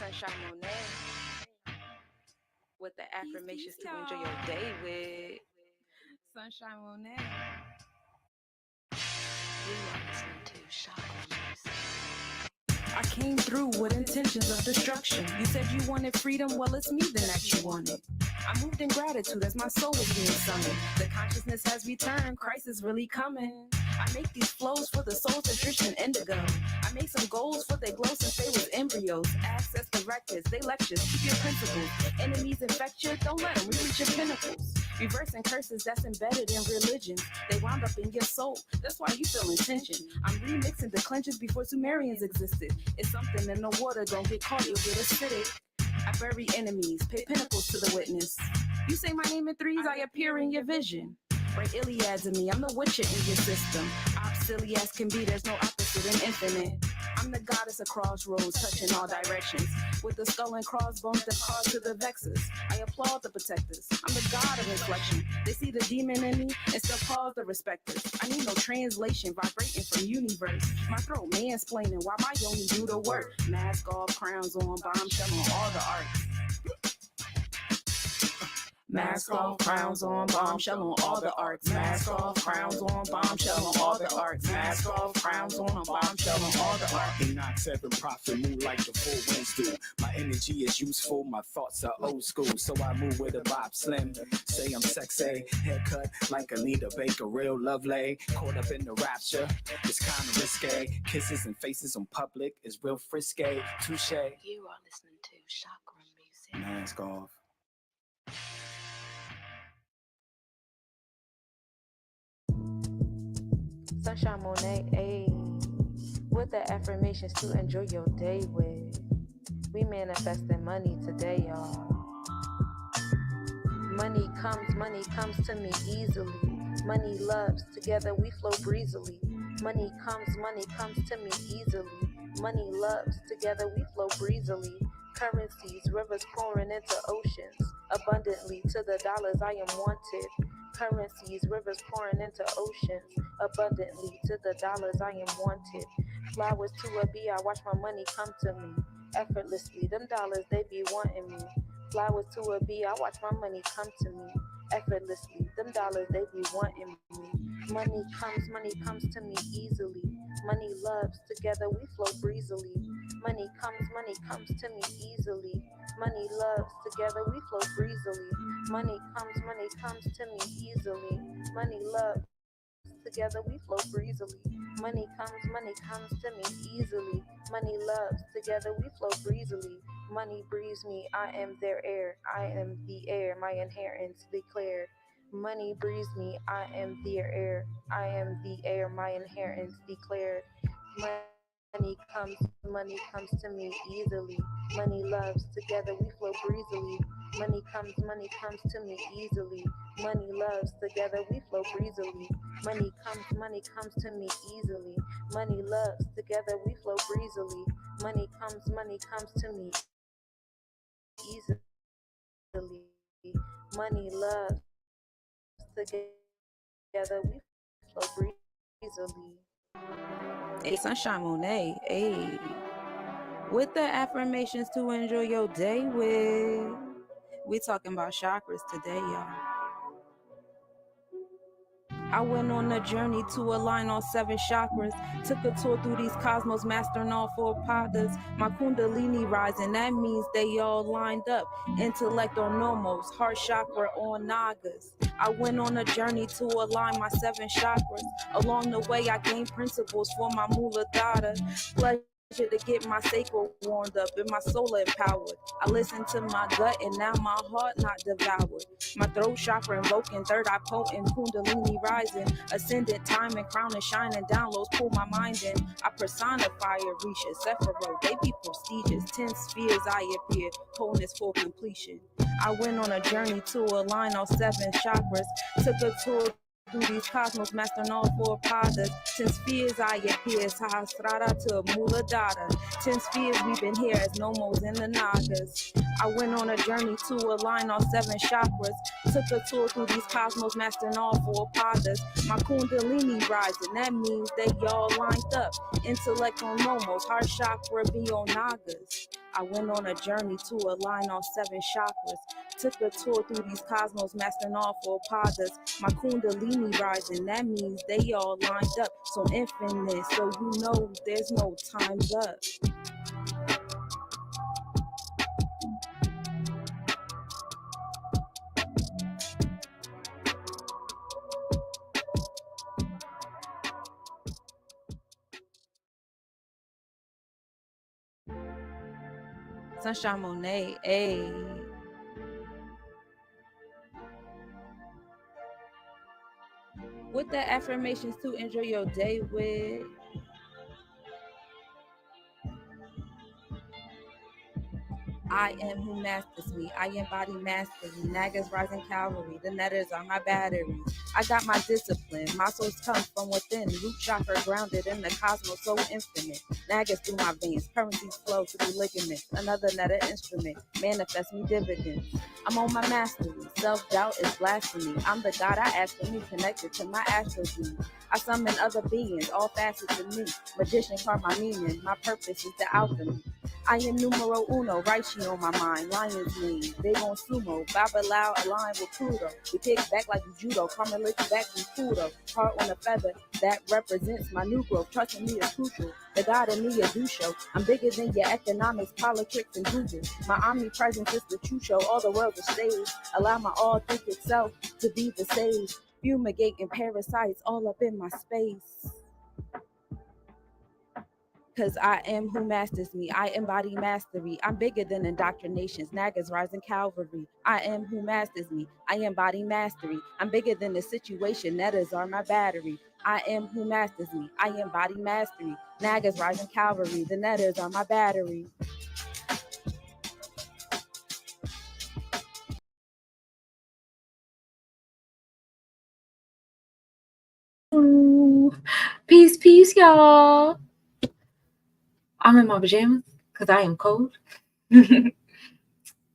Sunshine Monet with the affirmations to enjoy your day with Sunshine Monet. You are listening to Chakra Music. I came through with intentions of destruction. You said you wanted freedom, well, it's me then that you wanted. I moved in gratitude as my soul was being summoned. The consciousness has returned, Christ is really coming. I make these flows for the souls that drift in indigo. I make some goals for their glow since they was embryos. Access the records, they lectures, keep your principles. Enemies infect you, don't let them reach your pinnacles. Reversing curses that's embedded in religion. They wound up in your soul, that's why you feel tension. I'm remixing declensions before Sumerians existed. It's something in the water, don't get caught, you'll get acidic. I bury enemies, pay pinnacles to the witness. You say my name in threes, I appear in your vision. Bring Iliads in me, I'm the witcher in your system. Silly as can be, there's no opposite in infinite. I'm the goddess of crossroads, touching all directions. With the skull and crossbones that cause to the vexes. I applaud the protectors, I'm the god of inflection. They see the demon in me and still pause the respecters. I need no translation, vibrating from universe. My throat mansplaining while my yoni do the work. Mask off, crowns on, bombshell on all the arts. Mask off, crowns on, bombshell on all the arcs. Mask off, crowns on, bombshell on all the arcs. Mask off, crowns on, bombshell on all the arcs. Enoch 7 prophet, move like the full winds do. My energy is useful, my thoughts are old school. So I move with a Bob Slim. Say I'm sexy, haircut like Anita Baker, real lovely. Caught up in the rapture, it's kind of risque. Kisses and faces on public is real frisky. Touche. You are listening to Chakra Music. Mask off. Sunshine Monet, ayy, with the affirmations to enjoy your day with. We manifesting money today, y'all. Money comes to me easily. Money loves, together we flow breezily. Money comes to me easily. Money loves, together we flow breezily. Currencies, rivers pouring into oceans. Abundantly to the dollars I am wanted. Currencies, rivers pouring into oceans. Abundantly to the dollars I am wanted. Flowers to a bee, I watch my money come to me. Effortlessly, them dollars, they be wanting me. Flowers to a bee, I watch my money come to me. Effortlessly, them dollars, they be wanting me. Money comes to me easily. Money loves, together we flow breezily. Money comes to me easily. Money loves, together we flow breezily. Money comes to me easily. Money loves, together we flow breezily. Money comes to me easily. Money loves, together we flow breezily. Money breathes me, I am their air. I am the air, my inheritance declared. Money breathes me, I am their air. I am the air, my inheritance declared. Money comes to me easily. Money loves, together we flow breezily. Money comes to me easily. Money loves, together we flow breezily. Money comes to me easily. Money loves, together we flow breezily. Money comes to me easily. Money loves, together we flow breezily. Hey, Sunshine Monet, hey. With the affirmations to enjoy your day with. We talking about chakras today, y'all. I went on a journey to align all 7 chakras. Took a tour through these cosmos, mastering all 4 padas. My kundalini rising, that means they all lined up. Intellect on nomos, heart chakra on nagas. I went on a journey to align my 7 chakras. Along the way, I gained principles for my muladhara. Pleasure to get my sacral warmed up and my soul empowered. I listened to my gut and now my heart not devoured. My throat chakra invoking, third eye potent, kundalini rising. Ascendant time and crown and shining, downloads pull my mind in. I personify Orisha, Sephiroth, they be prestigious. 10 spheres I appear, wholeness for completion. I went on a journey to align all 7 chakras. Took a tour through these cosmos, mastering all 4 padas. 10 spheres I appear, Sahasrara to Muladhara. 10 spheres we've been here as nomos in the nagas. I went on a journey to align all 7 chakras. Took a tour through these cosmos, mastering all 4 padas. My kundalini rising, that means they all lined up. Intellect on nomos, heart chakra be on nagas. I went on a journey to align all 7 chakras. Took a tour through these cosmos, mastering all 4 padas. My kundalini rising, that means they all lined up. So infinite, so you know there's no time's up. Sunshine Monet, ayy. With the affirmations to enjoy your day with. I am who masters me. I embody mastery. Nagas rising cavalry. The netters are my batteries. I got my discipline. My source comes from within. Root chakra grounded in the cosmos, so infinite. Nagas through my veins. Currencies flow through ligaments. Another netter instrument. Manifest me dividends. I'm on my mastery. Self-doubt is blasphemy. I'm the God I ask for me, connected to my astral being. I summon other beings, all facets of me. Magician carve my meaning. My purpose is the alchemy. I am numero uno, Raichi on my mind, lion's mane, big on sumo, Babalaao aligned with Pluto. We kick back like you judo, karma lick you back from Pluto. Heart on a feather, that represents my new growth. Trusting me is crucial, the God in me a do show. I'm bigger than your economics, politics, and Google. My omnipresence is the true show, all the world's a stage. Allow my authentic self to be the sage. Fumigating parasites all up in my space. Because I am who masters me. I embody mastery. I'm bigger than indoctrinations. Nagas rising cavalry. I am who masters me. I embody mastery. I'm bigger than the situation. Netters are my battery. I am who masters me. I embody mastery. Nagas rising cavalry. The netters are my battery. Peace, peace, y'all. I'm in my pajamas because I am cold. But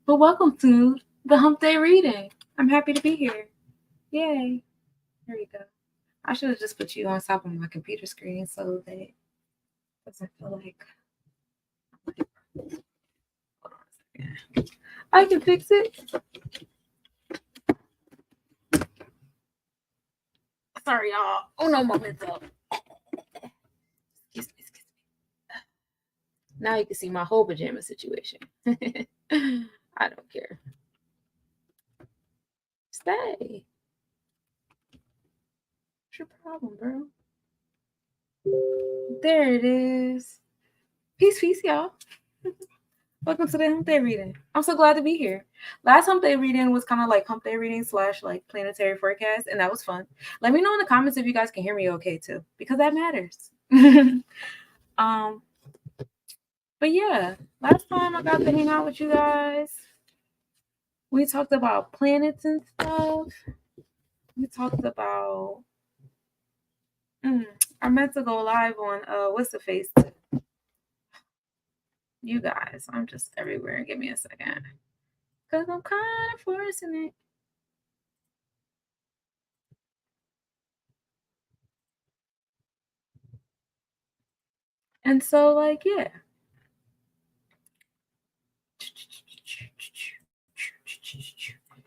welcome to the Hump Day reading. I'm happy to be here. Yay. There you go. I should have just put you on top of my computer screen so that it doesn't feel like. Hold on a second. I can fix it. Sorry, y'all. Oh, no momento. Excuse me. Now you can see my whole pajama situation. I don't care. Stay. What's your problem, bro? There it is. Peace, y'all. Welcome to the Hump Day reading. I'm so glad to be here. Last Hump Day reading was kind of like Hump Day reading / like planetary forecast, and that was fun. Let me know in the comments if you guys can hear me okay too, because that matters. But yeah, last time I got to hang out with you guys, we talked about planets and stuff. We talked about I meant to go live on what's the face? You guys, I'm just everywhere. Give me a second. Because I'm kind of forcing it. And so, like, yeah.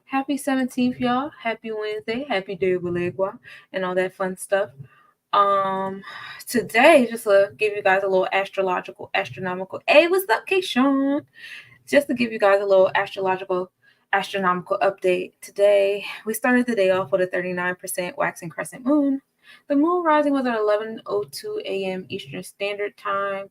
Happy 17th, y'all. Happy Wednesday. Happy Day of Belegua and all that fun stuff. Today, just to give you guys a little astronomical. Hey, what's up, Keyshawn? Just to give you guys a little astronomical update. Today, we started the day off with a 39% waxing crescent moon. The moon rising was at 11:02 a.m. Eastern Standard Time.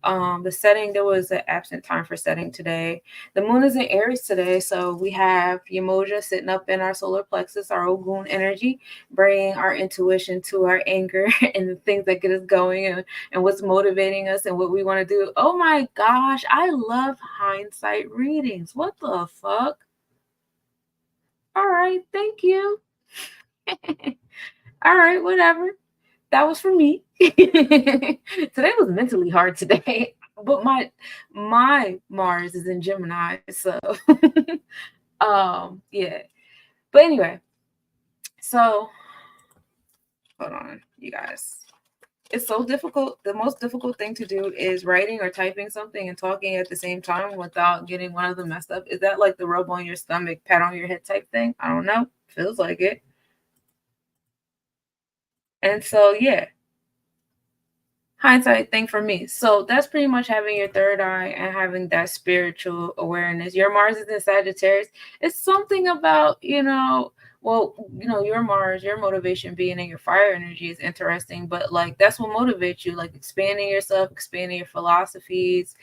The setting, there was an absent time for setting today. The moon is in Aries today, so we have Yemoja sitting up in our solar plexus, our Ogun energy, bringing our intuition to our anger and the things that get us going and what's motivating us and what we want to do. Oh my gosh, I love hindsight readings. What the fuck? All right, thank you. All right, whatever. That was for me. Today was mentally hard today, but my Mars is in Gemini, so yeah. But anyway, so hold on, you guys. It's so difficult. The most difficult thing to do is writing or typing something and talking at the same time without getting one of them messed up. Is that like the rub on your stomach, pat on your head type thing? I don't know. Feels like it. And so, yeah, hindsight thing for me. So that's pretty much having your third eye and having that spiritual awareness. Your Mars is in Sagittarius. It's something about, your Mars, your motivation being in your fire energy is interesting, but like that's what motivates you, like expanding yourself, expanding your philosophies,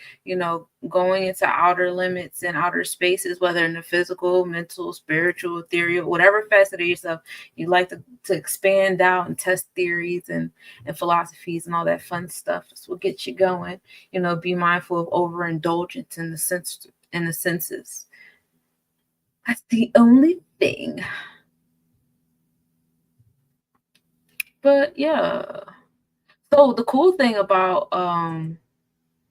going into outer limits and outer spaces, whether in the physical, mental, spiritual, ethereal, whatever facet of yourself you like to expand out and test theories and philosophies and all that fun stuff. That's what gets you going. Be mindful of overindulgence in the senses. That's the only thing. But yeah. So the cool thing about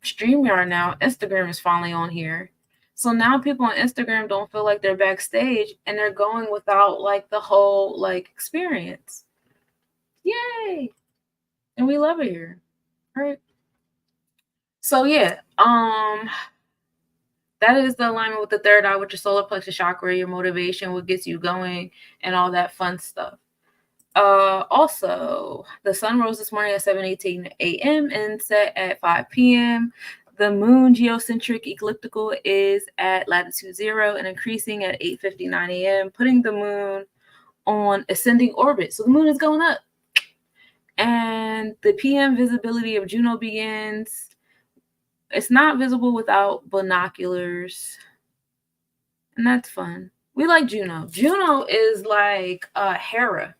StreamYard now, Instagram is finally on here. So now people on Instagram don't feel like they're backstage and they're going without like the whole like experience. Yay! And we love it here. Right? So yeah, that is the alignment with the third eye, with your solar plexus chakra, your motivation, what gets you going, and all that fun stuff. Also, the sun rose this morning at 7:18 a.m. and set at 5 p.m. The moon geocentric ecliptical is at latitude 0 and increasing at 8:59 a.m., putting the moon on ascending orbit. So the moon is going up. And the PM visibility of Juno begins. It's not visible without binoculars. And that's fun. We like Juno. Juno is like Hera.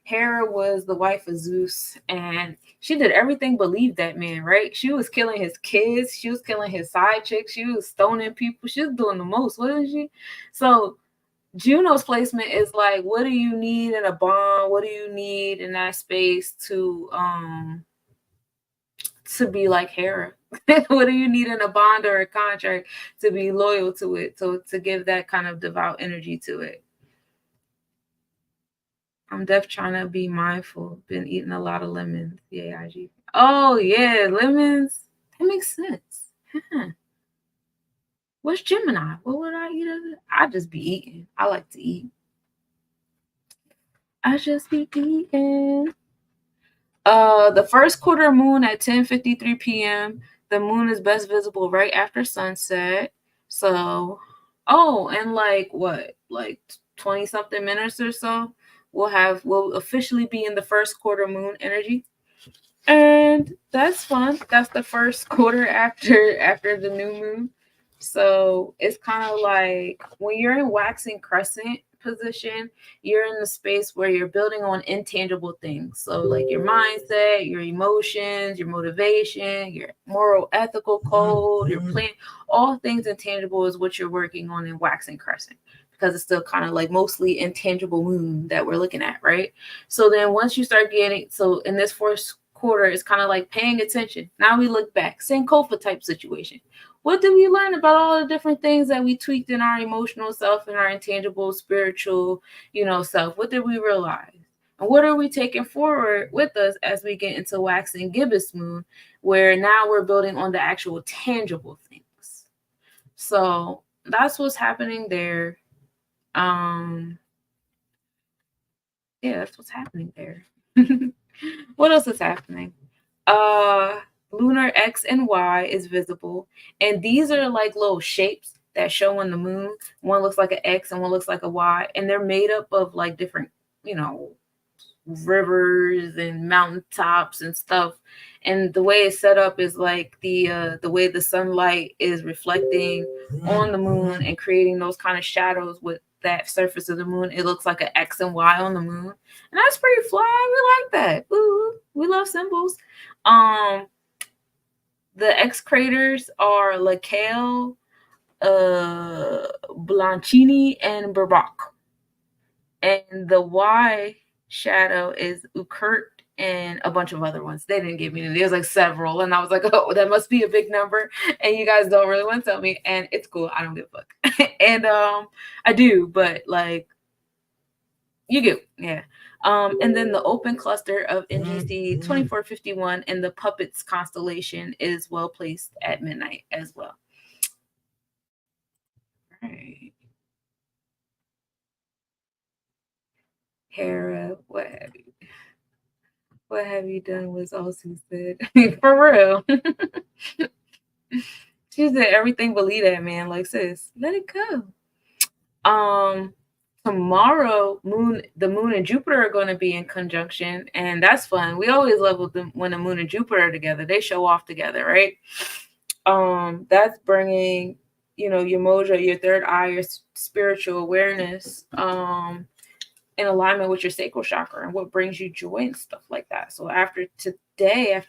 Hera was the wife of Zeus, and she did everything but leave that man, right? She was killing his kids. She was killing his side chicks. She was stoning people. She was doing the most, wasn't she? So Juno's placement is like, what do you need in a bond? What do you need in that space to be like Hera? What do you need in a bond or a contract to be loyal to it? So to give that kind of devout energy to it. I'm definitely trying to be mindful. Been eating a lot of lemons. Yeah, IG. Oh yeah, lemons. That makes sense. What's Gemini? What would I eat? I just be eating. I like to eat. I just be eating. The first quarter moon at 10:53 p.m. The moon is best visible right after sunset. So, and like 20 something minutes or so, we'll officially be in the first quarter moon energy. And that's fun. That's the first quarter after the new moon. So it's kind of like when you're in waxing crescent position, you're in the space where you're building on intangible things. So like your mindset, your emotions, your motivation, your moral ethical code, your plan, all things intangible is what you're working on in waxing crescent, because it's still kind of like mostly intangible moon that we're looking at, right? So then once you start getting, so in this first quarter, it's kind of like paying attention. Now we look back, Sankofa type situation. What did we learn about all the different things that we tweaked in our emotional self and our intangible spiritual, self? What did we realize? And what are we taking forward with us as we get into waxing gibbous moon, where now we're building on the actual tangible things? So that's what's happening there. That's what's happening there. What else is happening? Lunar X and Y is visible, and these are like little shapes that show on the moon. One looks like an X and one looks like a Y, and they're made up of like different, rivers and mountaintops and stuff. And the way it's set up is like the way the sunlight is reflecting on the moon and creating those kind of shadows with that surface of the moon. It looks like an X and Y on the moon, and that's pretty fly. We like that. Ooh, we love symbols. The X craters are Lacaille, Blancini, and Berbac. And the Y shadow is Occult and a bunch of other ones. They didn't give me any. There's like several. And I was like, oh, that must be a big number. And you guys don't really want to tell me. And it's cool. I don't give a fuck. And I do, but like, you do. Yeah. And then the open cluster of NGC 2451 and the Puppets constellation is well placed at midnight as well. All right. Hera, what have you done? Was also said. For real. She said everything but leave that, man. Like, sis, let it go. Tomorrow, the moon and Jupiter are going to be in conjunction, and that's fun. We always love when the moon and Jupiter are together. They show off together, right? That's bringing, your moja, your third eye, your spiritual awareness, in alignment with your sacral chakra and what brings you joy and stuff like that. So after today,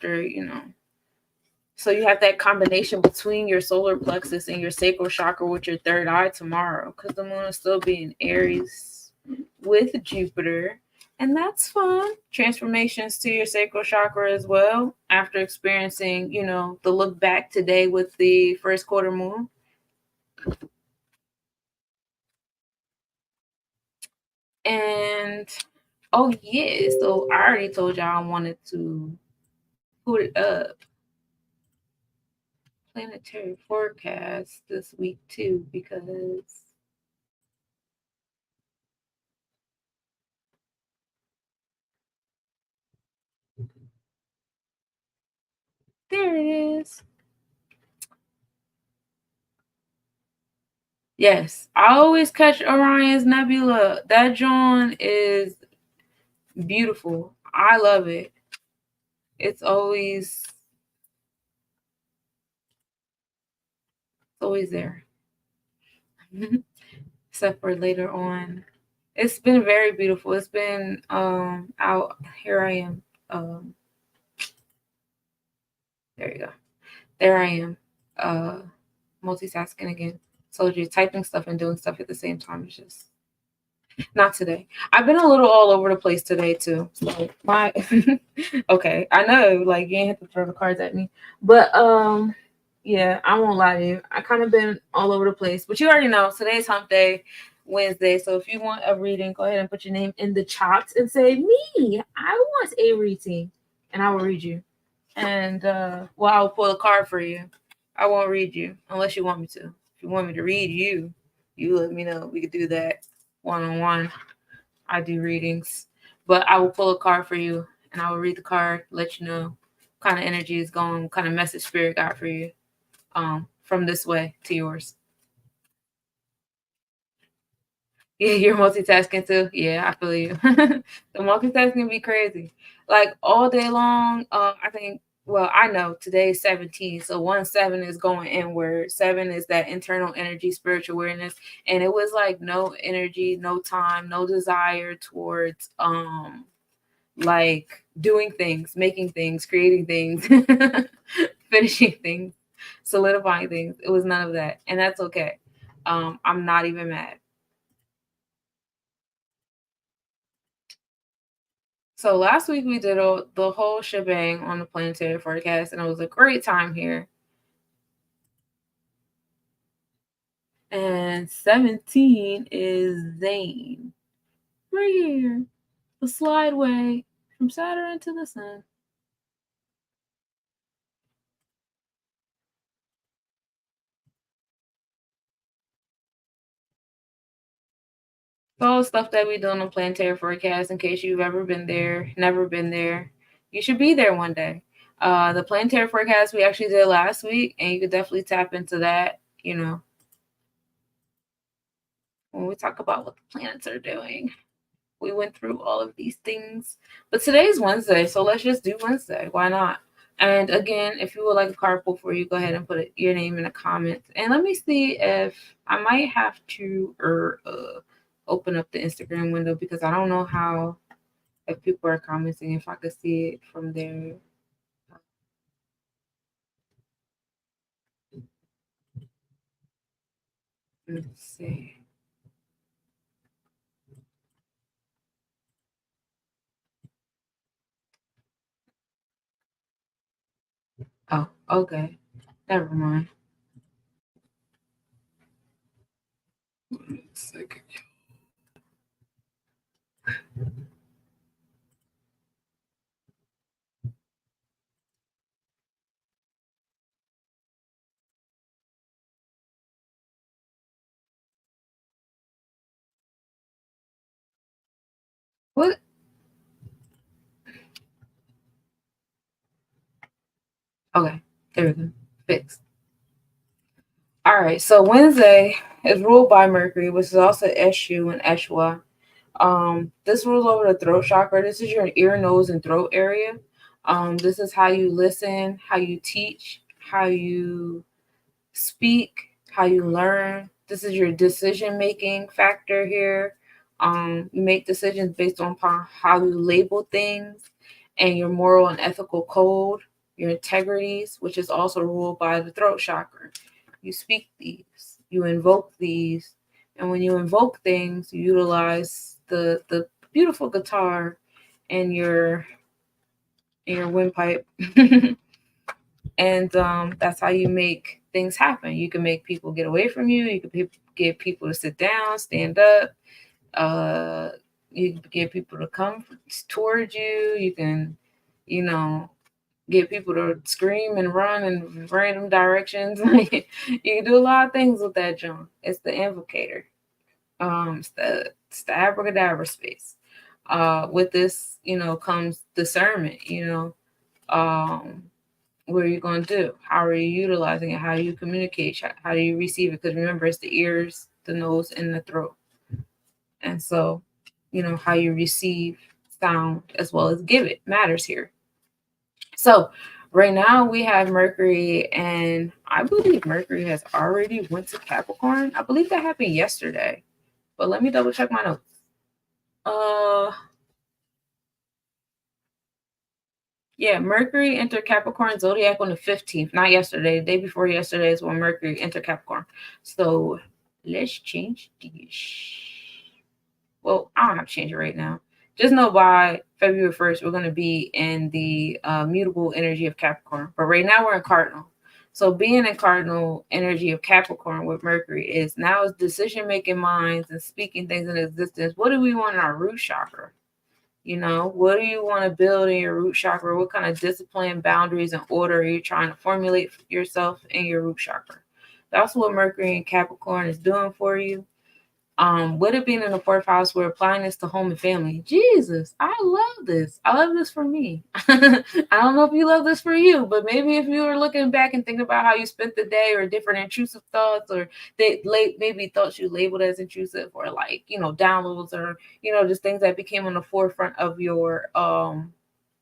so you have that combination between your solar plexus and your sacral chakra with your third eye tomorrow, because the moon will still be in Aries with Jupiter. And that's fun. Transformations to your sacral chakra as well after experiencing, the look back today with the first quarter moon. And, oh, yeah. So I already told y'all I wanted to put it up. Planetary forecast this week too, because there it is. Yes, I always catch Orion's Nebula. That John is beautiful. I love it. It's always there. Except for later on. It's been very beautiful. It's been out. Here I am. There you go. There I am. Multitasking again. So you're typing stuff and doing stuff at the same time. It's just not today. I've been a little all over the place today too. So okay, I know, like, you ain't have to throw the cards at me, but yeah, I won't lie to you. I kind of been all over the place, but you already know today's Hump Day, Wednesday. So if you want a reading, go ahead and put your name in the chat and say, me, I want a reading, and I will read you. And I'll pull a card for you. I won't read you unless you want me to. If you want me to read you, you let me know. We could do that one-on-one. I do readings, but I will pull a card for you, and I will read the card, let you know what kind of energy is going, what kind of message spirit got for you, from this way to yours. Yeah, you're multitasking too. Yeah, I feel you. The multitasking be crazy. Like all day long. I think. Well, I know today's 17, so 1-7 is going inward. 7 is that internal energy, spiritual awareness, and it was like no energy, no time, no desire towards like doing things, making things, creating things, finishing things, solidifying things. It was none of that, and that's okay. I'm not even mad. So last week we did the whole shebang on the planetary forecast, and it was a great time here. And 17 is Zane. Right here. The slideway from Saturn to the sun. So all the stuff that we do on the planetary forecast, in case you've ever been there, never been there, you should be there one day. The planetary forecast we actually did last week, and you could definitely tap into that, when we talk about what the planets are doing. We went through all of these things, but today's Wednesday, so let's just do Wednesday. Why not? And again, if you would like a card pull for you, go ahead and put your name in the comments. And let me see if I might have to open up the Instagram window, because I don't know how, if people are commenting, if I could see it from there. Let's see. Oh, okay. Never mind. Wait a second. Okay, there we go. Fixed. All right, so Wednesday is ruled by Mercury, which is also Eshu and Eshwa. This rules over the throat chakra. This is your ear, nose, and throat area. This is how you listen, how you teach, how you speak, how you learn. This is your decision making factor here. You make decisions based on how you label things and your moral and ethical code, your integrities, which is also ruled by the throat chakra. You speak these, you invoke these, and when you invoke things, you utilize the beautiful guitar and your windpipe. And that's how you make things happen. You can make people get away from you. You can get people to sit down, stand up. You can get people to come towards you. You can, get people to scream and run in random directions. You can do a lot of things with that junk. It's the invocator. It's the abracadabra space. With this, comes discernment. What are you going to do? How are you utilizing it? How do you communicate? How do you receive it? Because remember, it's the ears, the nose, and the throat. And so, how you receive sound as well as give it matters here. So right now we have Mercury, and I believe Mercury has already went to Capricorn. I believe that happened yesterday, but let me double check my notes. Yeah, Mercury entered Capricorn zodiac on the 15th, not yesterday. The day before yesterday is when Mercury entered Capricorn. So let's change this. Well, I don't have to change it right now. Just know by February 1st, we're going to be in the mutable energy of Capricorn. But right now we're in Cardinal. So being in Cardinal energy of Capricorn with Mercury is now it's decision-making minds and speaking things in existence. What do we want in our root chakra? What do you want to build in your root chakra? What kind of discipline, boundaries, and order are you trying to formulate for yourself in your root chakra? That's what Mercury and Capricorn is doing for you. With it being in the fourth house, we're applying this to home and family. Jesus, I love this. I love this for me. I don't know if you love this for you, but maybe if you were looking back and thinking about how you spent the day or different intrusive thoughts, or maybe thoughts you labeled as intrusive, or downloads, or just things that became on the forefront of your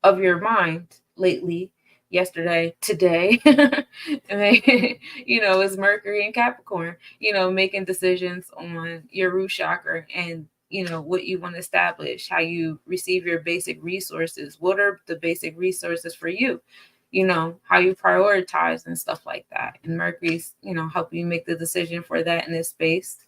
mind lately, yesterday, today, is Mercury and Capricorn, making decisions on your root chakra and, what you want to establish, how you receive your basic resources. What are the basic resources for you? How you prioritize and stuff like that. And Mercury's, helping you make the decision for that in this space.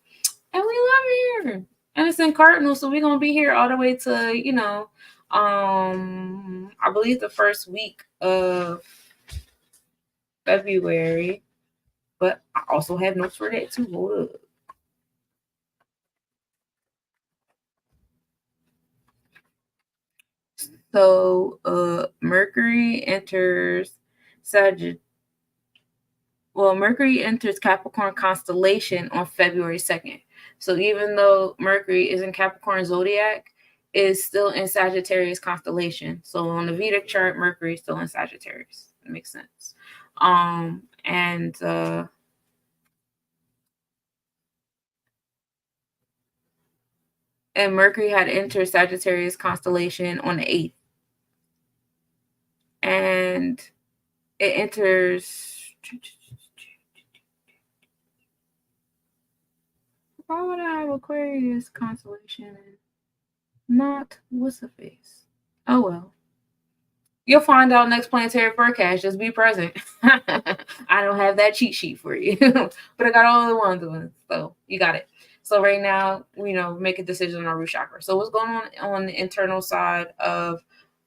And we love it here. And it's in Cardinal, so we're going to be here all the way to, I believe the first week of February, but I also have notes for that too. Hold up. So Mercury enters Mercury enters Capricorn constellation on February 2nd. So even though Mercury is in Capricorn zodiac, is still in Sagittarius constellation. So on the Vedic chart, Mercury is still in Sagittarius. It makes sense. And Mercury had entered Sagittarius constellation on the 8th. And it enters. Why would I have Aquarius constellation? Not what's the face? Oh well. You'll find out next planetary forecast. Just be present. I don't have that cheat sheet for you, but I got all the ones. So you got it. So right now, make a decision on our root chakra. So what's going on the internal side of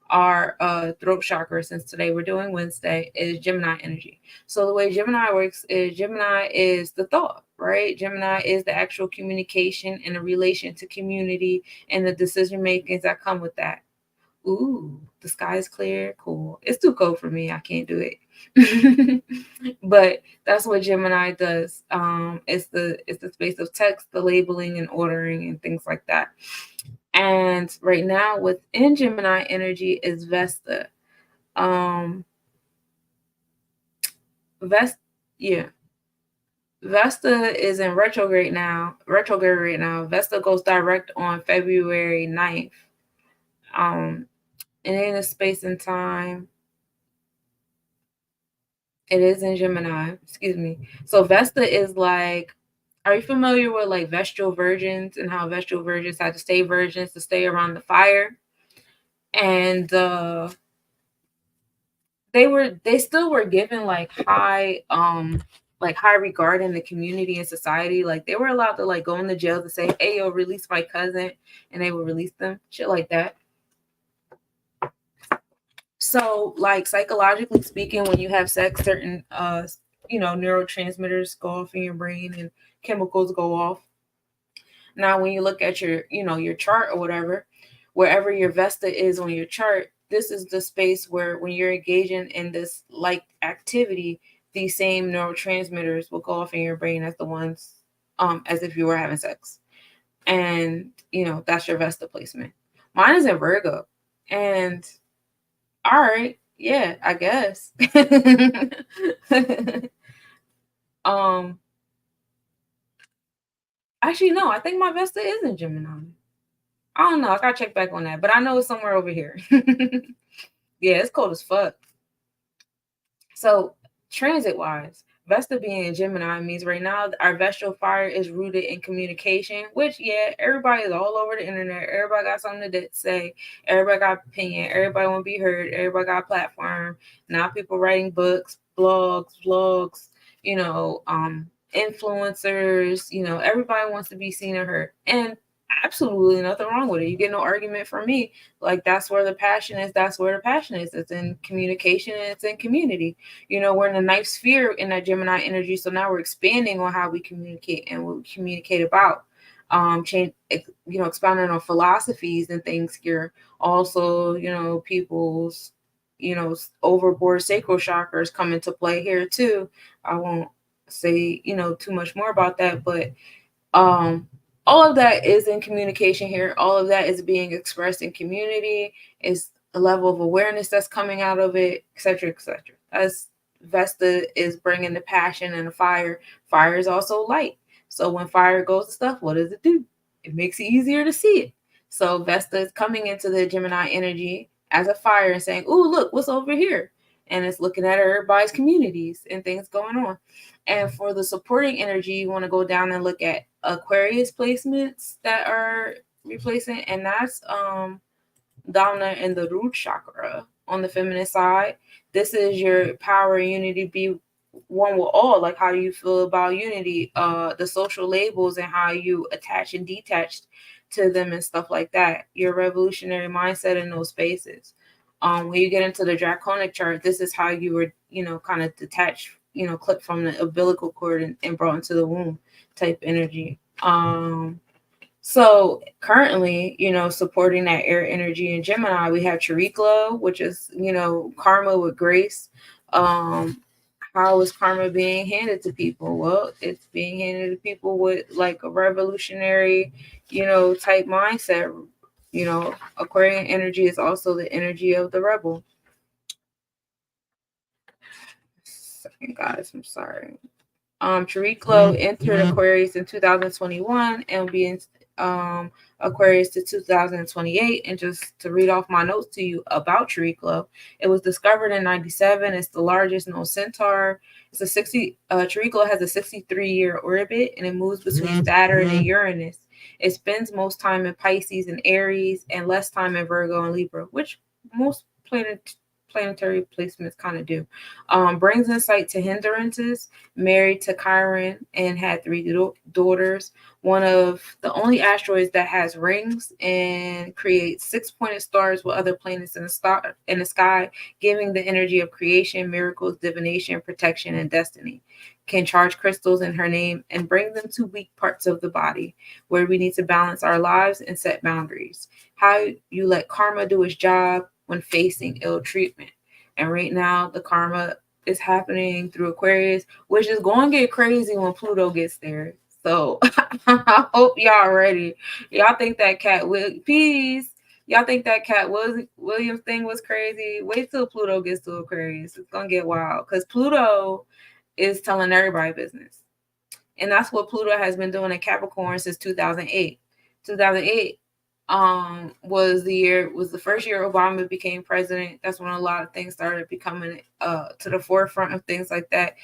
our throat chakra, since today we're doing Wednesday, is Gemini energy. So the way Gemini works is Gemini is the thought, right? Gemini is the actual communication and the relation to community and the decision makings that come with that. Ooh, the sky is clear. Cool. It's too cold for me. I can't do it. But that's what Gemini does. It's the space of text, the labeling and ordering and things like that. And right now within Gemini energy is Vesta. Vesta is in retrograde right now. Vesta goes direct on February 9th. And in the space and time, it is in Gemini, excuse me. So Vesta is like, are you familiar with like Vestal virgins and how Vestal virgins had to stay virgins to stay around the fire? And they still were given like high regard in the community and society. Like they were allowed to like go in the jail to say, hey, yo, release my cousin, and they would release them, shit like that. So like psychologically speaking, when you have sex, certain neurotransmitters go off in your brain and chemicals go off. Now when you look at your chart or whatever, wherever your Vesta is on your chart, this is the space where when you're engaging in this like activity, these same neurotransmitters will go off in your brain as the ones as if you were having sex. And that's your Vesta placement. Mine is in Virgo. And all right, yeah, I guess. Actually, no, I think my Vesta is in Gemini. I don't know. I gotta check back on that, but I know it's somewhere over here. Yeah, it's cold as fuck. So, transit-wise, Vesta being in Gemini means right now our Vestal fire is rooted in communication, which, yeah, everybody is all over the internet. Everybody got something to say. Everybody got opinion. Everybody want to be heard. Everybody got a platform. Now people writing books, blogs, vlogs, influencers, everybody wants to be seen and heard. And absolutely nothing wrong with it. You get no argument from me. Like that's where the passion is. That's where the passion is. It's in communication and it's in community. We're in the ninth sphere in that Gemini energy. So now we're expanding on how we communicate and what we communicate about. Expounding on philosophies and things here. Also, people's, overboard sacral chakras come into play here too. I won't say, too much more about that, but all of that is in communication here. All of that is being expressed in community. Is a level of awareness that's coming out of it, etc., etc. As Vesta is bringing the passion and the fire. Fire is also light. So when fire goes to stuff, what does it do? It makes it easier to see it. So Vesta is coming into the Gemini energy as a fire and saying, "Ooh, look, what's over here?" And it's looking at everybody's communities and things going on. And for the supporting energy, you want to go down and look at Aquarius placements that are replacing, and that's down there in the root chakra on the feminine side. This is your power, unity, be one with all. Like, how do you feel about unity? The social labels and how you attach and detach to them and stuff like that. Your revolutionary mindset in those spaces. When you get into the draconic chart, this is how you were, kind of detached, clipped from the umbilical cord and brought into the womb type energy. So currently, supporting that air energy in Gemini, we have Chariklo, which is, karma with grace. How is karma being handed to people? Well, it's being handed to people with like a revolutionary, type mindset. Aquarian energy is also the energy of the rebel. Guys, I'm sorry. Chariklo entered Aquarius in 2021 and will be in Aquarius to 2028. And just to read off my notes to you about Chariklo, it was discovered in 97. It's the largest known centaur. Chariklo has a 63-year orbit and it moves between Saturn and Uranus. It spends most time in Pisces and Aries and less time in Virgo and Libra, which most planetary placements kind of do. Brings insight to hindrances, married to Chiron and had 3 daughters. One of the only asteroids that has rings and creates 6-pointed stars with other planets in the sky, giving the energy of creation, miracles, divination, protection, and destiny. Can charge crystals in her name and bring them to weak parts of the body where we need to balance our lives and set boundaries. How you let karma do its job when facing ill treatment. And right now, the karma is happening through Aquarius, which is going to get crazy when Pluto gets there. So I hope y'all ready. Y'all think that y'all think that Cat Williams thing was crazy? Wait till Pluto gets to Aquarius. It's going to get wild because Pluto is telling everybody business. And that's what Pluto has been doing in Capricorn since 2008. 2008 was the first year Obama became president. That's when a lot of things started becoming to the forefront of things like that.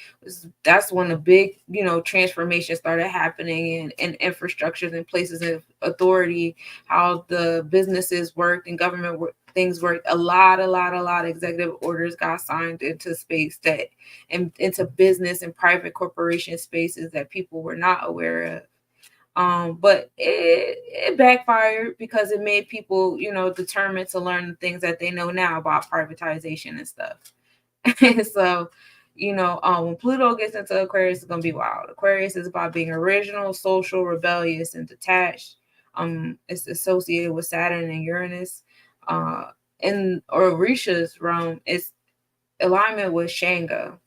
That's when the big, transformation started happening in infrastructures and places of authority, how the businesses worked and government things worked. A lot of executive orders got signed into space and into business and private corporation spaces that people were not aware of. But it backfired because it made people, determined to learn the things that they know now about privatization and stuff. So, when Pluto gets into Aquarius, it's gonna be wild. Aquarius is about being original, social, rebellious, and detached. It's associated with Saturn and Uranus. In Orisha's realm, it's alignment with Shanga.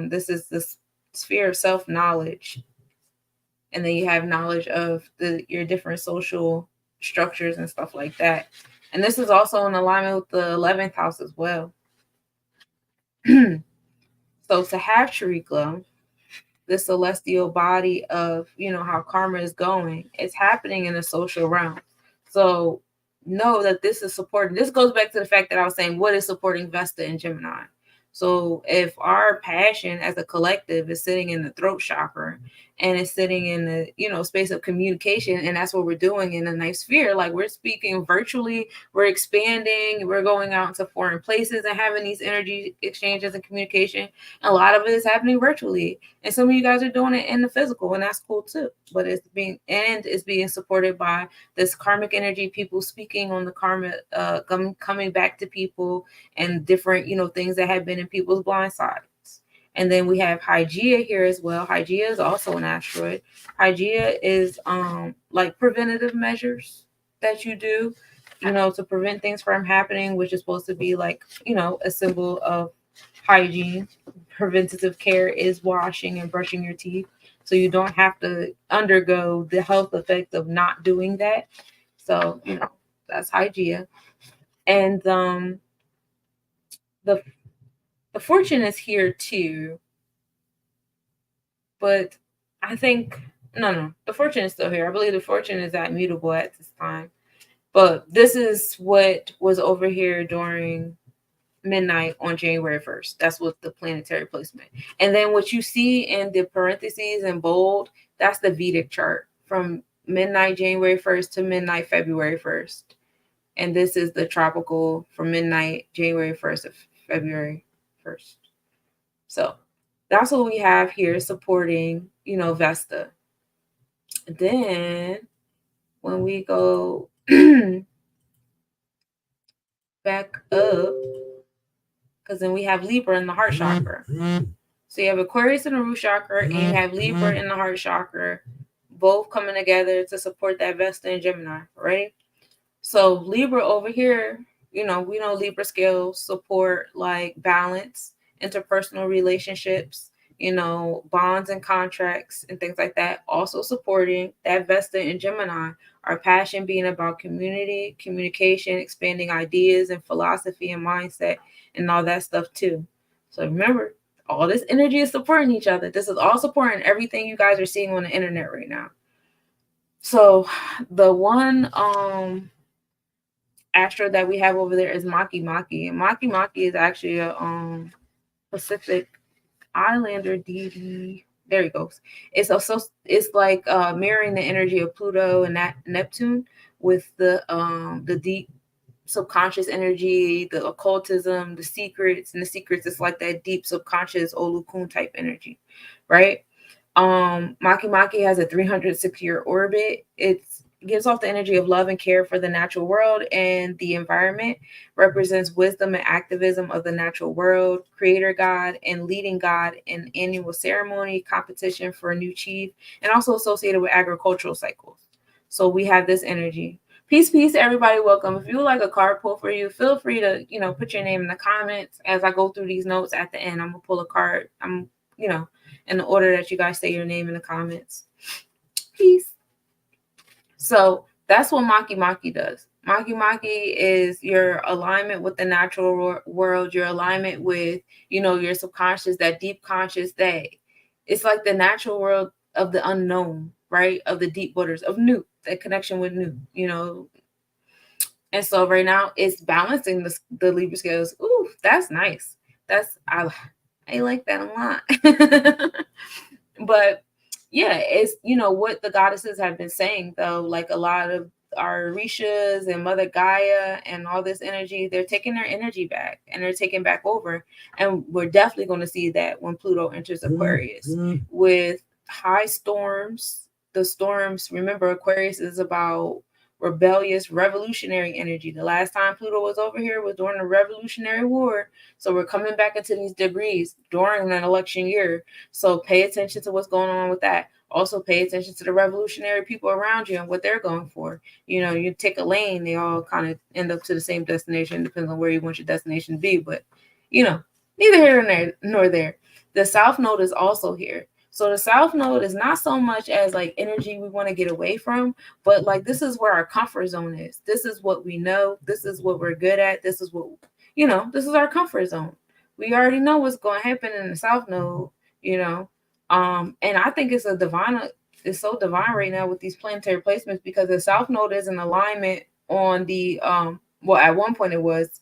This is the sphere of self-knowledge. And then you have knowledge of your different social structures and stuff like that. And this is also in alignment with the 11th house as well. So to have Sharikla, the celestial body of, how karma is going, it's happening in the social realm. So know that this is supporting. This goes back to the fact that I was saying, what is supporting Vesta and Gemini? So if our passion as a collective is sitting in the throat chakra and it's sitting in the, space of communication, and that's what we're doing in the ninth sphere, like we're speaking virtually, we're expanding, we're going out into foreign places and having these energy exchanges and communication. And a lot of it is happening virtually. And some of you guys are doing it in the physical, and that's cool too. But it's being supported by this karmic energy, people speaking on the karma, coming back to people, and different, things that have been in people's blind sides. And then we have Hygeia here as well. Hygeia is also an asteroid. Hygeia is like preventative measures that you do, to prevent things from happening, which is supposed to be like, a symbol of hygiene. Preventative care is washing and brushing your teeth, so you don't have to undergo the health effects of not doing that. So, that's Hygeia. And the fortune is here too, but I think no, the fortune is still here. I believe the fortune is immutable at this time, but this is what was over here during midnight on January 1st. That's what the planetary placement. And then what you see in the parentheses in bold, that's the Vedic chart from midnight January 1st to midnight February 1st. And this is the tropical from midnight January 1st to February 1st. So that's what we have here supporting, Vesta. Then when we go back up, because then we have Libra in the heart chakra. So you have Aquarius in the root chakra, and you have Libra in the heart chakra, both coming together to support that Vesta and Gemini, right? So Libra over here, we know Libra scales support like balance, interpersonal relationships, bonds and contracts and things like that. Also supporting that Vesta and Gemini, our passion being about community, communication, expanding ideas and philosophy and mindset and all that stuff too. So remember, all this energy is supporting each other. This is all supporting everything you guys are seeing on the internet right now. So the one asteroid that we have over there is Maki Maki. And Maki Maki is actually a Pacific Islander deity. There he goes. It's also like mirroring the energy of Pluto and that Neptune with the deep subconscious energy, the occultism, the secrets, and the secrets is like that deep subconscious Olokun type energy, right? Maki Maki has a 306-year orbit. It gives off the energy of love and care for the natural world and the environment, represents wisdom and activism of the natural world, creator God, and leading God in annual ceremony, competition for a new chief, and also associated with agricultural cycles. So we have this energy. Peace, everybody. Welcome. If you would like a card pull for you, feel free to, put your name in the comments. As I go through these notes at the end, I'm going to pull a card. I'm, in the order that you guys say your name in the comments. Peace. So That's what Maki Maki does. Maki Maki is your alignment with the natural world, your alignment with, your subconscious, that deep conscious, that it's like the natural world of the unknown, right? Of the deep waters of new, that connection with new. And so right now it's balancing the Libra scales. Ooh, that's nice. I like that a lot. But yeah, it's what the goddesses have been saying though, like a lot of our Orishas and Mother Gaia and all this energy, they're taking their energy back and they're taking back over. And we're definitely going to see that when Pluto enters Aquarius with high storms. The storms, remember, Aquarius is about rebellious, revolutionary energy. The last time Pluto was over here was during the Revolutionary War. So we're coming back into these degrees during an election year. So pay attention to what's going on with that. Also pay attention to the revolutionary people around you and what they're going for. You take a lane, they all kind of end up to the same destination. Depends on where you want your destination to be. But, neither here nor there. The South Node is also here. So the South Node is not so much as like energy we want to get away from, but like this is where our comfort zone is. This is what we know. This is what we're good at. This is what, this is our comfort zone. We already know what's going to happen in the South Node, and I think it's so divine right now with these planetary placements, because the South Node is in alignment on the, at one point it was,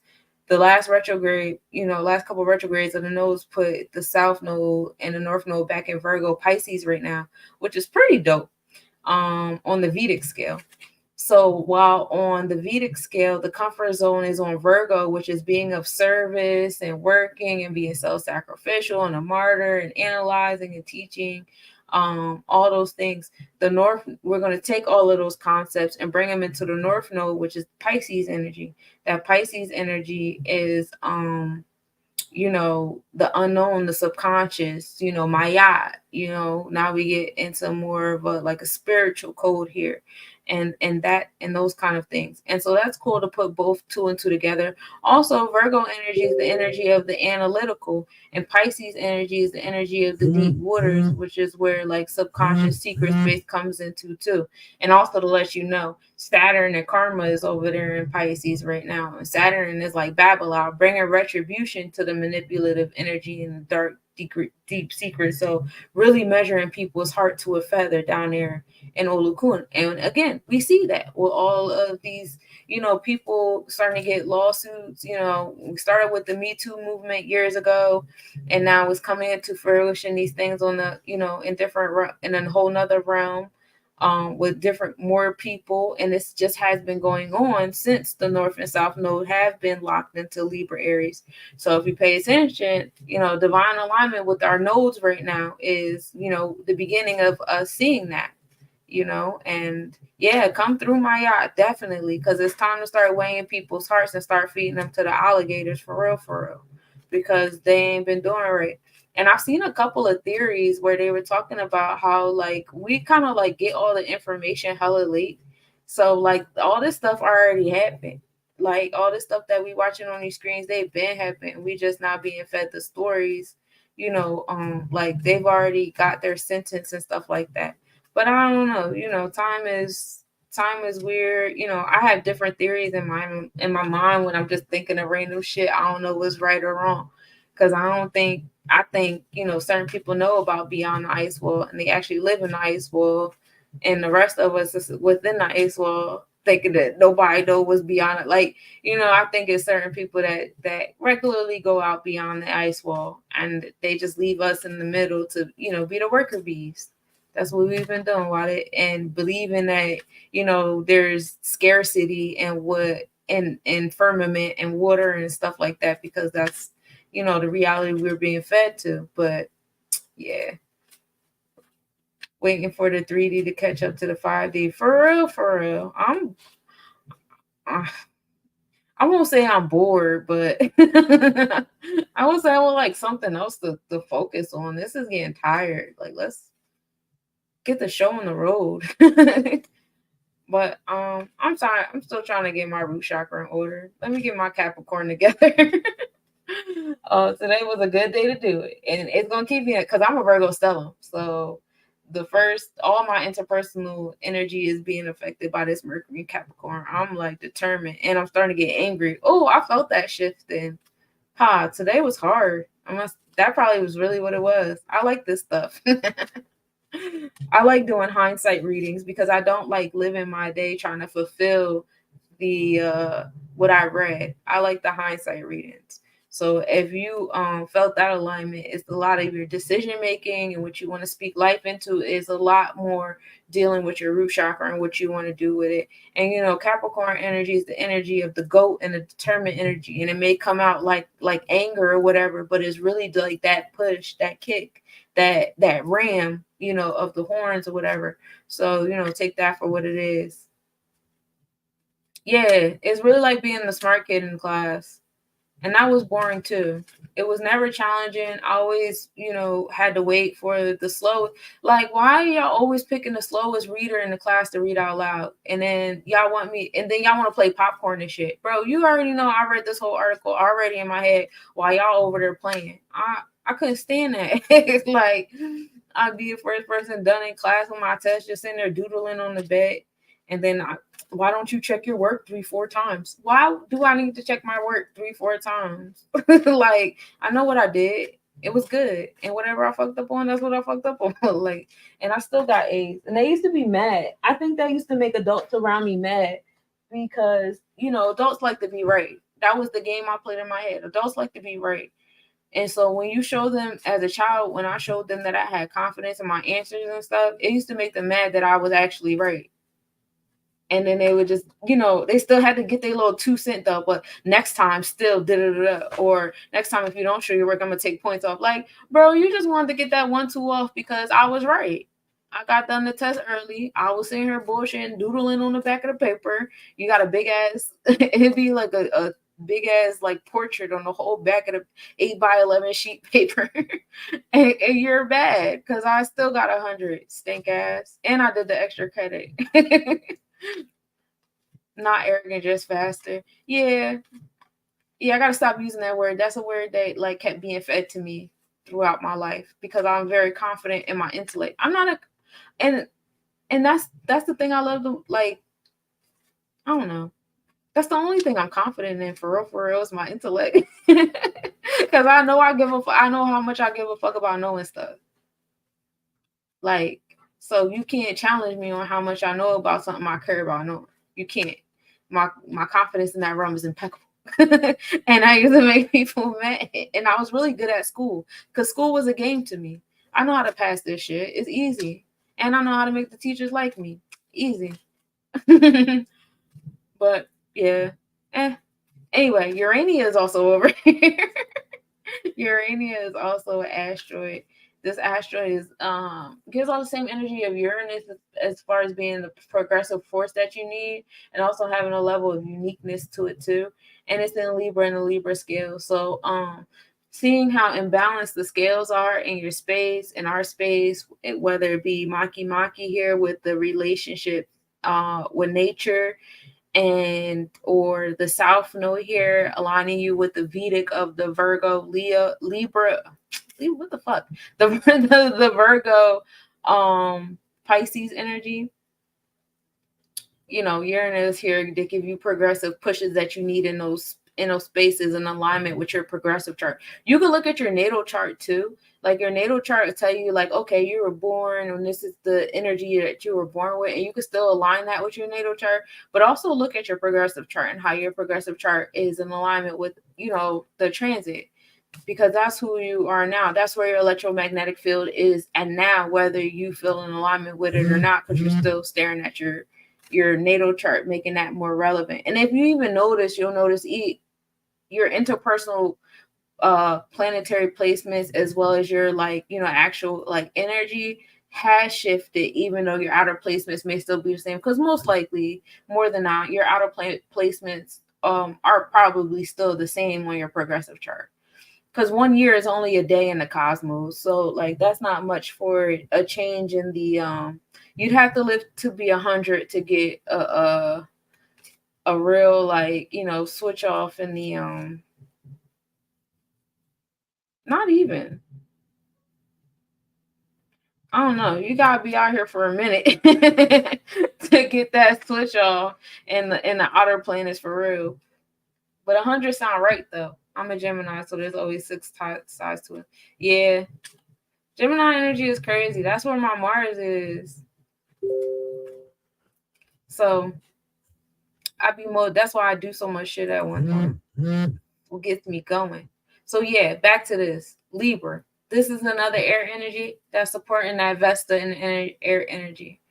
the last retrograde, last couple of retrogrades of the nodes put the South Node and the North Node back in Virgo Pisces right now, which is pretty dope on the Vedic scale. So while on the Vedic scale, the comfort zone is on Virgo, which is being of service and working and being self-sacrificial and a martyr and analyzing and teaching, all those things. The North, we're going to take all of those concepts and bring them into the North Node, which is Pisces energy. That Pisces energy is, the unknown, the subconscious, Maya, now we get into more of a spiritual code here. And those kind of things. And so that's cool to put both two and two together. Also, Virgo energy is the energy of the analytical, and Pisces energy is the energy of the deep waters, which is where like subconscious secret space comes into too. And also to let you know, Saturn and Karma is over there in Pisces right now. And Saturn is like Babylon, bringing retribution to the manipulative energy and the dark, deep secret. So really measuring people's heart to a feather down there in Olokun. And again, we see that with all of these, people starting to get lawsuits. We started with the Me Too movement years ago, and now it's coming into fruition, these things on the, in a whole nother realm, with more people. And this just has been going on since the North and South Node have been locked into Libra Aries. So if you pay attention, divine alignment with our nodes right now is, the beginning of us seeing that, and yeah, come through my yacht, definitely, because it's time to start weighing people's hearts and start feeding them to the alligators for real, because they ain't been doing right. And I've seen a couple of theories where they were talking about how like we kind of like get all the information hella late. So like all this stuff already happened. Like all this stuff that we watching on these screens, they've been happening. We just not being fed the stories, like they've already got their sentence and stuff like that. But I don't know, time is weird. I have different theories in my mind when I'm just thinking of random shit. I don't know what's right or wrong, because I think certain people know about beyond the ice wall and they actually live in the ice wall, and the rest of us is within the ice wall thinking that nobody knows what's beyond it. Like, I think it's certain people that regularly go out beyond the ice wall, and they just leave us in the middle to, be the worker bees. That's what we've been doing about it, and believing that, there's scarcity and firmament and water and stuff like that, because that's, the reality we're being fed to. But yeah, waiting for the 3D to catch up to the 5D. For real. I won't say I'm bored, but I would say I would like something else to focus on. This is getting tired. Like, let's get the show on the road. But I'm sorry, I'm still trying to get my root chakra in order. Let me get my Capricorn together. Today was a good day to do it, and it's gonna keep me, because I'm a Virgo stellium, so all my interpersonal energy is being affected by this Mercury in Capricorn. I'm like determined, and I'm starting to get angry. Oh, I felt that shift then. Today was hard. That probably was really what it was. I like this stuff. I like doing hindsight readings because I don't like living my day trying to fulfill the what I read. I like the hindsight readings. So if you felt that alignment, it's a lot of your decision making and what you want to speak life into is a lot more dealing with your root chakra and what you want to do with it. And you know, Capricorn energy is the energy of the goat and the determined energy, and it may come out like anger or whatever, but it's really like that push, that kick, that ram, you know, of the horns or whatever. So you know, take that for what it is. Yeah, it's really like being the smart kid in class. And that was boring too. It was never challenging. I always, you know, had to wait for the slow. Like, why are y'all always picking the slowest reader in the class to read out loud? And then y'all want to play popcorn and shit. Bro, you already know I read this whole article already in my head while y'all over there playing. I couldn't stand that. It's like, I'd be the first person done in class with my test, just sitting there doodling on the bed. And then why don't you check your work 3-4 times? Why do I need to check my work 3-4 times? Like, I know what I did. It was good. And whatever I fucked up on, that's what I fucked up on. Like, and I still got A's. And they used to be mad. I think that used to make adults around me mad because, you know, adults like to be right. That was the game I played in my head. Adults like to be right. And so when you show them as a child, when I showed them that I had confidence in my answers and stuff, it used to make them mad that I was actually right. And then they would just, you know, they still had to get their little 2 cents though. But next time, still da-da-da-da. Or next time, if you don't show your work, I'm going to take points off. Like, bro, you just wanted to get that 1-2 off because I was right. I got done the test early. I was sitting here bullshitting, doodling on the back of the paper. You got a big ass, it'd be like a big ass like portrait on the whole back of the 8x11 sheet paper. and you're bad because I still got 100, stink ass. And I did the extra credit. Not arrogant, just faster. Yeah, I gotta stop using that word. That's a word that like kept being fed to me throughout my life because I'm very confident in my intellect. I'm not and that's the thing I love to, like, I don't know. That's the only thing I'm confident in for real is my intellect. Because I know I know how much I give a fuck about knowing stuff. Like, so you can't challenge me on how much I know about something I care about knowing. You can't. My confidence in that realm is impeccable. And I used to make people mad. And I was really good at school because school was a game to me. I know how to pass this shit. It's easy. And I know how to make the teachers like me. Easy. But yeah. Anyway, Urania is also over here. Urania is also an asteroid. This asteroid is gives all the same energy of Uranus as far as being the progressive force that you need, and also having a level of uniqueness to it too. And it's in Libra and the Libra scale. So seeing how imbalanced the scales are in your space, in our space, whether it be Maki here with the relationship with nature, and or the South Node here aligning you with the Vedic of the Virgo, Libra. What the fuck? The Virgo Pisces energy. You know, Uranus here to give you progressive pushes that you need in those spaces in alignment with your progressive chart. You can look at your natal chart too. Like your natal chart will tell you like, okay, you were born and this is the energy that you were born with, and you can still align that with your natal chart, but also look at your progressive chart and how your progressive chart is in alignment with, you know, the transit, because that's who you are now. That's where your electromagnetic field is. And now, whether you feel in alignment with it or not, because you're still staring at your natal chart, making that more relevant. And if you even notice, you'll notice your interpersonal planetary placements as well as your like, you know, actual like energy has shifted, even though your outer placements may still be the same, because most likely, more than not, your outer placements are probably still the same on your progressive chart, because 1 year is only a day in the cosmos. So like that's not much for a change in the you'd have to live to be 100 to get a real like, you know, switch off in the not even. I don't know. You gotta be out here for a minute to get that switch off, and the outer planets for real. But 100 sound right though. I'm a Gemini, so there's always 6 sides to it. Yeah, Gemini energy is crazy. That's where my Mars is. So I be more. That's why I do so much shit at one time. What gets me going. So yeah, back to this Libra. This is another air energy that's supporting that Vesta and air energy.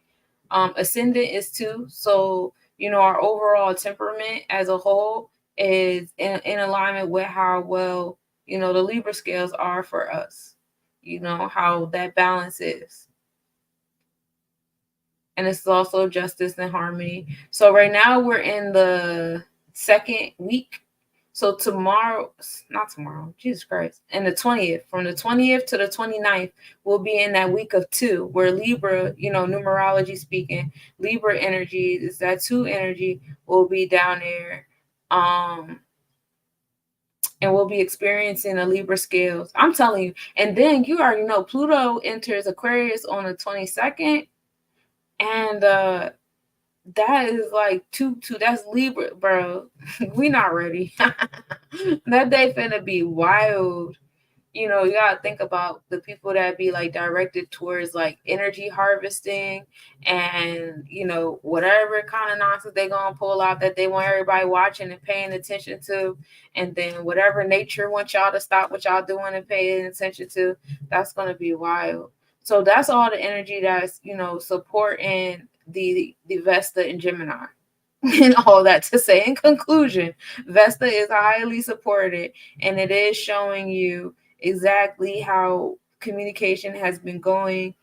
Ascendant is 2, so our overall temperament as a whole is in alignment with how well the Libra scales are for us. How that balance is. And this is also justice and harmony. So right now we're in the second week. So not tomorrow, Jesus Christ, and the 20th, from the 20th to the 29th, we'll be in that week of 2, where Libra, numerology speaking, Libra energy is that 2 energy will be down there. And we'll be experiencing the Libra scales. I'm telling you. And then you already know Pluto enters Aquarius on the 22nd. And that is like 2, that's Libra, bro. We not ready. That day finna be wild. You gotta think about the people that be like directed towards like energy harvesting and whatever kind of nonsense they gonna pull out that they want everybody watching and paying attention to, and then whatever nature wants y'all to stop what y'all doing and paying attention to, that's gonna be wild. So that's all the energy that's supporting the Vesta and Gemini. And all that to say, in conclusion, Vesta is highly supported, and it is showing you exactly how communication has been going,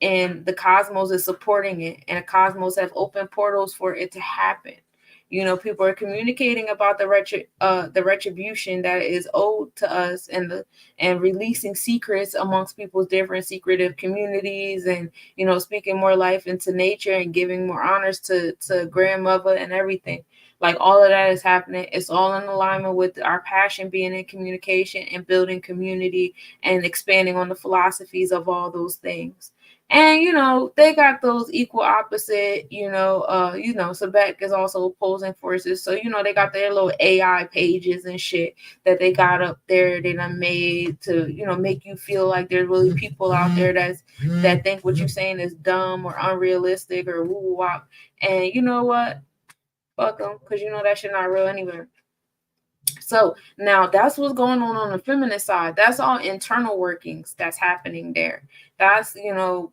and the cosmos is supporting it, and the cosmos have opened portals for it to happen. People are communicating about the retribution that is owed to us, and releasing secrets amongst people's different secretive communities, and speaking more life into nature and giving more honors to grandmother and everything. Like all of that is happening. It's all in alignment with our passion being in communication and building community and expanding on the philosophies of all those things. And they got those equal opposite, Sebek is also opposing forces. So they got their little AI pages and shit that they got up there. They done made to make you feel like there's really people out there that think what you're saying is dumb or unrealistic or woo wop. And you know what? Fuck them, because that shit not real anyway. So now that's what's going on the feminine side. That's all internal workings that's happening there. That's the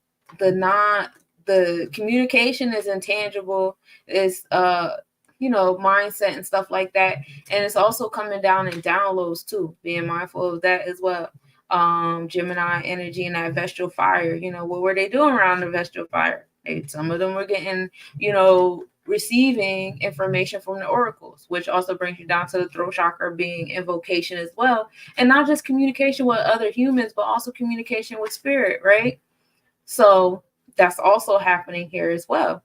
communication is intangible, is mindset and stuff like that, and it's also coming down in downloads too, being mindful of that as well. Gemini energy and that Vestal fire, what were they doing around the Vestal fire? Some of them were getting receiving information from the oracles, which also brings you down to the throat chakra being invocation as well, and not just communication with other humans, but also communication with spirit, right? So that's also happening here as well.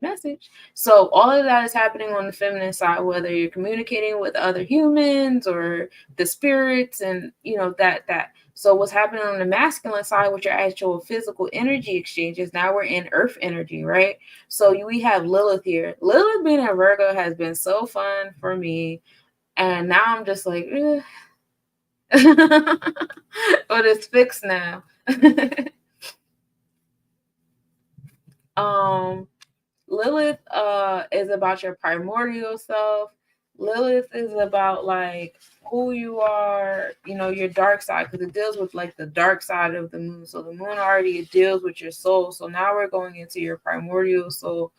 Message. So all of that is happening on the feminine side, whether you're communicating with other humans or the spirits, and that. So what's happening on the masculine side with your actual physical energy exchanges, now we're in earth energy, right? So we have Lilith here. Lilith being in Virgo has been so fun for me, and now I'm just like, but it's fixed now. Lilith is about your primordial self. Lilith is about like who you are, your dark side, because it deals with like the dark side of the moon. So the moon already deals with your soul. So now we're going into your primordial soul.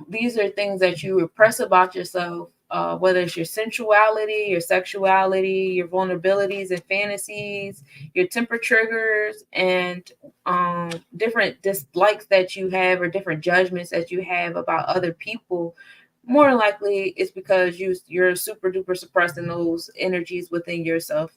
These are things that you repress about yourself, whether it's your sensuality, your sexuality, your vulnerabilities and fantasies, your temper triggers, and different dislikes that you have or different judgments that you have about other people. More likely it's because you're super duper suppressing those energies within yourself.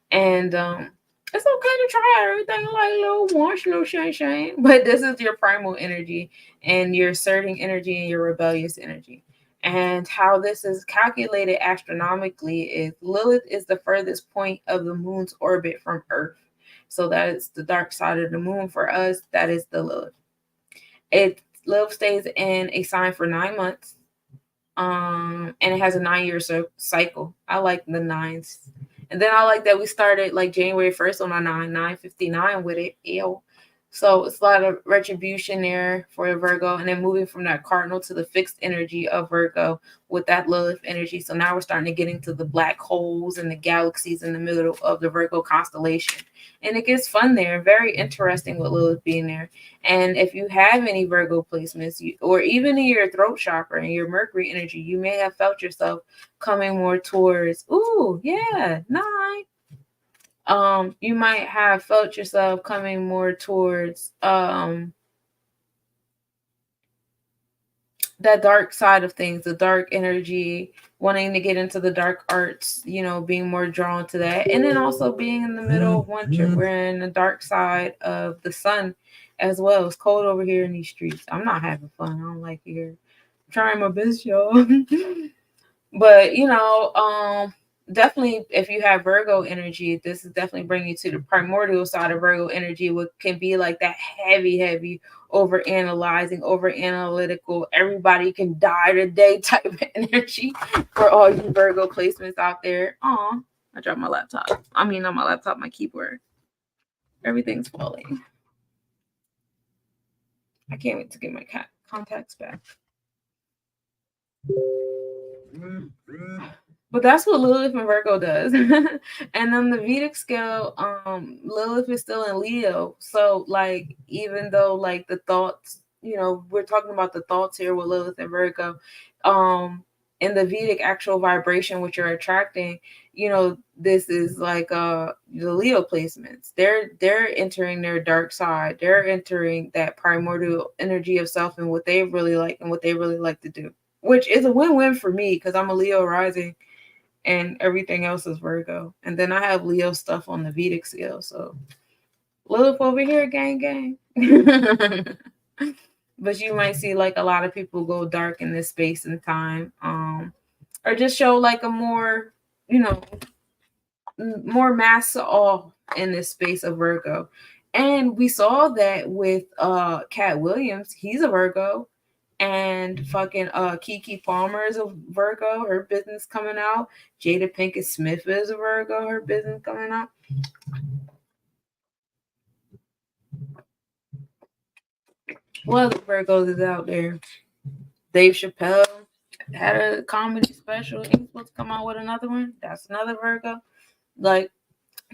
And it's okay to try everything like little wash, little shine, but this is your primal energy and your asserting energy and your rebellious energy. And how this is calculated astronomically is Lilith is the furthest point of the moon's orbit from Earth. So that is the dark side of the moon for us. That is the Lilith. Lilith stays in a sign for 9 months. And it has a 9-year cycle. I like the 9s. And then I like that we started like January 1st on our 9/59 with it. Ew. So it's a lot of retribution there for Virgo, and then moving from that cardinal to the fixed energy of Virgo with that Lilith energy. So now we're starting to get into the black holes and the galaxies in the middle of the Virgo constellation. And it gets fun there. Very interesting with Lilith being there. And if you have any Virgo placements, or even in your throat chakra and your Mercury energy, you may have felt yourself coming more towards, ooh, yeah, 9. You might have felt yourself coming more towards that dark side of things, the dark energy, wanting to get into the dark arts, being more drawn to that. And then also being in the middle of winter, we're in the dark side of the sun as well. It's cold over here in these streets. I'm not having fun. I don't like it here. I'm trying my best, y'all. But, definitely, if you have Virgo energy, this is definitely bringing you to the primordial side of Virgo energy, what can be like that heavy, over analytical, everybody can die today type of energy for all you Virgo placements out there. I dropped my laptop. I mean, not my laptop, my keyboard. Everything's falling. I can't wait to get my contacts back. But that's what Lilith and Virgo does. And on the Vedic scale, Lilith is still in Leo. So, like, even though, like, the thoughts, we're talking about the thoughts here with Lilith and Virgo, in the Vedic actual vibration, which you're attracting, this is like the Leo placements. They're entering their dark side. They're entering that primordial energy of self and what they really like and what they really like to do, which is a win-win for me because I'm a Leo rising. And everything else is Virgo. And then I have Leo stuff on the Vedic scale. So Lilith over here, gang. But you might see like a lot of people go dark in this space and time. Or just show like a more, more mass all in this space of Virgo. And we saw that with Cat Williams. He's a Virgo. And fucking Keke Palmer is a Virgo, her business coming out. Jada Pinkett Smith is a Virgo, her business coming out. What other Virgos is out there? Dave Chappelle had a comedy special. He's supposed to come out with another one. That's another Virgo. Like,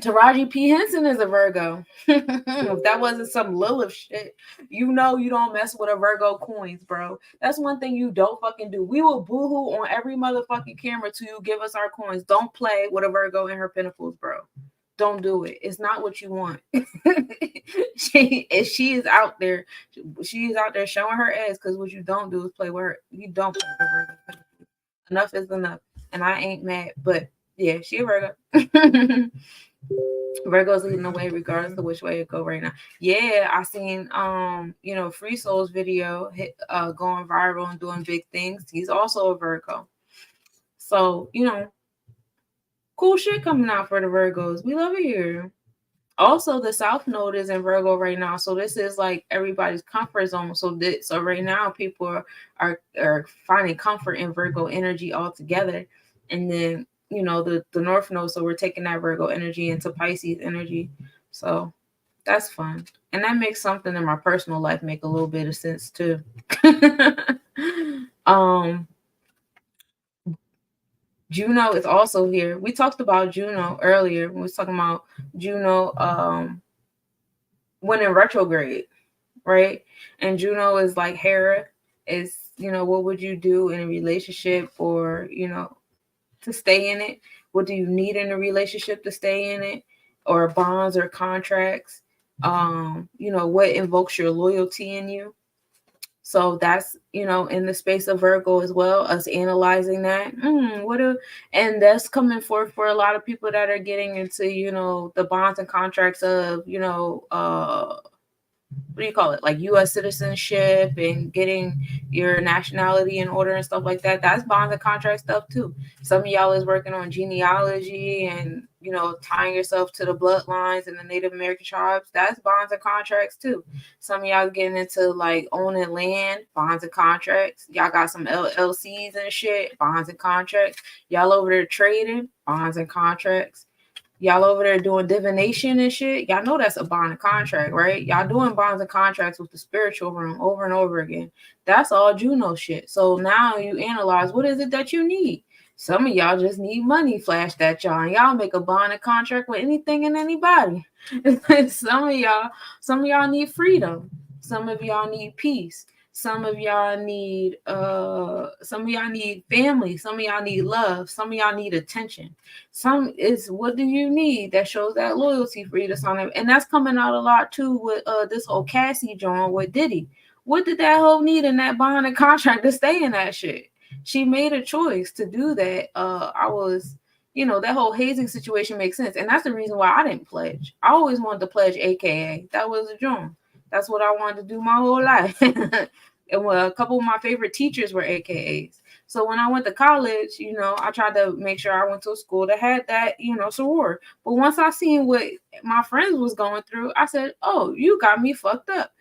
Taraji P. Henson is a Virgo. If that wasn't some Lilith shit, you don't mess with a Virgo coins, bro. That's one thing you don't fucking do. We will boohoo on every motherfucking camera till you give us our coins. Don't play with a Virgo in her pinnacles, bro. Don't do it. It's not what you want. She is out there. She is out there showing her ass because what you don't do is play with her. You don't play with a Virgo. Enough is enough. And I ain't mad, but yeah, she a Virgo. Virgo's leading the way regardless of which way it go right now. Yeah, I seen Free Soul's video going viral and doing big things. He's also a Virgo. So, cool shit coming out for the Virgos. We love it here. Also, the South Node is in Virgo right now. So this is like everybody's comfort zone. So right now people are finding comfort in Virgo energy altogether. And then the North Node, so we're taking that Virgo energy into Pisces energy. So that's fun. And that makes something in my personal life make a little bit of sense too. Juno is also here. We talked about Juno earlier. We was talking about Juno when in retrograde, right? And Juno is like Hera, is, what would you do in a relationship or, to stay in it? What do you need in a relationship to stay in it? Or bonds or contracts? What invokes your loyalty in you? So that's, in the space of Virgo as well, us analyzing that. And that's coming forth for a lot of people that are getting into, the bonds and contracts of, what do you call it? Like U.S. citizenship and getting your nationality in order and stuff like that. That's bonds and contract stuff too. Some of y'all is working on genealogy and, tying yourself to the bloodlines and the Native American tribes, that's bonds and contracts too. Some of y'all getting into like owning land, bonds and contracts. Y'all got some LLCs and shit, bonds and contracts. Y'all over there trading, bonds and contracts. Y'all over there doing divination and shit. Y'all know that's a bond and contract, right? Y'all doing bonds and contracts with the spiritual realm over and over again. That's all Juno shit. So now you analyze, what is it that you need? Some of y'all just need money flashed at y'all, and y'all make a bond and contract with anything and anybody. Some of y'all need freedom. Some of y'all need peace. Some of y'all need family. Some of y'all need love. Some of y'all need attention. Some is, what do you need that shows that loyalty for you to sign up? And that's coming out a lot too with this whole Cassie joint with Diddy. What did that hoe need in that bond and contract to stay in that shit? She made a choice to do that. That whole hazing situation makes sense. And that's the reason why I didn't pledge. I always wanted to pledge AKA. That was a joint. That's what I wanted to do my whole life. And a couple of my favorite teachers were AKAs. So when I went to college, I tried to make sure I went to a school that had that, soror. But once I seen what my friends was going through, I said, oh, you got me fucked up.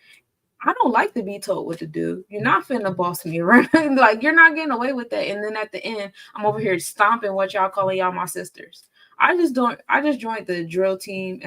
I don't like to be told what to do. You're not finna boss me around. Like, you're not getting away with that. And then at the end, I'm over here stomping what y'all calling y'all my sisters. I just joined the drill team,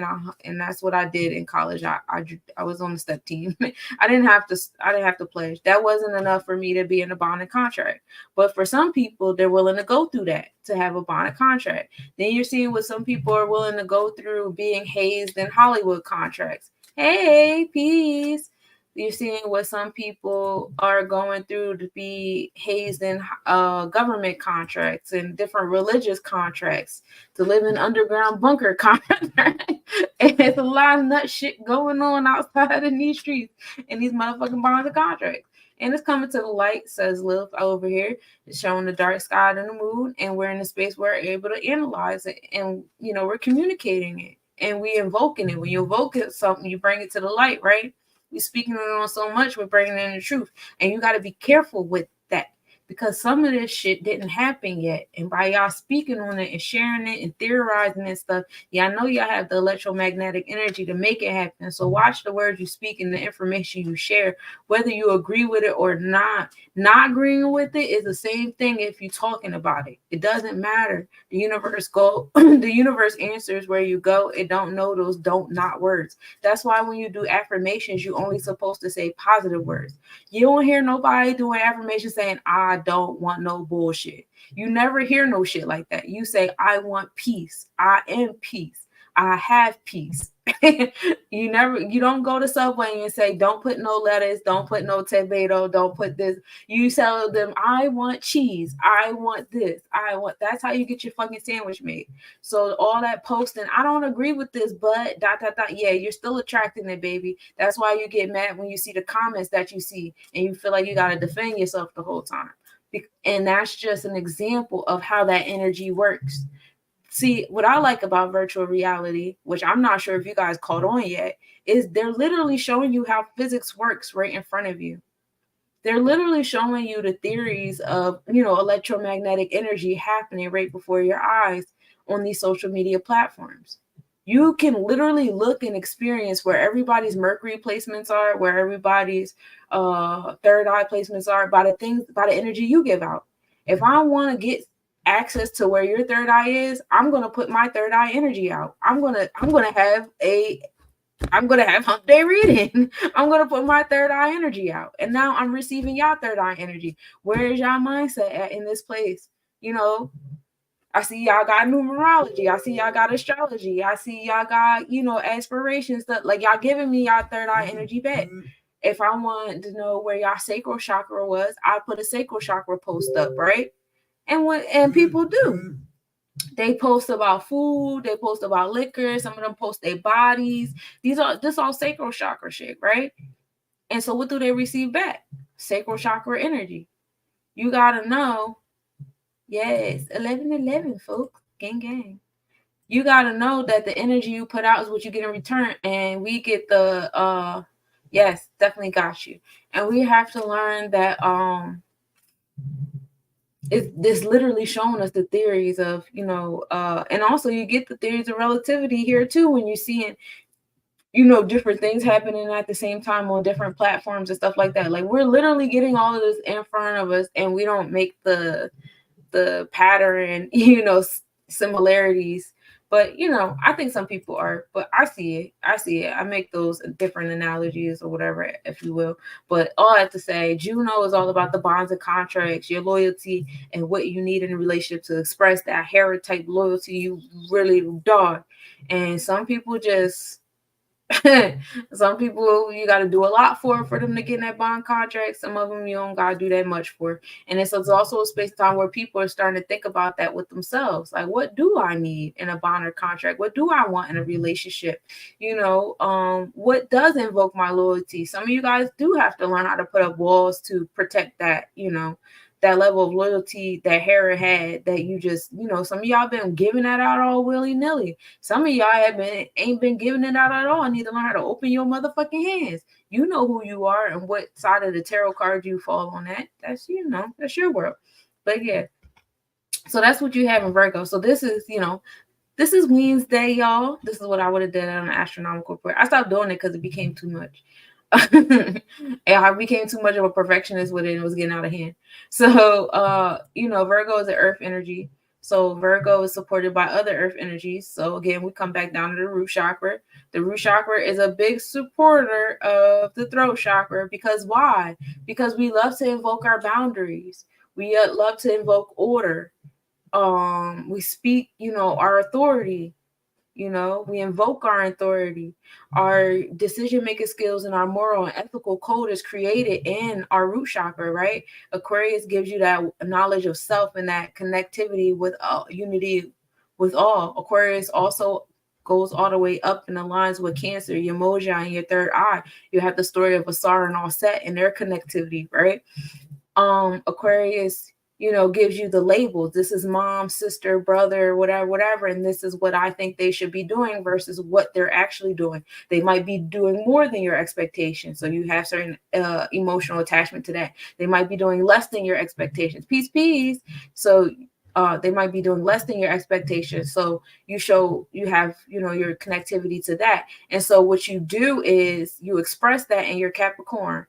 and that's what I did in college. I was on the step team. I didn't have to pledge. That wasn't enough for me to be in a bond and contract. But for some people, they're willing to go through that to have a bond and contract. Then you're seeing what some people are willing to go through being hazed in Hollywood contracts. Hey, peace. You're seeing what some people are going through to be hazed in government contracts and different religious contracts, to live in underground bunker contracts. And there's a lot of nut shit going on outside in these streets and these motherfucking bonds and contracts. And it's coming to the light, says Lilith over here. It's showing the dark side and the moon, and we're in a space where we're able to analyze it, and we're communicating it and we invoking it. When you invoke it, something, you bring it to the light, right? We speaking on so much, we're bringing in the truth. And you got to be careful with that, because some of this shit didn't happen yet. And by y'all speaking on it and sharing it and theorizing and stuff, y'all know y'all have the electromagnetic energy to make it happen. So watch the words you speak and the information you share, whether you agree with it or not. Not agreeing with it is the same thing if you're talking about it. It doesn't matter. The universe answers where you go. It don't know those not words. That's why when you do affirmations, you only supposed to say positive words. You don't hear nobody doing affirmations saying, I don't want no bullshit. You never hear no shit like that. You say, I want peace. I am peace. I have peace. You don't go to Subway and say, don't put no lettuce, don't put no tomato, don't put this. You tell them, I want cheese. I want this. That's how you get your fucking sandwich made. So all that posting, I don't agree with this, but ... Yeah, you're still attracting it, baby. That's why you get mad when you see the comments that you see and you feel like you got to defend yourself the whole time. And that's just an example of how that energy works. See, what I like about virtual reality, which I'm not sure if you guys caught on yet, is they're literally showing you how physics works right in front of you. They're literally showing you the theories of, electromagnetic energy happening right before your eyes on these social media platforms. You can literally look and experience where everybody's Mercury placements are, where everybody's third eye placements are by the energy you give out. If I want to get access to where your third eye is, I'm going to put my third eye energy out. I'm going to have hump day reading. I'm going to put my third eye energy out. And now I'm receiving y'all third eye energy. Where is y'all mindset at in this place? I see y'all got numerology. I see y'all got astrology. I see y'all got, aspirations, that like y'all giving me y'all third eye energy back. If I want to know where y'all sacral chakra was, I put a sacral chakra post up, right? And people do. They post about food, they post about liquor, some of them post their bodies. This all sacral chakra shit, right? And so what do they receive back? Sacral chakra energy. You gotta know, yes, 11-11, folks, gang. You gotta know that the energy you put out is what you get in return, and we get the yes, definitely got you. And we have to learn that it's literally showing us the theories of, and also you get the theories of relativity here too when you're seeing, different things happening at the same time on different platforms and stuff like that. Like, we're literally getting all of this in front of us, and we don't make the pattern, similarities. But I think some people are, but I see it. I make those different analogies or whatever, if you will. But all I have to say, Juno is all about the bonds and contracts, your loyalty, and what you need in a relationship to express that Hera type loyalty you really dog. And some people just some people you got to do a lot for them to get in that bond contract. Some of them you don't got to do that much for. And it's also a space time where people are starting to think about that with themselves. Like, what do I need in a bond or contract? What do I want in a relationship? What does invoke my loyalty? Some of you guys do have to learn how to put up walls to protect that, that level of loyalty that Hera had, that you just, some of y'all been giving that out all willy-nilly. Some of y'all ain't been giving it out at all. I need to learn how to open your motherfucking hands. You know who you are and what side of the tarot card you fall on at. That's, that's your world. But yeah. So that's what you have in Virgo. So this is, this is Wednesday, y'all. This is what I would have done on an astronomical prayer. I stopped doing it because it became too much. And I became too much of a perfectionist with it, and it was getting out of hand. So, Virgo is an earth energy. So Virgo is supported by other earth energies. So again, we come back down to the root chakra. The root chakra is a big supporter of the throat chakra. Because why? Because we love to invoke our boundaries. We love to invoke order. We speak, our authority. We invoke our authority. Our decision-making skills and our moral and ethical code is created in our root chakra, right? Aquarius gives you that knowledge of self and that connectivity with unity with all. Aquarius also goes all the way up and aligns with Cancer, your moja, and your third eye. You have the story of Asar and Offset and their connectivity, right? Aquarius gives you the labels. This is mom, sister, brother, whatever. And this is what I think they should be doing versus what they're actually doing. They might be doing more than your expectations. So you have certain emotional attachment to that. They might be doing less than your expectations. Peace. So they might be doing less than your expectations. So you have, your connectivity to that. And so what you do is you express that in your Capricorn.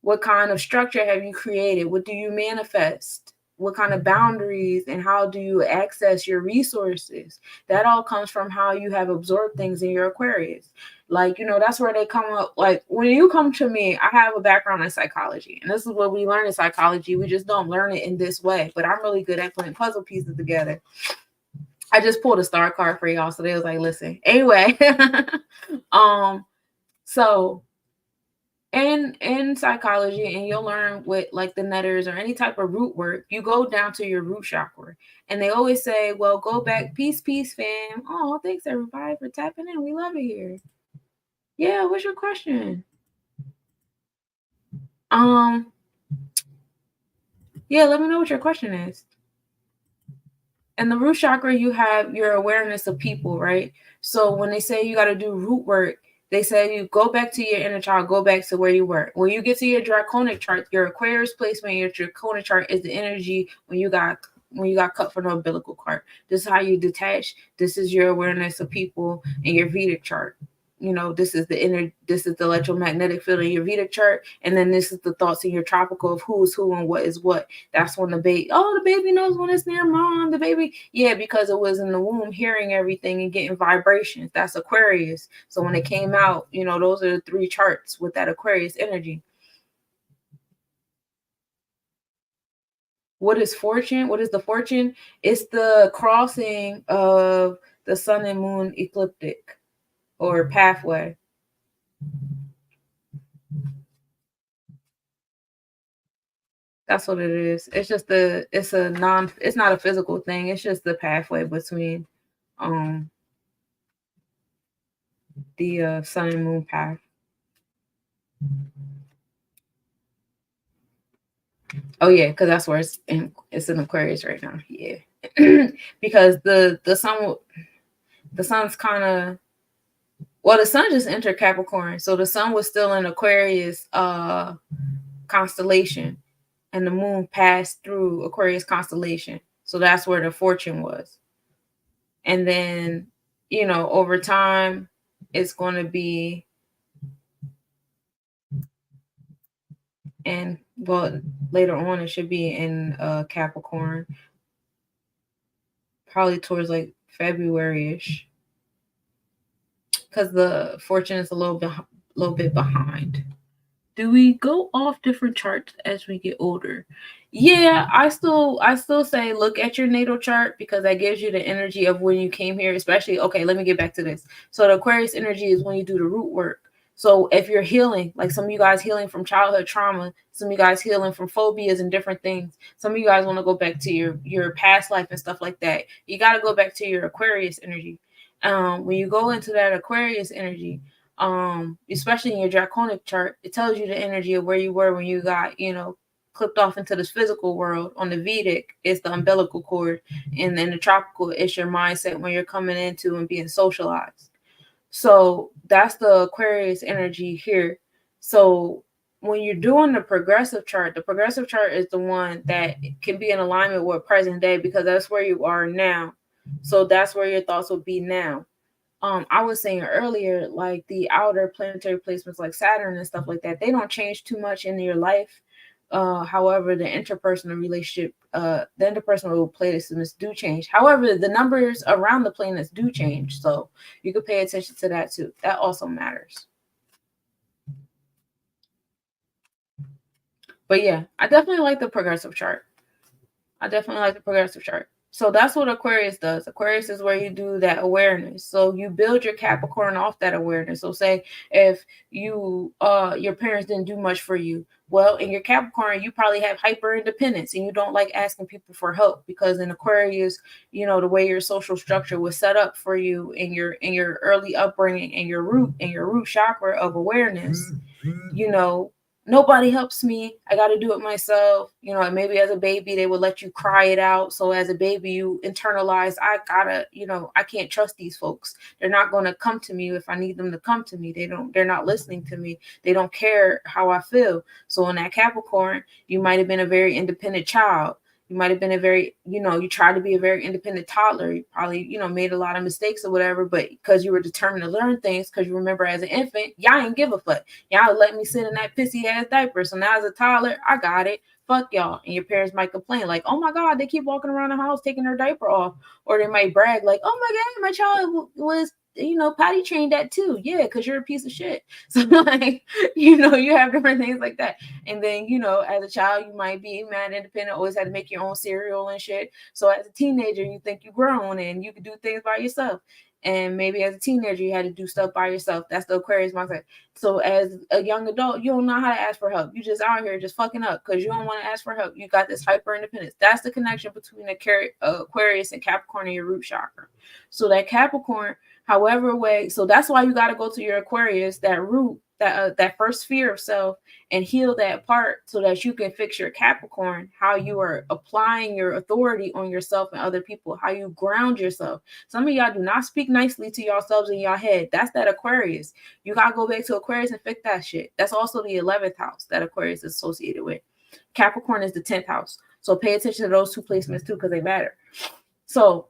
What kind of structure have you created? What do you manifest? What kind of boundaries and how do you access your resources? That all comes from how you have absorbed things in your Aquarius. Like, that's where they come up. Like, when you come to me, I have a background in psychology. And this is what we learn in psychology. We just don't learn it in this way. But I'm really good at putting puzzle pieces together. I just pulled a star card for y'all. So they was like, listen. Anyway. So in psychology, and you'll learn with like the netters or any type of root work, you go down to your root chakra. And they always say, well, go back. Peace, fam. Oh, thanks everybody for tapping in. We love it here. Yeah, what's your question? Yeah, let me know what your question is. In the root chakra, you have your awareness of people, right? So when they say you got to do root work, they say you go back to your inner child, go back to where you were. When you get to your draconic chart, your Aquarius placement, your draconic chart is the energy when you got cut from the umbilical cord. This is how you detach. This is your awareness of people in your Vedic chart. This is the electromagnetic field in your Vedic chart, and then this is the thoughts in your tropical of who is who and what is what. That's when the baby knows when it's near mom. The baby, yeah, because it was in the womb, hearing everything and getting vibrations. That's Aquarius. So when it came out, those are the 3 charts with that Aquarius energy. What is fortune? What is the fortune? It's the crossing of the sun and moon ecliptic or pathway. That's what it is. It's just it's not a physical thing. It's just the pathway between the sun and moon path. Oh yeah, because that's where it's in Aquarius right now. Yeah. Because the sun's kind of, well, the sun just entered Capricorn, so the sun was still in Aquarius constellation. and the moon passed through Aquarius constellation. So that's where the fortune was. And then, you know, over time, it's going to be, and well, later on, it should be in Capricorn, probably towards like February-ish, because the fortune is a little bit behind. Do we go off different charts as we get older? Yeah, I still say look at your natal chart, because that gives you the energy of when you came here, especially, okay, let me get back to this. So the Aquarius energy is when you do the root work. So if you're healing, like some of you guys healing from childhood trauma, some of you guys healing from phobias and different things, some of you guys want to go back to your past life and stuff like that, you got to go back to your Aquarius energy. When you go into that Aquarius energy, especially in your draconic chart, it tells you the energy of where you were when you got, you know, clipped off into this physical world. On the Vedic, it's the umbilical cord, and then the tropical, it's your mindset when you're coming into and being socialized. So that's the Aquarius energy here. So when you're doing the progressive chart is the one that can be in alignment with present day, because that's where you are now. So that's where your thoughts will be now. I was saying earlier, like the outer planetary placements like Saturn and stuff like that, they don't change too much in your life. However, the interpersonal relationship, the interpersonal placements do change. However, the numbers around the planets do change. So you could pay attention to that too. That also matters. But yeah, I definitely like the progressive chart. So that's what Aquarius does. Aquarius is where you do that awareness. So you build your Capricorn off that awareness. So say if you your parents didn't do much for you, well, in your Capricorn, you probably have hyper independence and you don't like asking people for help, because in Aquarius, you know, the way your social structure was set up for you in your early upbringing and your root chakra of awareness, you know, nobody helps me, I got to do it myself. You know, and maybe as a baby they would let you cry it out. So as a baby you internalize, I gotta, you know, I can't trust these folks, they're not going to come to me if I need them to come to me, they're not listening to me, they don't care how I feel. So in that Capricorn, you might have been a very independent child. You might have been a very, you know, you tried to be a very independent toddler. You probably, you know, made a lot of mistakes or whatever, but because you were determined to learn things, because you remember as an infant, y'all ain't give a fuck. Y'all let me sit in that pissy ass diaper. So now as a toddler, I got it. Fuck y'all. And your parents might complain like, oh my God, they keep walking around the house taking their diaper off. Or they might brag like, oh my God, my child was, you know, potty trained that too. Yeah, because you're a piece of shit. So like, you know, you have different things like that. And then, you know, as a child, you might be mad independent, always had to make your own cereal and shit. So as a teenager, you think you're grown and you can do things by yourself. And maybe as a teenager, you had to do stuff by yourself. That's the Aquarius mindset. So as a young adult, you don't know how to ask for help. You just out here just fucking up because you don't want to ask for help. You got this hyper independence. That's the connection between the Aquarius and Capricorn and your root chakra. So that Capricorn, however way, so that's why you got to go to your Aquarius, that root, that first sphere of self, and heal that part so that you can fix your Capricorn, how you are applying your authority on yourself and other people, how you ground yourself. Some of y'all do not speak nicely to yourselves in your head. That's that Aquarius. You got to go back to Aquarius and fix that shit. That's also the 11th house that Aquarius is associated with. Capricorn is the 10th house. So pay attention to those two placements too, because they matter. So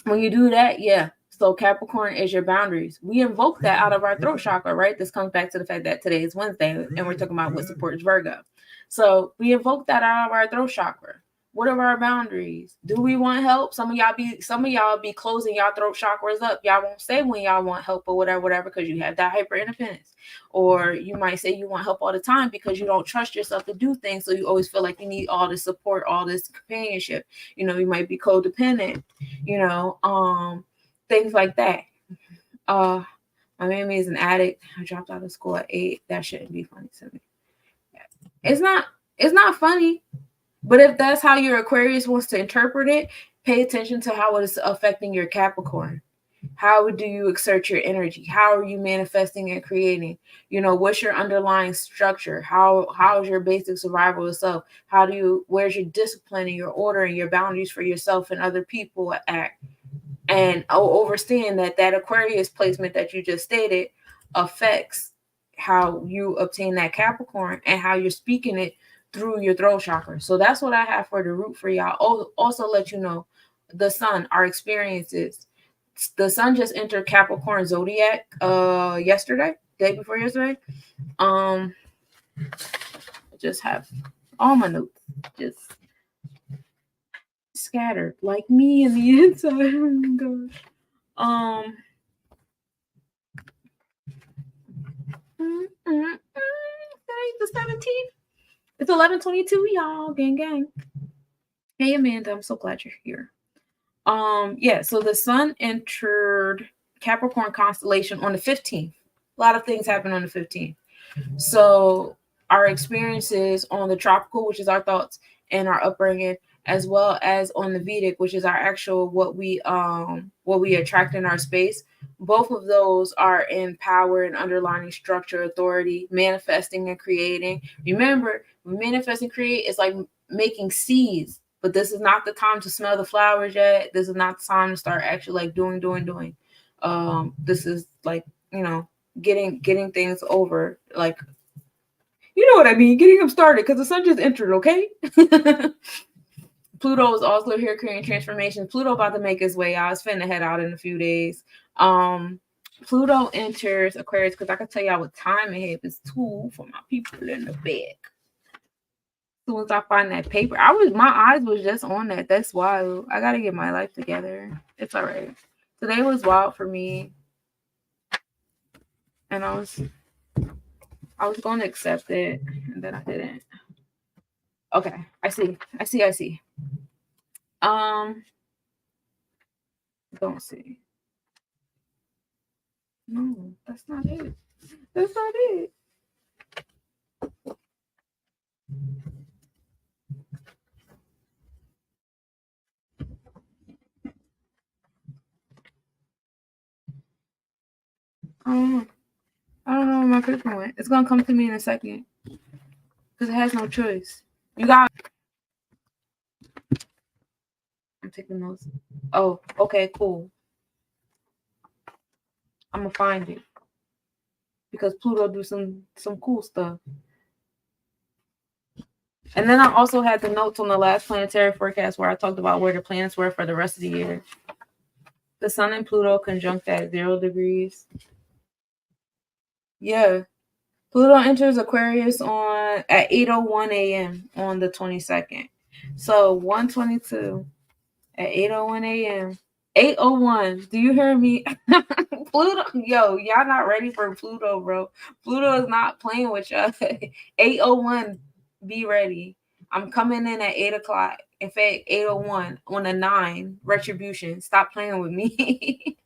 when you do that, yeah. So Capricorn is your boundaries. We invoke that out of our throat chakra, right? This comes back to the fact that today is Wednesday and we're talking about what supports Virgo. So we invoke that out of our throat chakra. What are our boundaries? Do we want help? Some of y'all be closing y'all throat chakras up. Y'all won't say when y'all want help or whatever, because you have that hyper independence. Or you might say you want help all the time because you don't trust yourself to do things. So you always feel like you need all this support, all this companionship. You know, you might be codependent, you know, things like that. My mammy is an addict. I dropped out of school at 8. That shouldn't be funny to me. It's not funny. But if that's how your Aquarius wants to interpret it, pay attention to how it is affecting your Capricorn. How do you exert your energy? How are you manifesting and creating? You know, what's your underlying structure? How is your basic survival of self? Where's your discipline and your order and your boundaries for yourself and other people at? And understand that Aquarius placement that you just stated affects how you obtain that Capricorn and how you're speaking it through your throat chakra. So that's what I have for the root for y'all. Also let you know the sun, our experiences. The sun just entered Capricorn zodiac yesterday, day before yesterday. I just have all my notes just scattered like me in the inside. Oh my gosh. The 17th. It's 11:22, y'all. Gang, gang. Hey, Amanda. I'm so glad you're here. Yeah. So the sun entered Capricorn constellation on the 15th. A lot of things happen on the 15th. So our experiences on the tropical, which is our thoughts and our upbringing, as well as on the Vedic, which is our actual what we attract in our space. Both of those are in power and underlining structure, authority, manifesting and creating. Remember, manifest and create is like making seeds, but this is not the time to smell the flowers yet. This is not the time to start actually like doing. This is like, you know, getting things over, like, you know what I mean, getting them started, because the sun just entered, okay? Pluto is also here creating transformation. Pluto about to make his way out. It's finna head out in a few days. Pluto enters Aquarius, because I can tell y'all what time it is. It's 2 for my people in the back. As soon as I find that paper, my eyes was just on that. That's wild. I gotta get my life together. It's all right. Today was wild for me, and I was going to accept it, and then I didn't. Okay, I see. Don't see. No, that's not it. That's not it. I don't know where my paper went. It's gonna come to me in a second, because it has no choice. You got. I'm taking notes. Oh, okay, cool. I'm gonna find it, because Pluto do some cool stuff. And then I also had the notes on the last planetary forecast where I talked about where the planets were for the rest of the year. The sun and Pluto conjunct at 0 degrees. Yeah. Pluto enters Aquarius at 8:01 a.m. on the 22nd. So 1:22 at 8:01 a.m. 8:01. Do you hear me? Pluto, yo, y'all not ready for Pluto, bro. Pluto is not playing with y'all. 8:01. Be ready. I'm coming in at 8 o'clock. In fact, 8:01 on a 9 retribution. Stop playing with me.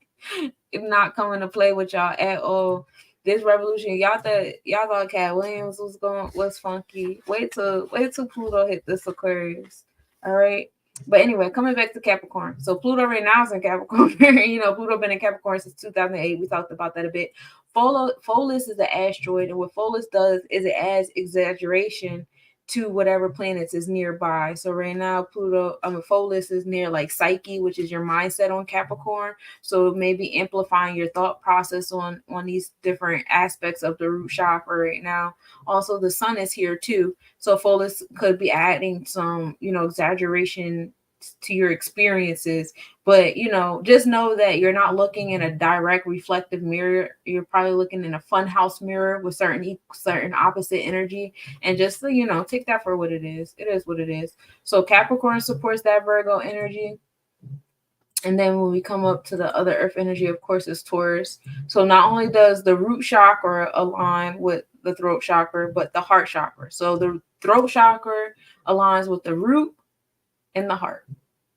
I'm not coming to play with y'all at all. This revolution, y'all thought Cat Williams was funky. Wait till Pluto hit this Aquarius. All right. But anyway, coming back to Capricorn. So Pluto right now is in Capricorn. You know, Pluto been in Capricorn since 2008. We talked about that a bit. Pholus is an asteroid, and what Pholus does is it adds exaggeration to whatever planets is nearby. So right now, Pholus is near like Psyche, which is your mindset on Capricorn. So maybe amplifying your thought process on these different aspects of the root chakra right now. Also, the sun is here too. So Pholus could be adding some, exaggeration to your experiences, but just know that you're not looking in a direct reflective mirror. You're probably looking in a fun house mirror with certain opposite energy, and just take that for what it is. It is what it is. So Capricorn supports that Virgo energy. And then when we come up to the other earth energy, of course, is Taurus. So not only does the root chakra align with the throat chakra, but the heart chakra. So the throat chakra aligns with the root and the heart.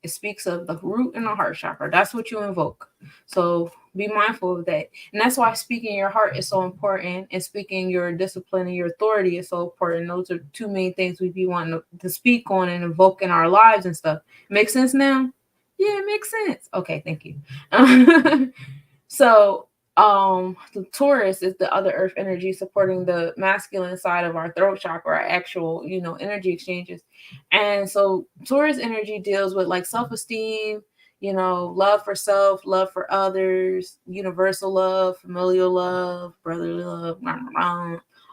It speaks of the root and the heart chakra. That's what you invoke. So be mindful of that. And that's why speaking your heart is so important, and speaking your discipline and your authority is so important. Those are two main things we be wanting to speak on and invoke in our lives and stuff. Make sense now? Yeah, it makes sense. Okay, thank you. So the Taurus is the other earth energy supporting the masculine side of our throat chakra, our actual, energy exchanges. And so Taurus energy deals with like self-esteem, love for self, love for others, universal love, familial love, brotherly love,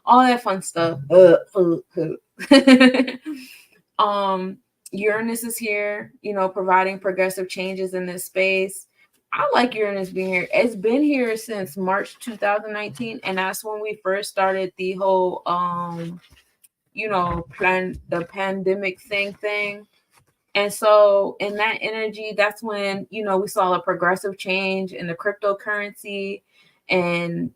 all that fun stuff. Uranus is here, providing progressive changes in this space. I like Uranus being here. It's been here since March 2019, and that's when we first started the whole the pandemic thing. And so in that energy, that's when, we saw a progressive change in the cryptocurrency and,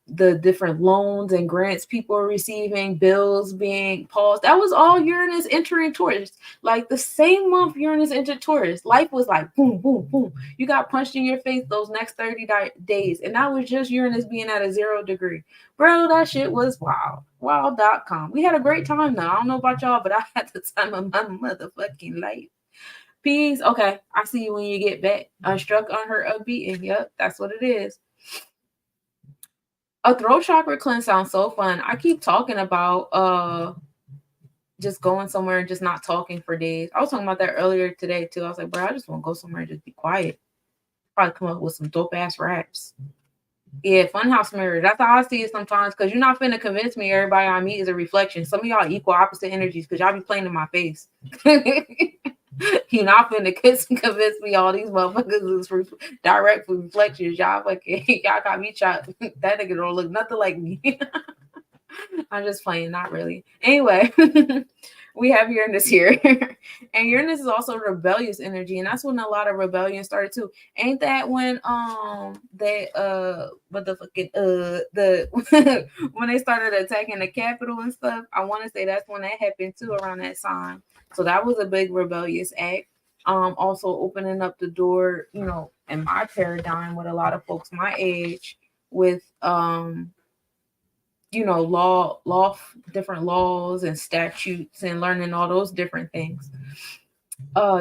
the different loans and grants people are receiving, bills being paused. That was all Uranus entering Taurus. Like the same month Uranus entered Taurus, life was like boom, boom, boom. You got punched in your face those next 30 days. And that was just Uranus being at a 0 degree. Bro, that shit was wild. Wild.com. We had a great time though. I don't know about y'all, but I had the time of my motherfucking life. Peace. Okay, I see you when you get back. Unstruck, unhurt, upbeat. Yep, that's what it is. A throat chakra cleanse sounds so fun. I keep talking about just going somewhere and just not talking for days. I was talking about that earlier today too. I was like, bro, I just want to go somewhere and just be quiet. Probably come up with some dope ass raps. Yeah, Funhouse Mirror. That's how I see it sometimes. Because you're not finna convince me everybody I meet is a reflection. Some of y'all equal opposite energies because y'all be playing in my face. You're not finna convince me all these motherfuckers is direct reflections. Y'all got me shot. That nigga don't look nothing like me. I'm just playing, not really. Anyway, we have Uranus here. And Uranus is also rebellious energy, and that's when a lot of rebellion started too. Ain't that when when they started attacking the Capitol and stuff? I want to say that's when that happened too, around that time. So that was a big rebellious act. Also opening up the door, in my paradigm with a lot of folks my age with different laws and statutes and learning all those different things.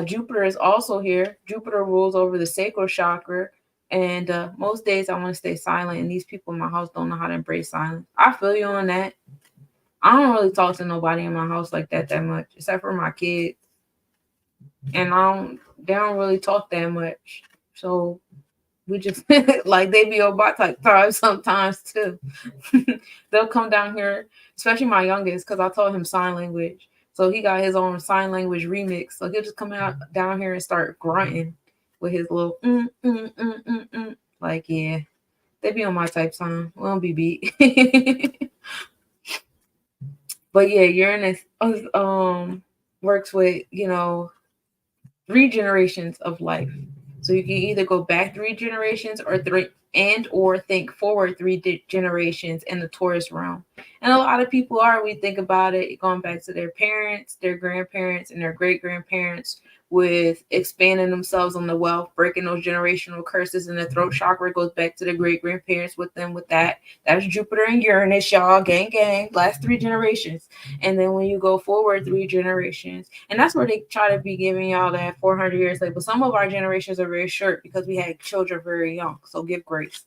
Jupiter is also here. Jupiter rules over the sacral chakra. And most days I want to stay silent, and these people in my house don't know how to embrace silence. I feel you on that. I don't really talk to nobody in my house like that much, except for my kids. And they don't really talk that much. So we just like they be about like time sometimes too. They'll come down here, especially my youngest, because I taught him sign language. So he got his own sign language remix. So he'll just come out down here and start grunting with his little Like, yeah, they be on my type sign. We don't be beat. But yeah, Uranus works with, 3 generations of life. So you can either go back 3 generations or think forward 3 generations in the Taurus realm. And a lot of people we think about it going back to their parents, their grandparents, and their great-grandparents with expanding themselves on the wealth, breaking those generational curses, and the throat chakra goes back to the great-grandparents with that. That's Jupiter and Uranus, y'all. Gang, gang. Last 3 generations. And then when you go forward 3 generations, and that's where they try to be giving y'all that 400 years later. But some of our generations are very short because we had children very young. So give grace.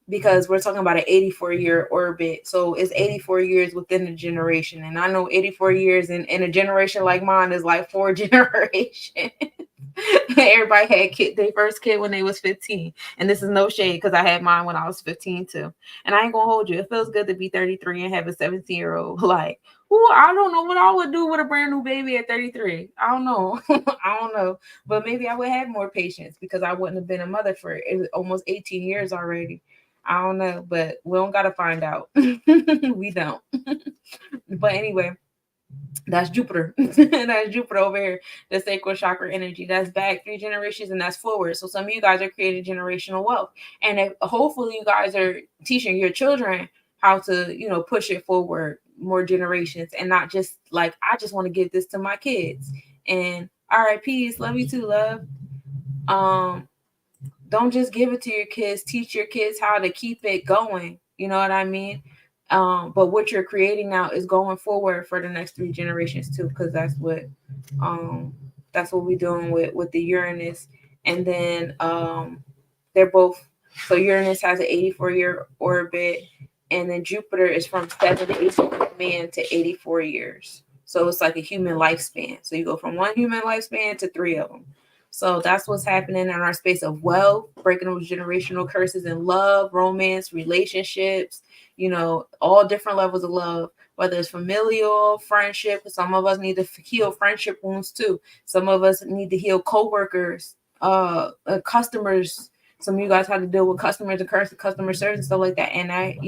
Because we're talking about an 84-year orbit. So it's 84 years within the generation. And I know 84 years in a generation like mine is like 4 generations. Everybody had their first kid when they was 15. And this is no shade because I had mine when I was 15 too. And I ain't going to hold you. It feels good to be 33 and have a 17-year-old. Like, ooh, I don't know what I would do with a brand new baby at 33. I don't know. I don't know. But maybe I would have more patience because I wouldn't have been a mother for almost 18 years already. I don't know, but we don't got to find out. We don't. But anyway, that's Jupiter. That's Jupiter over here, the sacral chakra energy. That's back 3 generations and that's forward. So some of you guys are creating generational wealth. And hopefully you guys are teaching your children how to, push it forward more generations and not just like, I just want to give this to my kids. And all right, peace. Love you too, love. Don't just give it to your kids. Teach your kids how to keep it going. You know what I mean? But what you're creating now is going forward for the next 3 generations too, because that's what we're doing with the Uranus. And then they're both. So Uranus has an 84-year orbit, and then Jupiter is from 78 man to 84 years. So it's like a human lifespan. So you go from 1 human lifespan to 3 of them. So that's what's happening in our space of wealth, breaking those generational curses in love, romance, relationships, all different levels of love, whether it's familial, friendship. Some of us need to heal friendship wounds too. Some of us need to heal coworkers, customers. Some of you guys had to deal with customers and customer service and stuff like that. And I,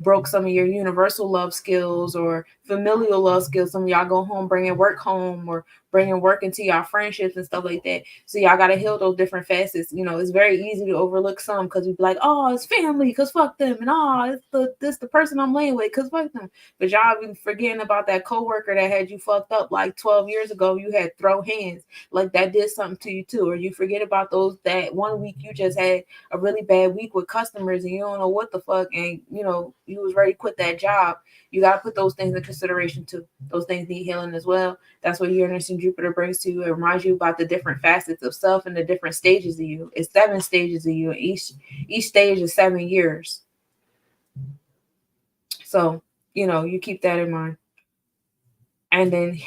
broke some of your universal love skills or familial love skills. Some of y'all go home, bringing work home or bringing work into y'all friendships and stuff like that. So y'all got to heal those different facets. It's very easy to overlook some because we'd be like, oh, it's family because fuck them. And it's the person I'm laying with because fuck them. But y'all been forgetting about that coworker that had you fucked up like 12 years ago. You had throw hands like that did something to you too. Or you forget about that 1 week you just had a really bad week with customers and you don't know what the fuck. And, you was ready to quit that job. You got to put those things in consideration too. Those things need healing as well. That's what Uranus and Jupiter brings to you. It reminds you about the different facets of self and the different stages of you. It's 7 stages of you. Each stage is 7 years. So, you keep that in mind. And then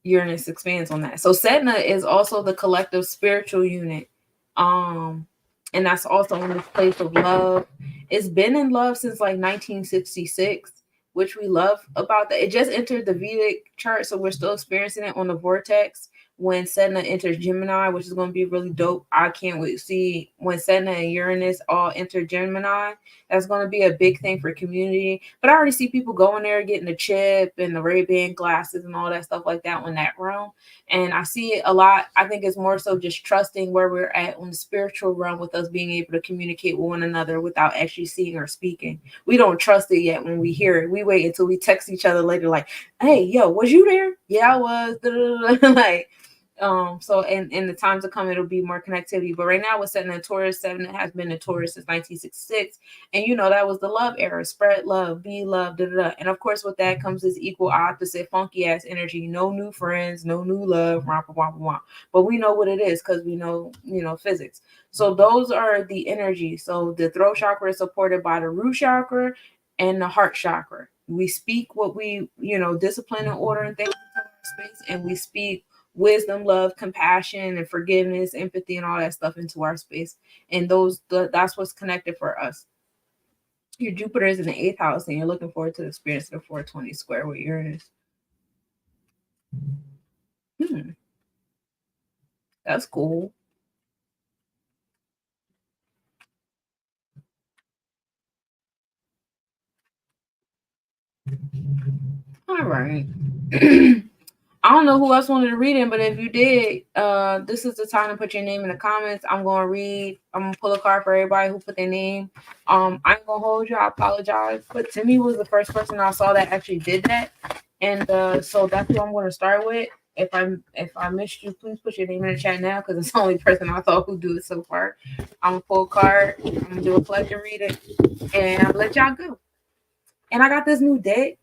Uranus expands on that. So Sedna is also the collective spiritual unit. And that's also in this place of love. It's been in love since like 1966, which we love about that. It just entered the Vedic chart, so we're still experiencing it on the vortex when Sedna enters Gemini, which is going to be really dope. I can't wait to see when Sedna and Uranus all enter Gemini. That's going to be a big thing for community. But I already see people going there, getting the chip and the Ray-Ban glasses and all that stuff like that in that realm. And I see it a lot. I think it's more so just trusting where we're at on the spiritual realm with us being able to communicate with one another without actually seeing or speaking. We don't trust it yet when we hear it. We wait until we text each other later like, hey, yo, was you there? Yeah, I was. Like, so in the times to come, it'll be more connectivity. But right now, we're setting in Taurus. 7 has been in Taurus since 1966. And, that was the love era. Spread love, be love, And, of course, with that comes this equal opposite, funky-ass energy. No new friends, no new love, But we know what it is because we know, physics. So those are the energies. So the throat chakra is supported by the root chakra and the heart chakra. We speak what we, discipline and order and things into our space. And we speak wisdom, love, compassion, and forgiveness, empathy, and all that stuff into our space. And that's what's connected for us. Your Jupiter is in the 8th house, and you're looking forward to experiencing the 420 square with Uranus. That's cool. All right. I don't know who else wanted to read it, but if you did, this is the time to put your name in the comments. I'm going to read. I'm going to pull a card for everybody who put their name. I ain't going to hold you. I apologize. But Timmy was the first person I saw that actually did that. And so that's who I'm going to start with. If I missed you, please put your name in the chat now because it's the only person I thought who do it so far. I'm going to pull a card. I'm going to do a pledge and read it. And I'll let y'all go. And I got this new deck.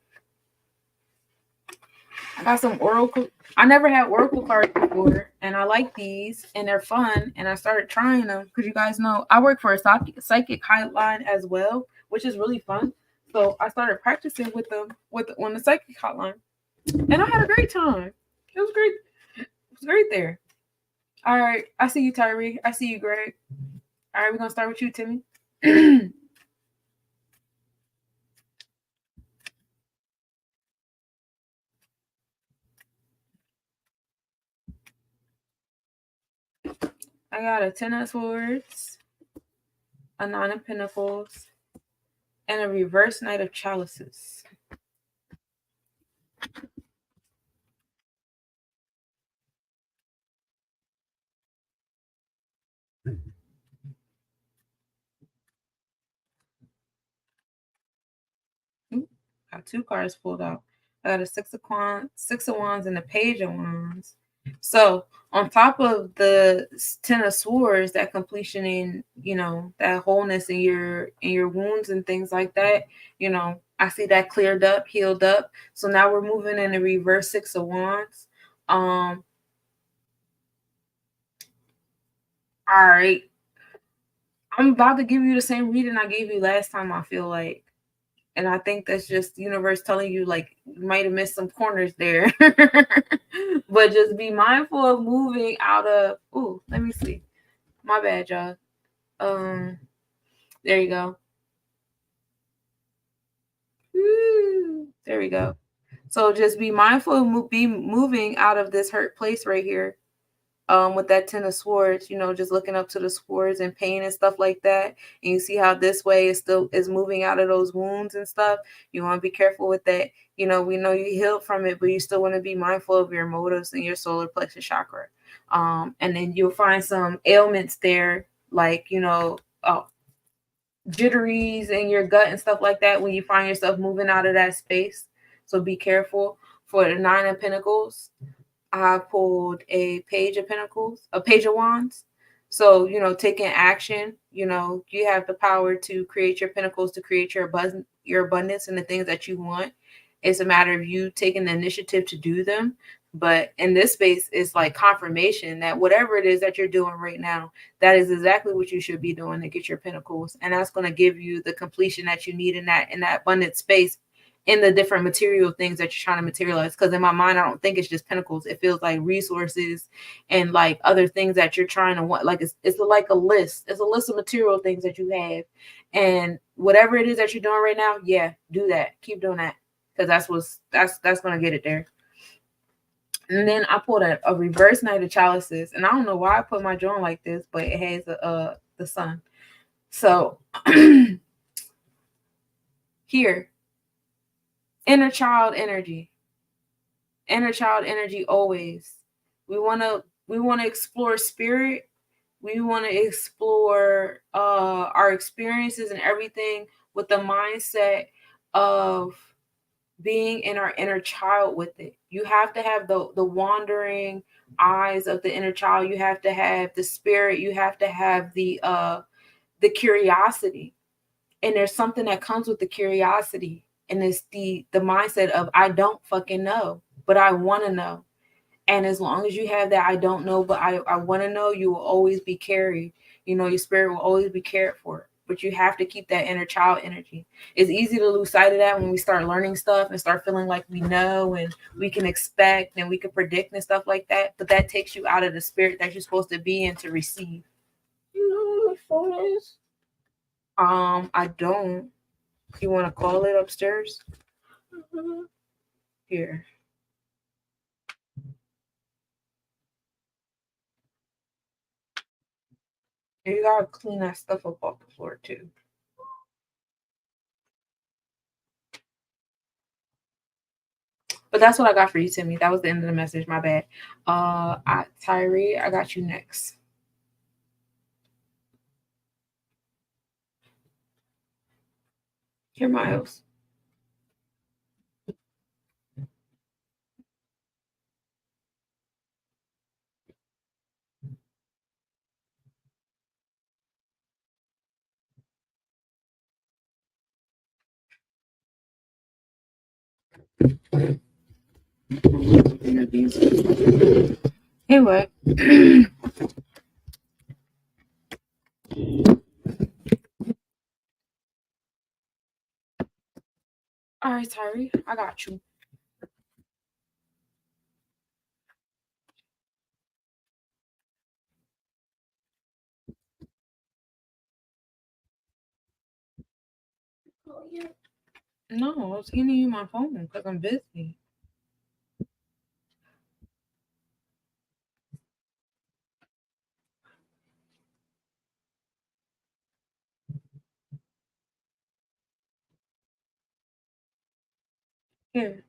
I got some Oracle. I never had Oracle cards before, and I like these, and they're fun. And I started trying them because you guys know I work for a psychic hotline as well, which is really fun. So I started practicing with them on the psychic hotline, and I had a great time. It was great. It was great there. All right, I see you, Tyree. I see you, Greg. All right, we're gonna start with you, Timmy. I got a 10 of Swords, a 9 of Pentacles, and a reverse Knight of Chalices. Got 2 cards pulled out. I got a 6 of Wands, and a Page of Wands. So on top of the 10 of Swords, that completion in, that wholeness in your wounds and things like that, I see that cleared up, healed up. So now we're moving in the reverse 6 of Wands. All right. I'm about to give you the same reading I gave you last time, I feel like. And I think that's just the universe telling you, like, you might have missed some corners there. But just be mindful of moving out of, ooh, let me see. My bad, y'all. There you go. Woo, there we go. So just be mindful of be moving out of this hurt place right here. With that 10 of swords, you know, just looking up to the swords and pain and stuff like that. And you see how this way is moving out of those wounds and stuff. You want to be careful with that. You know, we know you healed from it, but you still want to be mindful of your motives and your solar plexus chakra. And then you'll find some ailments there, like, you know, jitteries in your gut and stuff like that when you find yourself moving out of that space. So be careful. For the 9 of Pentacles, I pulled a Page of Pentacles, a Page of Wands. So, you know, taking action, you know, you have the power to create your pentacles, to create your abundance and the things that you want. It's a matter of you taking the initiative to do them. But in this space, it's like confirmation that whatever it is that you're doing right now, that is exactly what you should be doing to get your pentacles. And that's going to give you the completion that you need in that abundant space, in the different material things that you're trying to materialize. Because in my mind, I don't think it's just pentacles. It feels like resources and like other things that you're trying to want. Like it's like a list. It's a list of material things that you have. And whatever it is that you're doing right now, yeah, do that. Keep doing that. Because that's going to get it there. And then I pulled a reverse Knight of Chalices. And I don't know why I put my drawing like this, but it has the sun. So here, inner child energy always. We want to explore spirit. We want to explore our experiences and everything with the mindset of being in our inner child with it. You have to have the wandering eyes of the inner child. You have to have the spirit. You have to have the curiosity. And there's something that comes with the curiosity. And it's the mindset of, I don't fucking know, but I want to know. And as long as you have that, I don't know, but I want to know, you will always be carried. You know, your spirit will always be cared for. But you have to keep that inner child energy. It's easy to lose sight of that when we start learning stuff and start feeling like we know and we can expect and we can predict and stuff like that. But that takes you out of the spirit that you're supposed to be in to receive. You know what my phone is? I don't. You want to call it upstairs? Here. You gotta clean that stuff up off the floor too. But that's what I got for you, Timmy. That was the end of the message. My bad. Tyree, I got you next. Here, Miles. Anyway. All right, Tyree, I got you. No, I was handing you my phone because I'm busy. Here.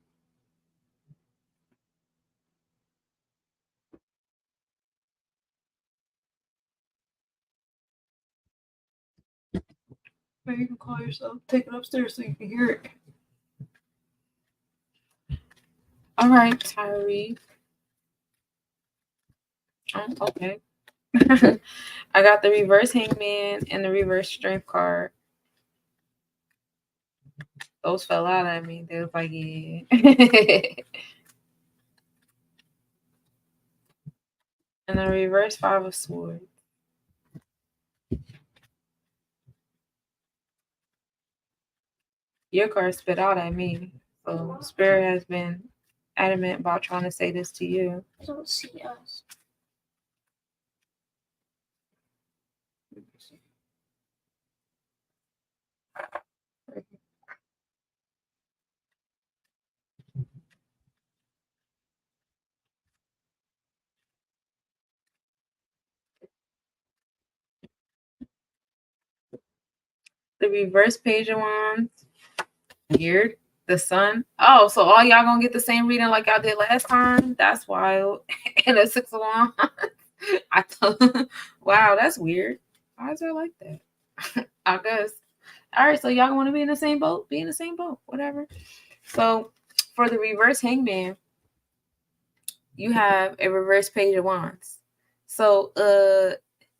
Maybe you can call yourself, take it upstairs so you can hear it. All right, Tyree. Okay. I got the reverse Hangman and the reverse Strength card. Those fell out at me. They was like, yeah. And the reverse 5 of Swords. Your card spit out at me. So Spirit has been adamant about trying to say this to you. I don't see us. The reverse page of wands. Weird. The sun. Oh, so all y'all gonna get the same reading like y'all did last time? That's wild. And a 6 of wands. I thought, wow, that's weird. Why is that like that? I guess. All right, so y'all want to be in the same boat? Be in the same boat, whatever. So for the reverse hangman, you have a reverse page of wands. So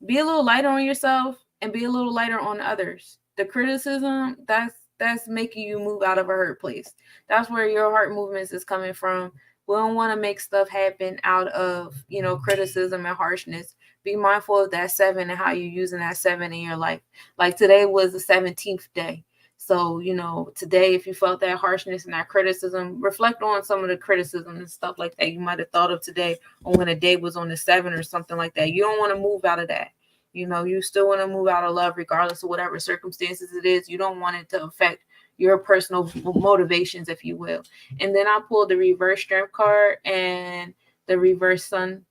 be a little lighter on yourself and be a little lighter on others. The criticism, that's making you move out of a hurt place. That's where your heart movements is coming from. We don't want to make stuff happen out of, criticism and harshness. Be mindful of that 7 and how you're using that 7 in your life. Like today was the 17th day. So, today, if you felt that harshness and that criticism, reflect on some of the criticism and stuff like that you might have thought of today, or when a day was on the 7 or something like that. You don't want to move out of that. You still want to move out of love regardless of whatever circumstances it is. You don't want it to affect your personal motivations, if you will. And then I pulled the reverse strength card and the reverse sun.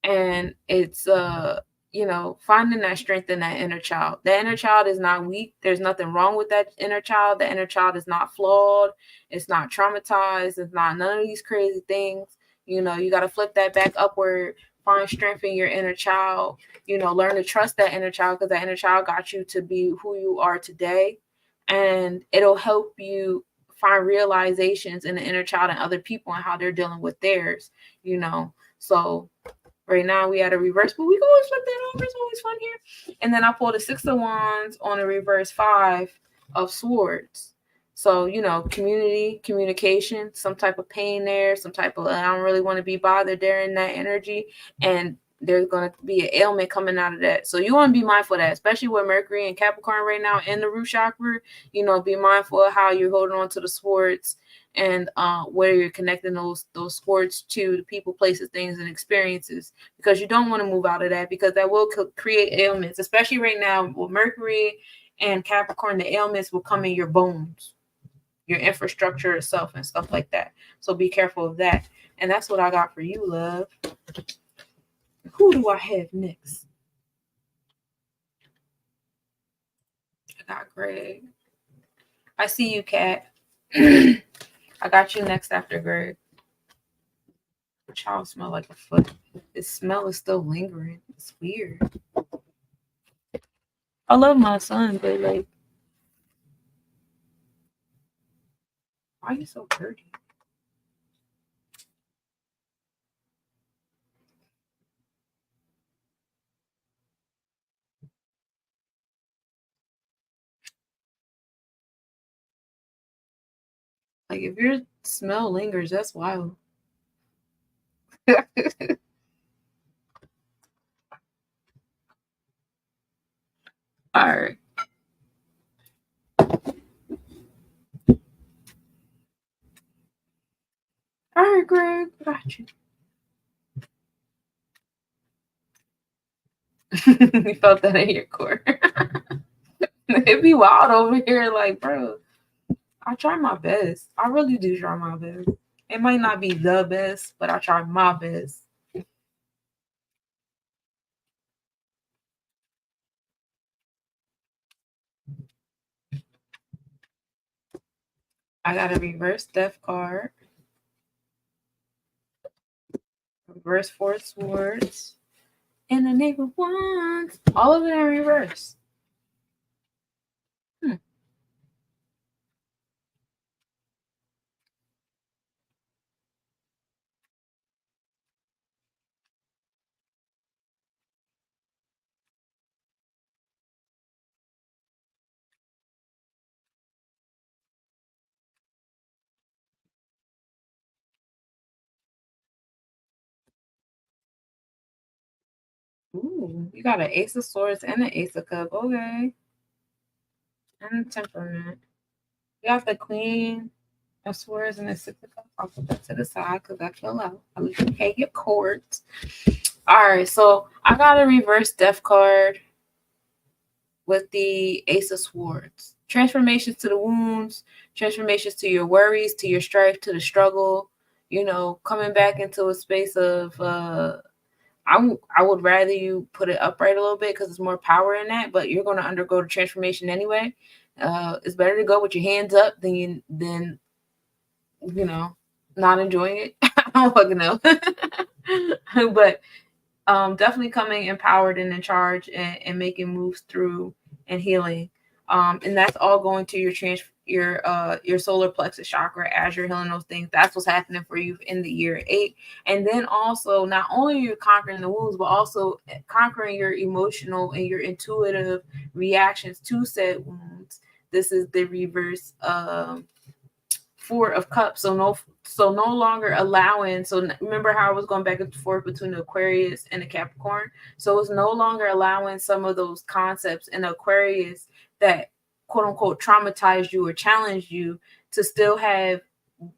And it's finding that strength in that inner child. The inner child is not weak. There's nothing wrong with that inner child. The inner child is not flawed. It's not traumatized. It's not none of these crazy things. You got to flip that back upward. Find strength in your inner child. Learn to trust that inner child, because that inner child got you to be who you are today. And it'll help you find realizations in the inner child and other people and how they're dealing with theirs. So right now we had a reverse, but we can always flip that over. It's always fun here. And then I pulled a 6 of wands on a reverse 5 of swords. So, communication, some type of pain there, some type of, I don't really want to be bothered there in that energy. And there's going to be an ailment coming out of that. So you want to be mindful of that, especially with Mercury and Capricorn right now in the root chakra. Be mindful of how you're holding on to the swords and where you're connecting those swords to the people, places, things, and experiences, because you don't want to move out of that, because that will create ailments, especially right now with Mercury and Capricorn. The ailments will come in your bones, your infrastructure itself, and stuff like that. So be careful of that. And that's what I got for you, love. Who do I have next? I got Greg. I see you, Kat. I got you next after Greg. The child smell like a foot. The smell is still lingering. It's weird. I love my son, but like, why are you so dirty? Like, if your smell lingers, that's wild. All right. All right, Greg. Got you. You felt that in your core. It'd be wild over here. Like, bro, I try my best. I really do try my best. It might not be the best, but I try my best. I got a reverse death card. Reverse 4 swords. And the Knave of Wands. All of it in reverse. Ooh, you got an Ace of Swords and an Ace of Cups. Okay. and temperament. You got the Queen of Swords and the Six of Cups. I'll put that to the side because that fell out. At least you can't get court. All right, so I got a reverse death card with the Ace of Swords. Transformations to the wounds, transformations to your worries, to your strife, to the struggle, you know, coming back into a space of I would rather you put it upright a little bit because there's more power in that, but you're going to undergo the transformation anyway. It's better to go with your hands up than you know, not enjoying it. I don't fucking know. But definitely coming empowered and in charge and making moves through and healing. And that's all going to your solar plexus chakra as you're healing those things. That's what's happening for you in the year 8. And then also, not only are you conquering the wounds, but also conquering your emotional and your intuitive reactions to said wounds. This is the reverse Four of Cups. So no longer allowing. So remember how I was going back and forth between the Aquarius and the Capricorn. So it's no longer allowing some of those concepts in Aquarius that quote unquote traumatized you or challenged you to still have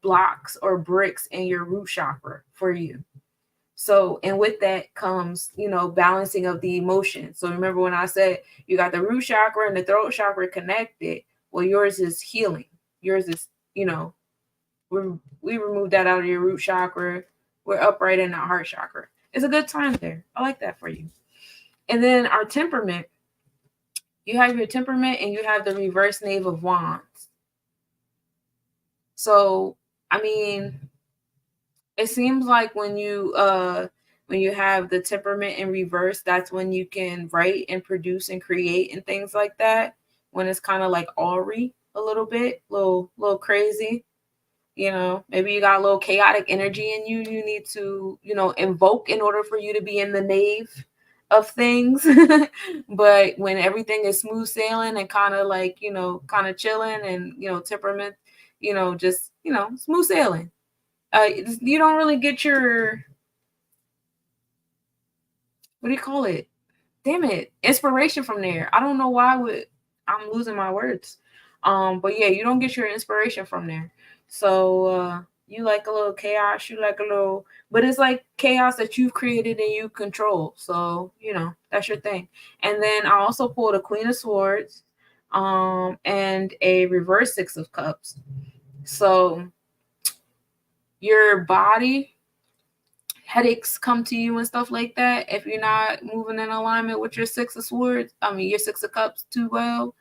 blocks or bricks in your root chakra for you. So, and with that comes, you know, balancing of the emotions. So remember when I said you got the root chakra and the throat chakra connected, well, yours is healing. Yours is, you know, we removed that out of your root chakra. We're upright in that heart chakra. It's a good time there. I like that for you. And then our temperament. You have your temperament and you have the reverse Knave of Wands. So, I mean, it seems like when you have the temperament in reverse, that's when you can write and produce and create and things like that. When it's kind of like Auri a little bit, little crazy. You know, maybe you got a little chaotic energy in you. You need to, you know, invoke in order for you to be in the knave of things. But when everything is smooth sailing and kind of like, you know, kind of chilling and, you know, temperament, you know, just, you know, smooth sailing. You don't really get your, what do you call it? Damn it, inspiration from there. I don't know why I'm losing my words. But yeah, you don't get your inspiration from there. So you like a little chaos, you like a little, but it's like chaos that you've created and you control. So, you know, that's your thing. And then I also pulled a Queen of Swords, and a reverse Six of Cups. So your body, headaches come to you and stuff like that if you're not moving in alignment with your Six of Swords. I mean, your Six of Cups too well.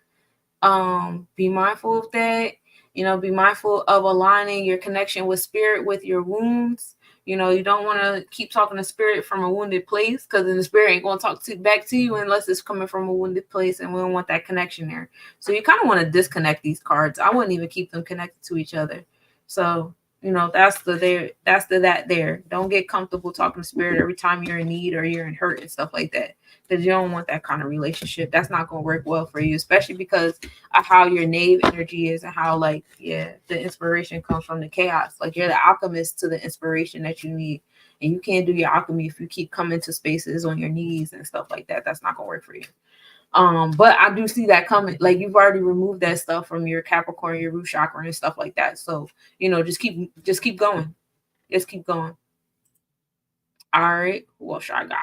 Be mindful of that. You know, be mindful of aligning your connection with spirit with your wounds. You know, you don't want to keep talking to spirit from a wounded place, because then the spirit ain't going to talk back to you unless it's coming from a wounded place, and we don't want that connection there. So you kind of want to disconnect these cards. I wouldn't even keep them connected to each other. So, you know, that's that there. Don't get comfortable talking to spirit every time you're in need or you're in hurt and stuff like that, because you don't want that kind of relationship. That's not going to work well for you, especially because of how your knave energy is and how, like, yeah, the inspiration comes from the chaos. Like, you're the alchemist to the inspiration that you need, and you can't do your alchemy if you keep coming to spaces on your knees and stuff like that. That's not going to work for you. But I do see that coming. Like, you've already removed that stuff from your Capricorn, your root chakra and stuff like that. So, you know, just keep going. Just keep going. All right. What else I got?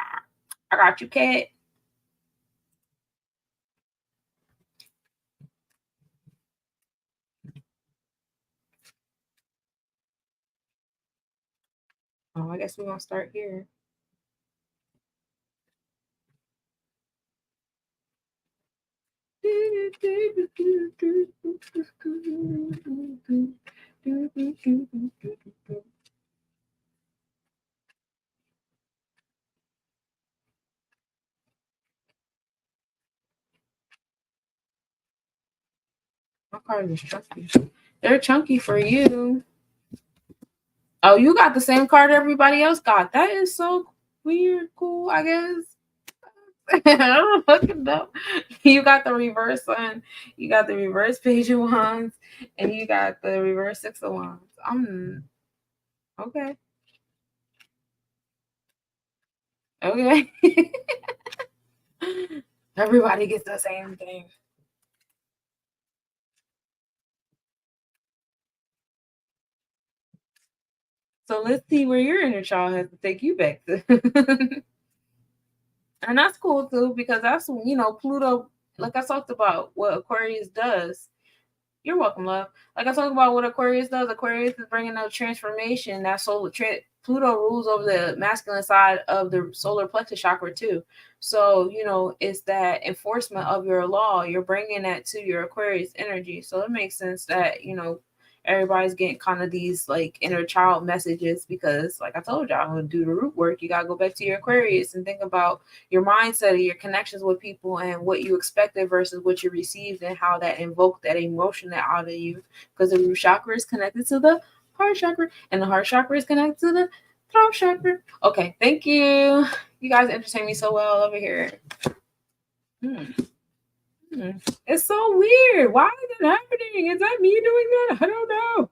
I got you, Cat. Oh, I guess we're gonna start here. My card is chunky. They're chunky for you. Oh, you got the same card everybody else got. That is so weird. Cool, I guess. I don't fucking know. You got the reverse one. You got the reverse Page of Wands, and you got the reverse Six of Wands. Okay. Okay. Everybody gets the same thing. So let's see where your inner child has to take you back to. And that's cool too, because that's, Pluto, like I talked about, what Aquarius does. You're welcome, love. Like I talked about what Aquarius does. Aquarius is bringing up transformation. That Pluto rules over the masculine side of the solar plexus chakra too. So, it's that enforcement of your law. You're bringing that to your Aquarius energy. So it makes sense that, everybody's getting kind of these like inner child messages, because like I told y'all, to do the root work, you got to go back to your Aquarius and think about your mindset, your connections with people, and what you expected versus what you received, and how that invoked that emotion that out of you. Because the root chakra is connected to the heart chakra, and the heart chakra is connected to the throat chakra. Okay, thank you. You guys entertain me so well over here. It's so weird. Why is it happening? Is that me doing that? I don't know.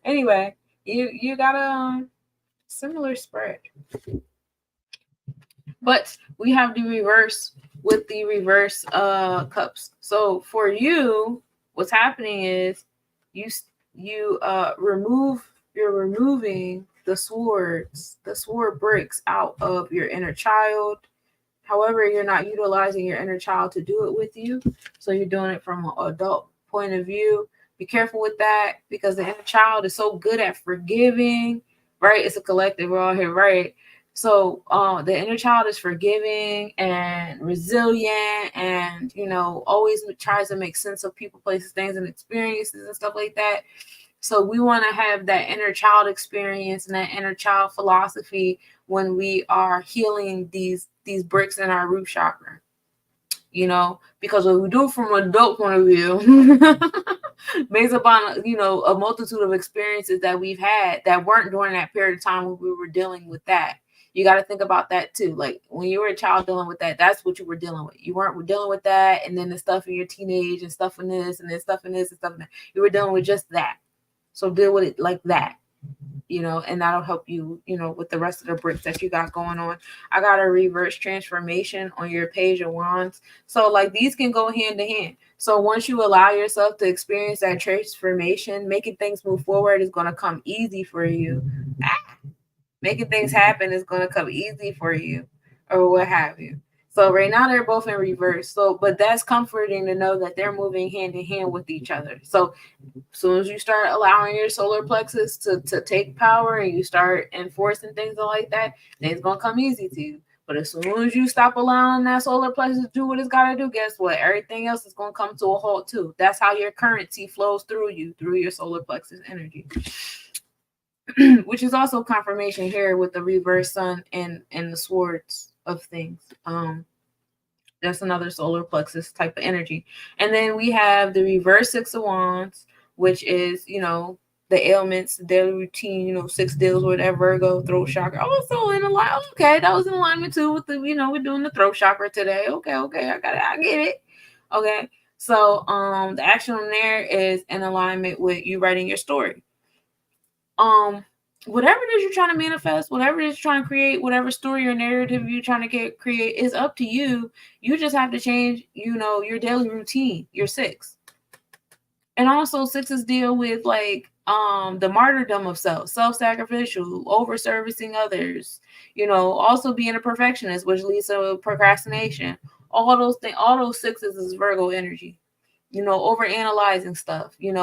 Anyway, you got a similar spread. But we have the reverse with the reverse cups. So for you, what's happening is you're removing the sword bricks out of your inner child. However, you're not utilizing your inner child to do it with you. So you're doing it from an adult point of view. Be careful with that, because the inner child is so good at forgiving, right? It's a collective. We're all here, right? So the inner child is forgiving and resilient, and, always tries to make sense of people, places, things, and experiences and stuff like that. So we want to have that inner child experience and that inner child philosophy when we are healing these bricks in our root chakra, because what we do from an adult point of view, based upon, a multitude of experiences that we've had that weren't during that period of time when we were dealing with that. You got to think about that too. Like when you were a child dealing with that, that's what you were dealing with. You weren't dealing with that, and then the stuff in your teenage and stuff in this and then stuff in this and stuff in that. You were dealing with just that. So deal with it like that, and that'll help you, with the rest of the bricks that you got going on. I got a reverse transformation on your Page of Wands. So like these can go hand to hand. So once you allow yourself to experience that transformation, making things move forward is going to come easy for you. Making things happen is going to come easy for you, or what have you. So right now they're both in reverse. So, but that's comforting to know that they're moving hand in hand with each other. So as soon as you start allowing your solar plexus to take power, and you start enforcing things like that, then it's going to come easy to you. But as soon as you stop allowing that solar plexus to do what it's got to do, guess what? Everything else is going to come to a halt too. That's how your currency flows through you, through your solar plexus energy. Which is also confirmation here with the reverse sun and the swords of things. That's another solar plexus type of energy. And then we have the reverse Six of Wands, which is, the ailments, the daily routine, 6 deals with that Virgo throat chakra. Also in alignment. Okay, that was in alignment too with the, we're doing the throat chakra today. Okay, I get it. Okay. So the action on there is in alignment with you writing your story. Whatever it is you're trying to manifest, whatever it is you're trying to create, whatever story or narrative you're trying to create is up to you. You just have to change, your daily routine, your 6. And also 6s deal with like the martyrdom of self-sacrificial, over-servicing others, also being a perfectionist, which leads to procrastination. All those things, all those 6s is Virgo energy. Over analyzing stuff, you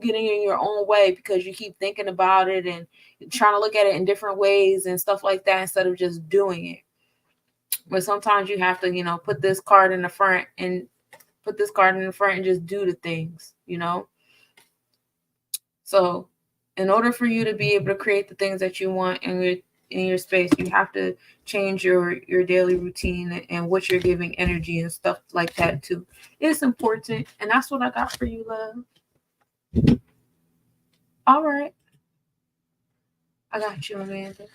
getting in your own way because you keep thinking about it and trying to look at it in different ways and stuff like that instead of just doing it. But sometimes you have to, put this card in the front and just do the things, So in order for you to be able to create the things that you want in your space, you have to change your daily routine and what you're giving energy and stuff like that too. It's important, and that's what I got for you, love. All right, I got you, Amanda.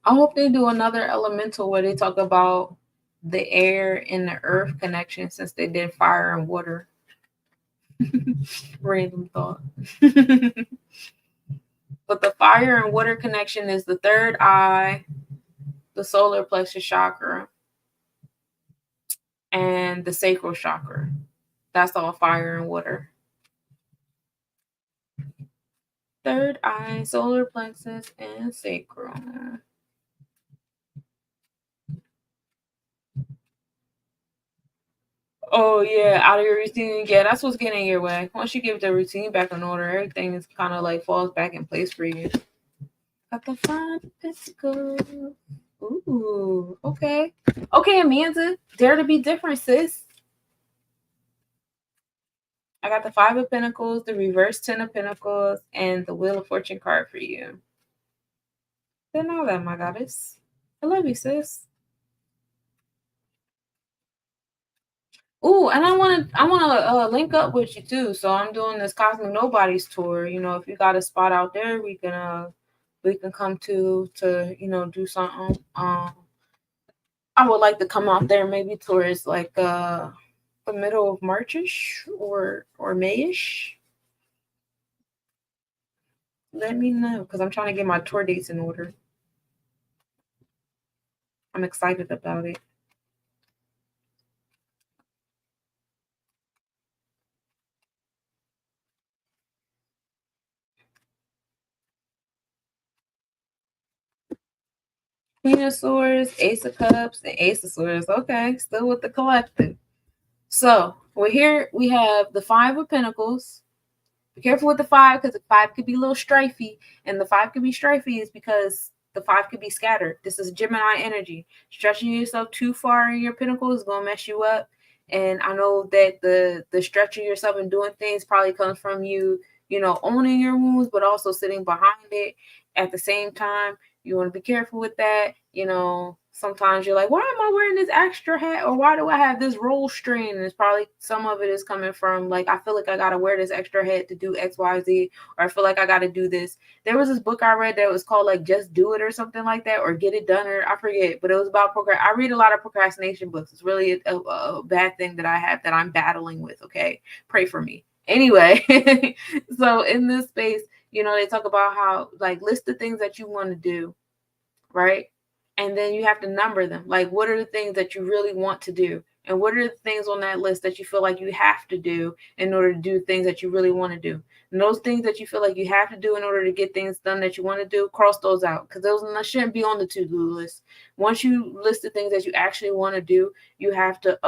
I hope they do another elemental where they talk about the air and the earth connection, since they did fire and water. Random thought. But the fire and water connection is the third eye, the solar plexus chakra, and the sacral chakra. That's all fire and water. Third eye, solar plexus, and sacral. Oh yeah, out of your routine. Yeah, that's what's getting in your way. Once you give the routine back in order, everything is kind of like falls back in place for you. Got the 5 of Pentacles. Ooh, okay. Okay, Amanda, dare to be different, sis. I got the 5 of Pentacles, the reverse 10 of Pentacles, and the Wheel of Fortune card for you. Then all that, my goddess. I love you, sis. Ooh, and I want to link up with you too. So I'm doing this Cosmic Nobodies tour. You know, if you got a spot out there, we can come to do something. I would like to come out there maybe towards like the middle of Marchish or Mayish. Let me know, because I'm trying to get my tour dates in order. I'm excited about it. Queen of Swords, Ace of Cups, and Ace of Swords. Okay, still with the collective. So we're here. We have the 5 of Pentacles. Be careful with the 5, because the 5 could be a little strifey, and the 5 could be strifey is because the 5 could be scattered. This is Gemini energy. Stretching yourself too far in your pinnacle is going to mess you up. And I know that the stretching yourself and doing things probably comes from you, owning your wounds, but also sitting behind it. At the same time, you want to be careful with that. Sometimes you're like, why am I wearing this extra hat? Or why do I have this roll strain? And it's probably some of it is coming from like, I feel like I got to wear this extra hat to do X, Y, Z, or I feel like I got to do this. There was this book I read that was called like Just Do It or something like that, or Get It Done, or I forget, but it was about I read a lot of procrastination books. It's really a bad thing that I have that I'm battling with. Okay. Pray for me. Anyway, so in this space, they talk about how like list the things that you want to do, right? And then you have to number them. Like, what are the things that you really want to do? And what are the things on that list that you feel like you have to do in order to do things that you really want to do? And those things that you feel like you have to do in order to get things done that you want to do, cross those out, because those shouldn't be on the to-do list. Once you list the things that you actually want to do, you have to,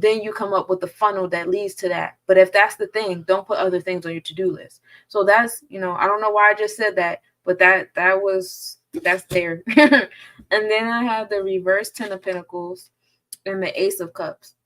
then you come up with the funnel that leads to that. But if that's the thing, don't put other things on your to-do list. So that's, I don't know why I just said that, but that's there. And then I have the reverse 10 of Pentacles and the Ace of Cups.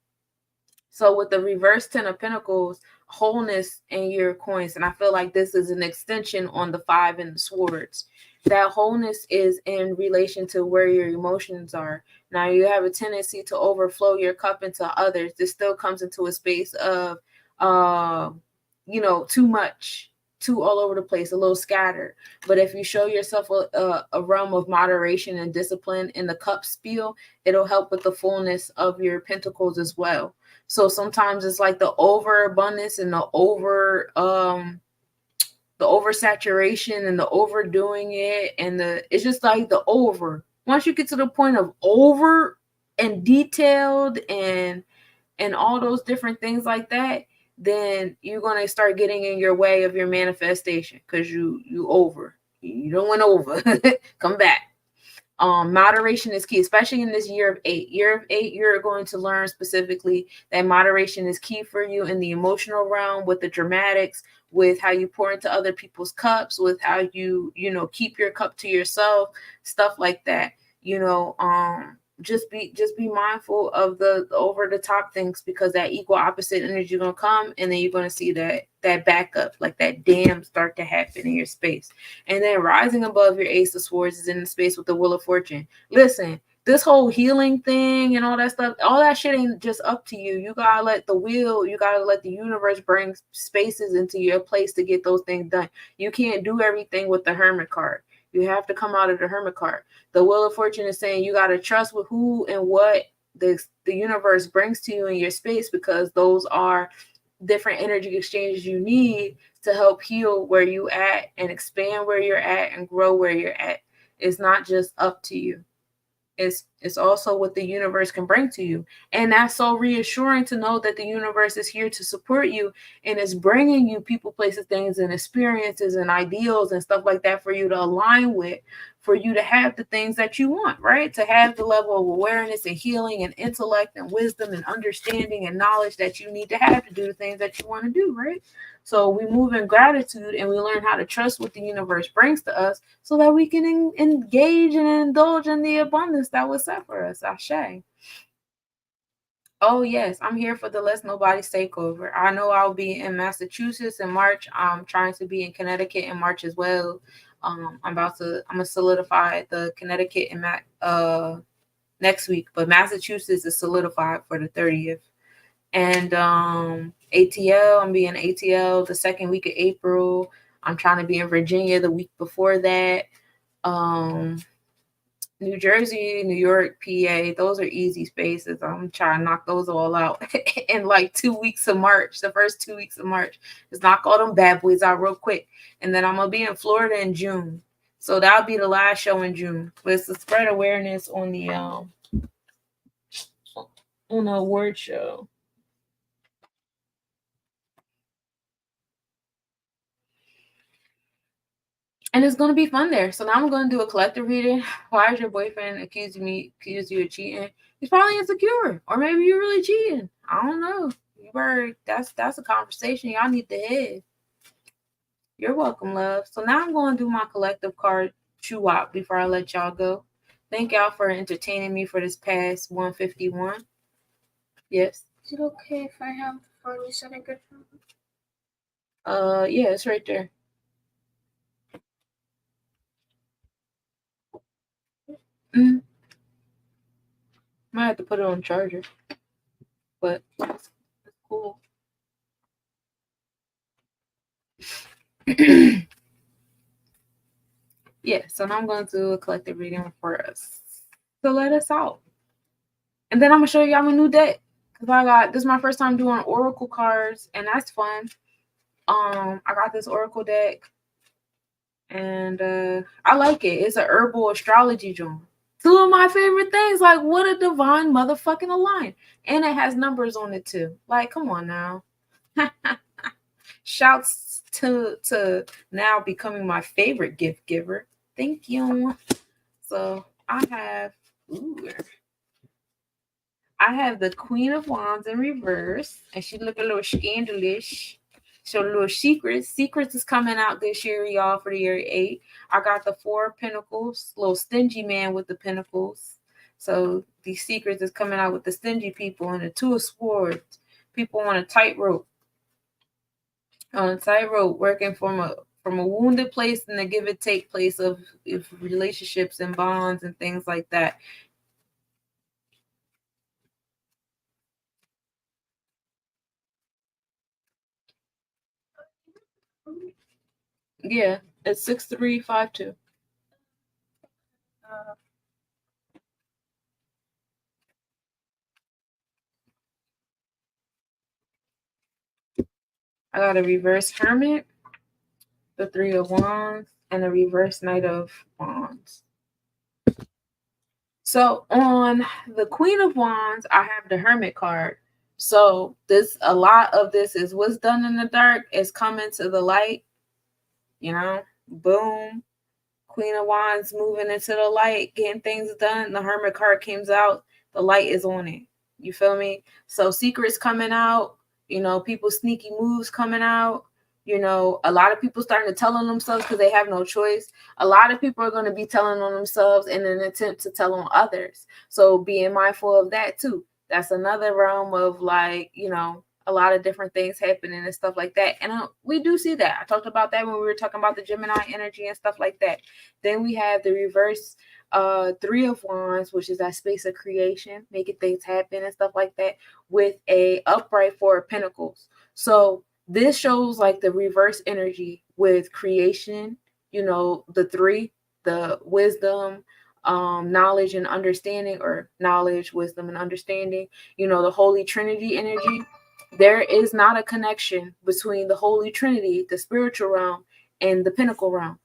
So with the reverse 10 of Pentacles, wholeness in your coins, and I feel like this is an extension on the 5 and the Swords. That wholeness is in relation to where your emotions are. Now you have a tendency to overflow your cup into others. This still comes into a space of, too much, too all over the place, a little scattered. But if you show yourself a realm of moderation and discipline in the cup spiel, it'll help with the fullness of your pentacles as well. So sometimes it's like the overabundance and the oversaturation and the overdoing it, and it's just like the over. Once you get to the point of over and detailed and all those different things like that, then you're going to start getting in your way of your manifestation, because you don't went over. Come back. Moderation is key, especially in this year of 8. Year of 8, you're going to learn specifically that moderation is key for you in the emotional realm, with the dramatics, with how you pour into other people's cups, with how you keep your cup to yourself, stuff like that. Just be mindful of the over the top things, because that equal opposite energy is going to come, and then you're going to see that backup, like that dam start to happen in your space. And then rising above your Ace of Swords is in the space with the Wheel of Fortune. Listen, this whole healing thing and all that stuff, all that shit ain't just up to you. You gotta let the universe bring spaces into your place to get those things done. You can't do everything with the Hermit card. You have to come out of the Hermit card. The Wheel of Fortune is saying you got to trust with who and what the universe brings to you in your space, because those are different energy exchanges you need to help heal where you at and expand where you're at and grow where you're at. It's not just up to you. It's also what the universe can bring to you. And that's so reassuring to know that the universe is here to support you and is bringing you people, places, things, and experiences and ideals and stuff like that for you to align with, for you to have the things that you want, right? To have the level of awareness and healing and intellect and wisdom and understanding and knowledge that you need to have to do the things that you want to do, right? So we move in gratitude and we learn how to trust what the universe brings to us so that we can engage and indulge in the abundance that was set for us. Ashe. Oh, yes, I'm here for the Let's Nobody's Takeover. I know I'll be in Massachusetts in March. I'm trying to be in Connecticut in March as well. I'm gonna solidify the Connecticut in next week, but Massachusetts is solidified for the 30th. And ATL, I'm being ATL the second week of April. I'm trying to be in Virginia the week before that. New Jersey, New York, PA, those are easy spaces. I'm trying to knock those all out in like 2 weeks of March, the first 2 weeks of March. Just knock all them bad boys out real quick. And then I'm going to be in Florida in June. So that'll be the last show in June. But it's to spread awareness on the award show. And it's going to be fun there. So now I'm going to do a collective reading. Why is your boyfriend accused you of cheating? He's probably insecure. Or maybe you're really cheating. I don't know. That's a conversation y'all need to have. You're welcome, love. So now I'm going to do my collective card chew out before I let y'all go. Thank y'all for entertaining me for this past 151. Yes. Is it okay if I have 47 good? Yeah, it's right there. Might have to put it on charger, but it's cool. Yeah, so now I'm going to do a collective reading for us to let us out. And then I'm going to show y'all my new deck. Because this is my first time doing oracle cards, and that's fun. I got this oracle deck, and I like it. It's an herbal astrology journal. Two of my favorite things. Like, what a divine motherfucking align. And it has numbers on it too. Like, come on now. Shouts to now becoming my favorite gift giver. Thank you. So I have the Queen of Wands in reverse, and she look a little scandalous. So little secrets is coming out this year, y'all, for the year 8. I got the 4 of Pentacles, little stingy man with the Pentacles. So these secrets is coming out with the stingy people, and the 2 of Swords. People on a tightrope. On a tightrope, working from a wounded place and a give and take place of relationships and bonds and things like that. Yeah, it's 6352. I got a reverse Hermit, the 3 of Wands, and a reverse Knight of Wands. So on the Queen of Wands, I have the Hermit card. So a lot of this is what's done in the dark is coming to the light. You know, boom. Queen of Wands moving into the light, getting things done. The Hermit card comes out. The light is on it. You feel me? So secrets coming out. You know, people's sneaky moves coming out. You know, a lot of people starting to tell on themselves because they have no choice. A lot of people are going to be telling on themselves in an attempt to tell on others. So being mindful of that too. That's another realm of, like, you know, a lot of different things happening and stuff like that. And we do see that. I talked about that when we were talking about the Gemini energy and stuff like that. Then we have the reverse 3 of Wands, which is that space of creation, making things happen and stuff like that, with a upright 4 of Pentacles. So this shows like the reverse energy with creation, you know, the 3, the wisdom, knowledge and understanding, or knowledge, wisdom, and understanding, the Holy Trinity energy. There is not a connection between the Holy Trinity, the spiritual realm, and the pinnacle realm.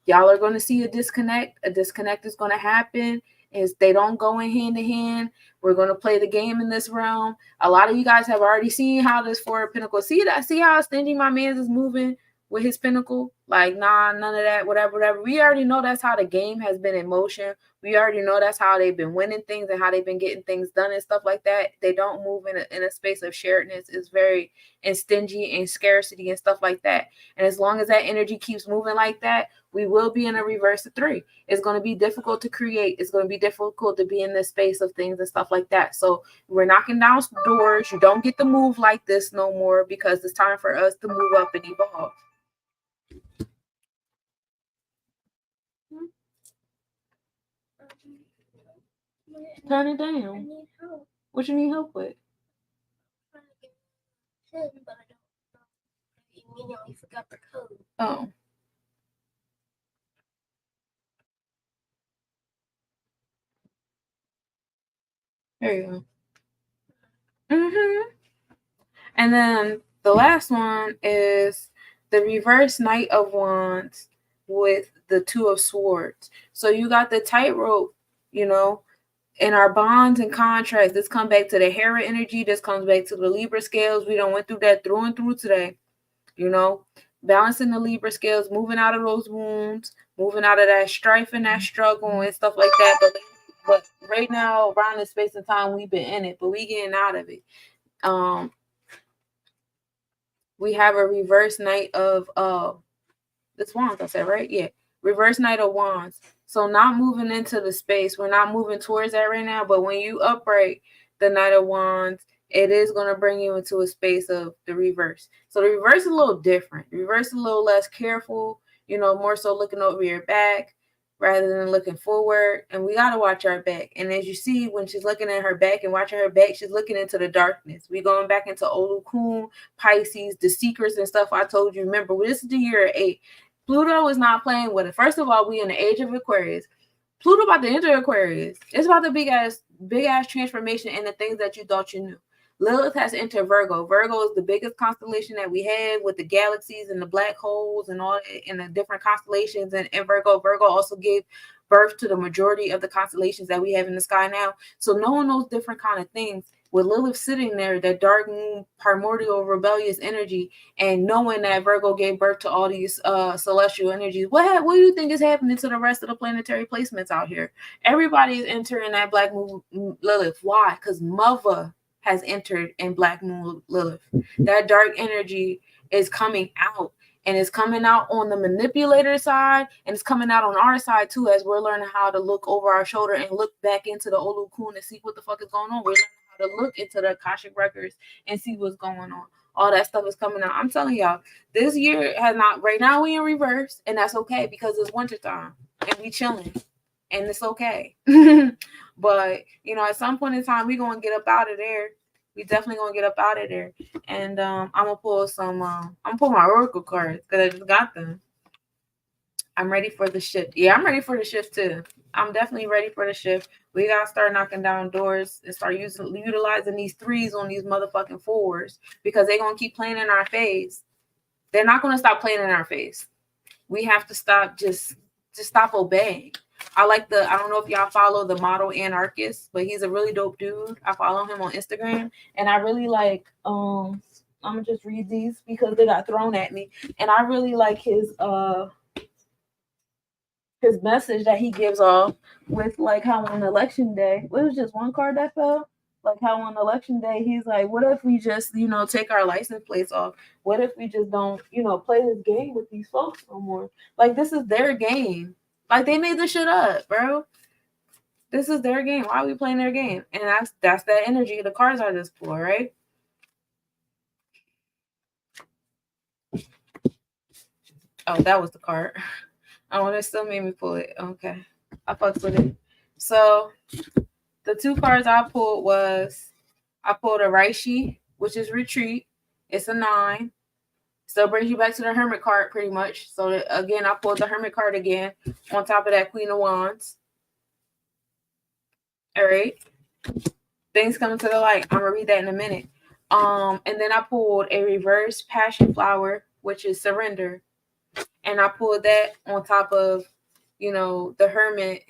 Y'all are going to see a disconnect. A disconnect is going to happen. Is they don't go in hand to hand. We're going to play the game in this realm. A lot of you guys have already seen how this Four of Pentacles. See how stingy my man's is moving with his pinnacle? Like, nah, none of that, whatever. We already know that's how the game has been in motion. We already know that's how they've been winning things and how they've been getting things done and stuff like that. They don't move in a space of sharedness. It's very stingy and scarcity and stuff like that. And as long as that energy keeps moving like that, we will be in a reverse of 3. It's going to be difficult to create. It's going to be difficult to be in this space of things and stuff like that. So we're knocking down doors. You don't get to move like this no more, because it's time for us to move up and evolve. Turn it I down. need help. What you need help with? I'm trying to get PIN, but I don't know. I immediately forgot the code. Oh. There you go. And then the last one is the reverse Knight of Wands with the Two of Swords. So you got the tightrope, in our bonds and contracts. This comes back to the Hera energy. This comes back to the Libra scales. We done went through that through and through today. Balancing the Libra scales, moving out of those wounds, moving out of that strife and that struggle and stuff like that. But right now, around this space and time, we've been in it, but we getting out of it. We have a reverse Knight of this Wands, I said, right? Yeah. Reverse Knight of Wands. So not moving into the space. We're not moving towards that right now. But when you upright the Knight of Wands, it is going to bring you into a space of the reverse. So the reverse is a little different. The reverse is a little less careful, more so looking over your back rather than looking forward. And we got to watch our back. And as you see, when she's looking at her back and watching her back, she's looking into the darkness. We going back into Olokun, Pisces, the secrets and stuff I told you. Remember, this is the year 8. Pluto is not playing with it. First of all, we in the age of Aquarius. Pluto about to enter Aquarius. It's about the big ass transformation in the things that you thought you knew. Lilith has entered Virgo. Virgo is the biggest constellation that we have with the galaxies and the black holes and all in the different constellations. And Virgo also gave birth to the majority of the constellations that we have in the sky now. So knowing those different kind of things, with Lilith sitting there, that dark moon, primordial, rebellious energy, and knowing that Virgo gave birth to all these celestial energies, what do you think is happening to the rest of the planetary placements out here? Everybody is entering that black moon Lilith. Why? Because Mother has entered in black moon Lilith. That dark energy is coming out. And it's coming out on the manipulator side, and it's coming out on our side too, as we're learning how to look over our shoulder and look back into the Olokun and see what the fuck is going on. We're learning how to look into the Akashic records and see what's going on. All that stuff is coming out. I'm telling y'all, this year has not. Right now we in reverse, and that's okay because it's wintertime and we chilling, and it's okay. But at some point in time, we gonna get up out of there. We definitely gonna get up out of there, and I'm gonna pull some. I'm gonna pull my Oracle cards because I just got them. I'm ready for the shift. Yeah, I'm ready for the shift too. I'm definitely ready for the shift. We gotta start knocking down doors and start utilizing these 3s on these motherfucking 4s because they're gonna keep playing in our face. They're not gonna stop playing in our face. We have to stop. Just stop obeying. I don't know if y'all follow the model Anarchist, but he's a really dope dude. I follow him on Instagram, and I really like, I'm gonna just read these because they got thrown at me. And I really like his message that he gives off with like how on election day, it was just one card that fell. Like how on election day, he's like, what if we just, take our license plates off? What if we just don't, play this game with these folks no more? Like, this is their game. Like, they made this shit up, bro. This is their game. Why are we playing their game? And that's that energy the cards are just for, right? Oh, that was the card. Oh, that still made me pull it. Okay. I fucked with it. So, the 2 cards I pulled was, I pulled a Raishi, which is retreat. It's a 9. Still brings you back to the Hermit card pretty much. So again, I pulled the Hermit card again on top of that Queen of Wands. All right. Things coming to the light. I'm gonna read that in a minute. And then I pulled a reverse passion flower, which is surrender. And I pulled that on top of, the Hermit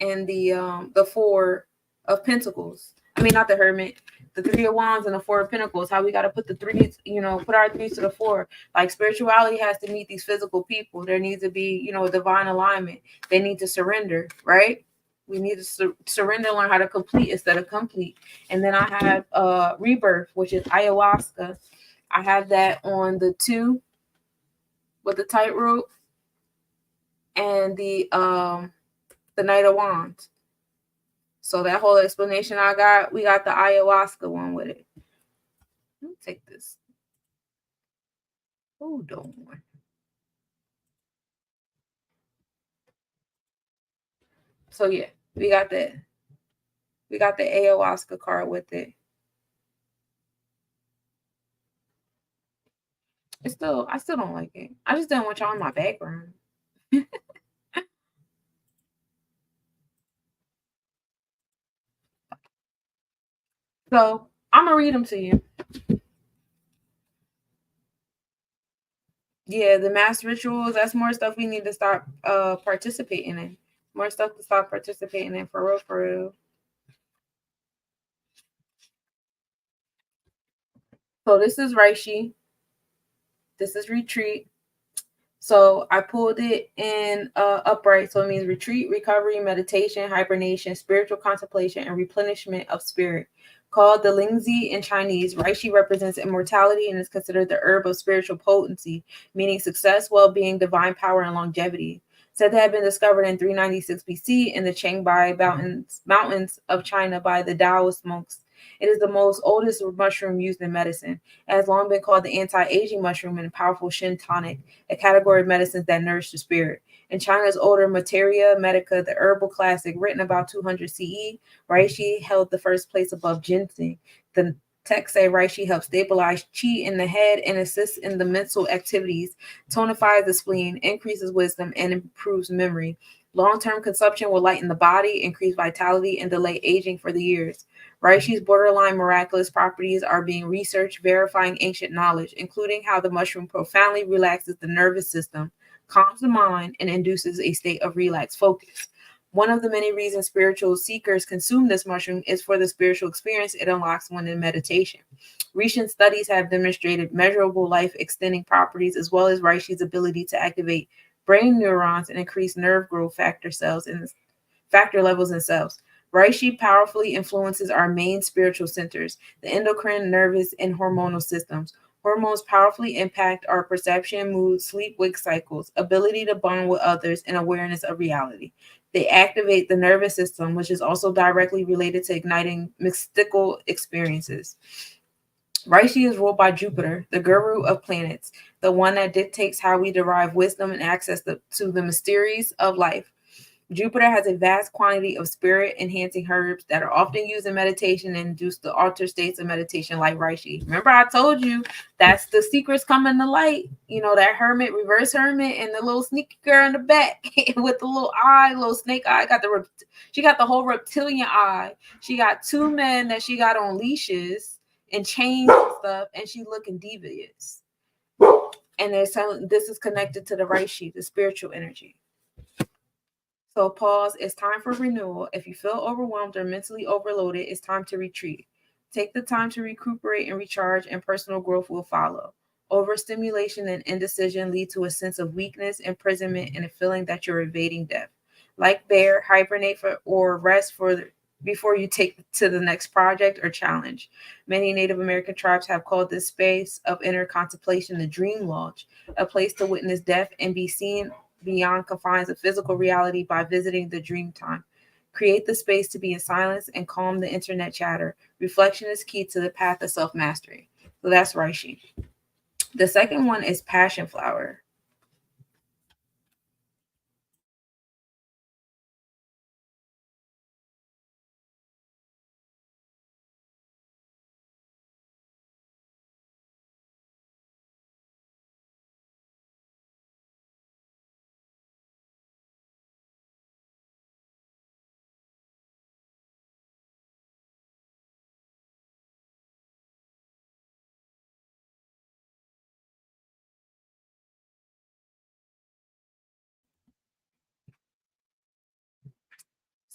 and the Four of Pentacles. I mean, not the Hermit, the Three of Wands and the Four of Pentacles. How we got to put the threes, put our threes to the four. Like spirituality has to meet these physical people. There needs to be, a divine alignment. They need to surrender, right? We need to surrender, learn how to complete instead of complete. And then I have rebirth, which is ayahuasca. I have that on the 2 with the tightrope and the Knight of Wands. So that whole explanation we got the ayahuasca one with it. Let me take this. Hold on. So yeah, we got that. We got the ayahuasca card with it. I still don't like it. I just didn't want y'all in my background. So I'm gonna read them to you. Yeah, the mass rituals, that's more stuff we need to start participating in. More stuff to start participating in, for real, for real. So this is Reishi. This is retreat. So I pulled it in upright. So it means retreat, recovery, meditation, hibernation, spiritual contemplation, and replenishment of spirit. Called the Lingzi in Chinese, Reishi represents immortality and is considered the herb of spiritual potency, meaning success, well-being, divine power, and longevity. Said to have been discovered in 396 BC in the Qangbai mountains of China by the Taoist monks. It is the most oldest mushroom used in medicine. It has long been called the anti-aging mushroom and a powerful Shin tonic, a category of medicines that nourish the spirit. In China's older Materia Medica, the herbal classic written about 200 CE, Reishi held the first place above ginseng. The texts say Reishi helps stabilize qi in the head and assists in the mental activities, tonifies the spleen, increases wisdom, and improves memory. Long-term consumption will lighten the body, increase vitality, and delay aging for the years. Reishi's borderline miraculous properties are being researched, verifying ancient knowledge, including how the mushroom profoundly relaxes the nervous system, calms the mind, and induces a state of relaxed focus. One of the many reasons spiritual seekers consume this mushroom is for the spiritual experience it unlocks when in meditation. Recent studies have demonstrated measurable life-extending properties, as well as Reishi's ability to activate brain neurons and increase nerve growth factor levels in cells. Reishi powerfully influences our main spiritual centers, the endocrine, nervous, and hormonal systems. Hormones powerfully impact our perception, mood, sleep-wake cycles, ability to bond with others, and awareness of reality. They activate the nervous system, which is also directly related to igniting mystical experiences. Reishi is ruled by Jupiter, the guru of planets, the one that dictates how we derive wisdom and access to the mysteries of life. Jupiter has a vast quantity of spirit-enhancing herbs that are often used in meditation and induce the altered states of meditation like Reishi. Remember, I told you that's the secrets coming to light. That hermit, reverse hermit, and the little sneaky girl in the back with the little eye, little snake eye. She got the whole reptilian eye. She got 2 men that she got on leashes and chains and stuff, and she looking devious. And this is connected to the Reishi, the spiritual energy. So pause. It's time for renewal. If you feel overwhelmed or mentally overloaded, it's time to retreat. Take the time to recuperate and recharge, and personal growth will follow. Overstimulation and indecision lead to a sense of weakness, imprisonment, and a feeling that you're evading death. Like bear, hibernate or rest before you take to the next project or challenge. Many Native American tribes have called this space of inner contemplation the dream lodge, a place to witness death and be seen beyond confines of physical reality by visiting the dream time. Create the space to be in silence and calm the internet chatter. Reflection is key to the path of self-mastery. So that's Reishi. The second one is passion flower.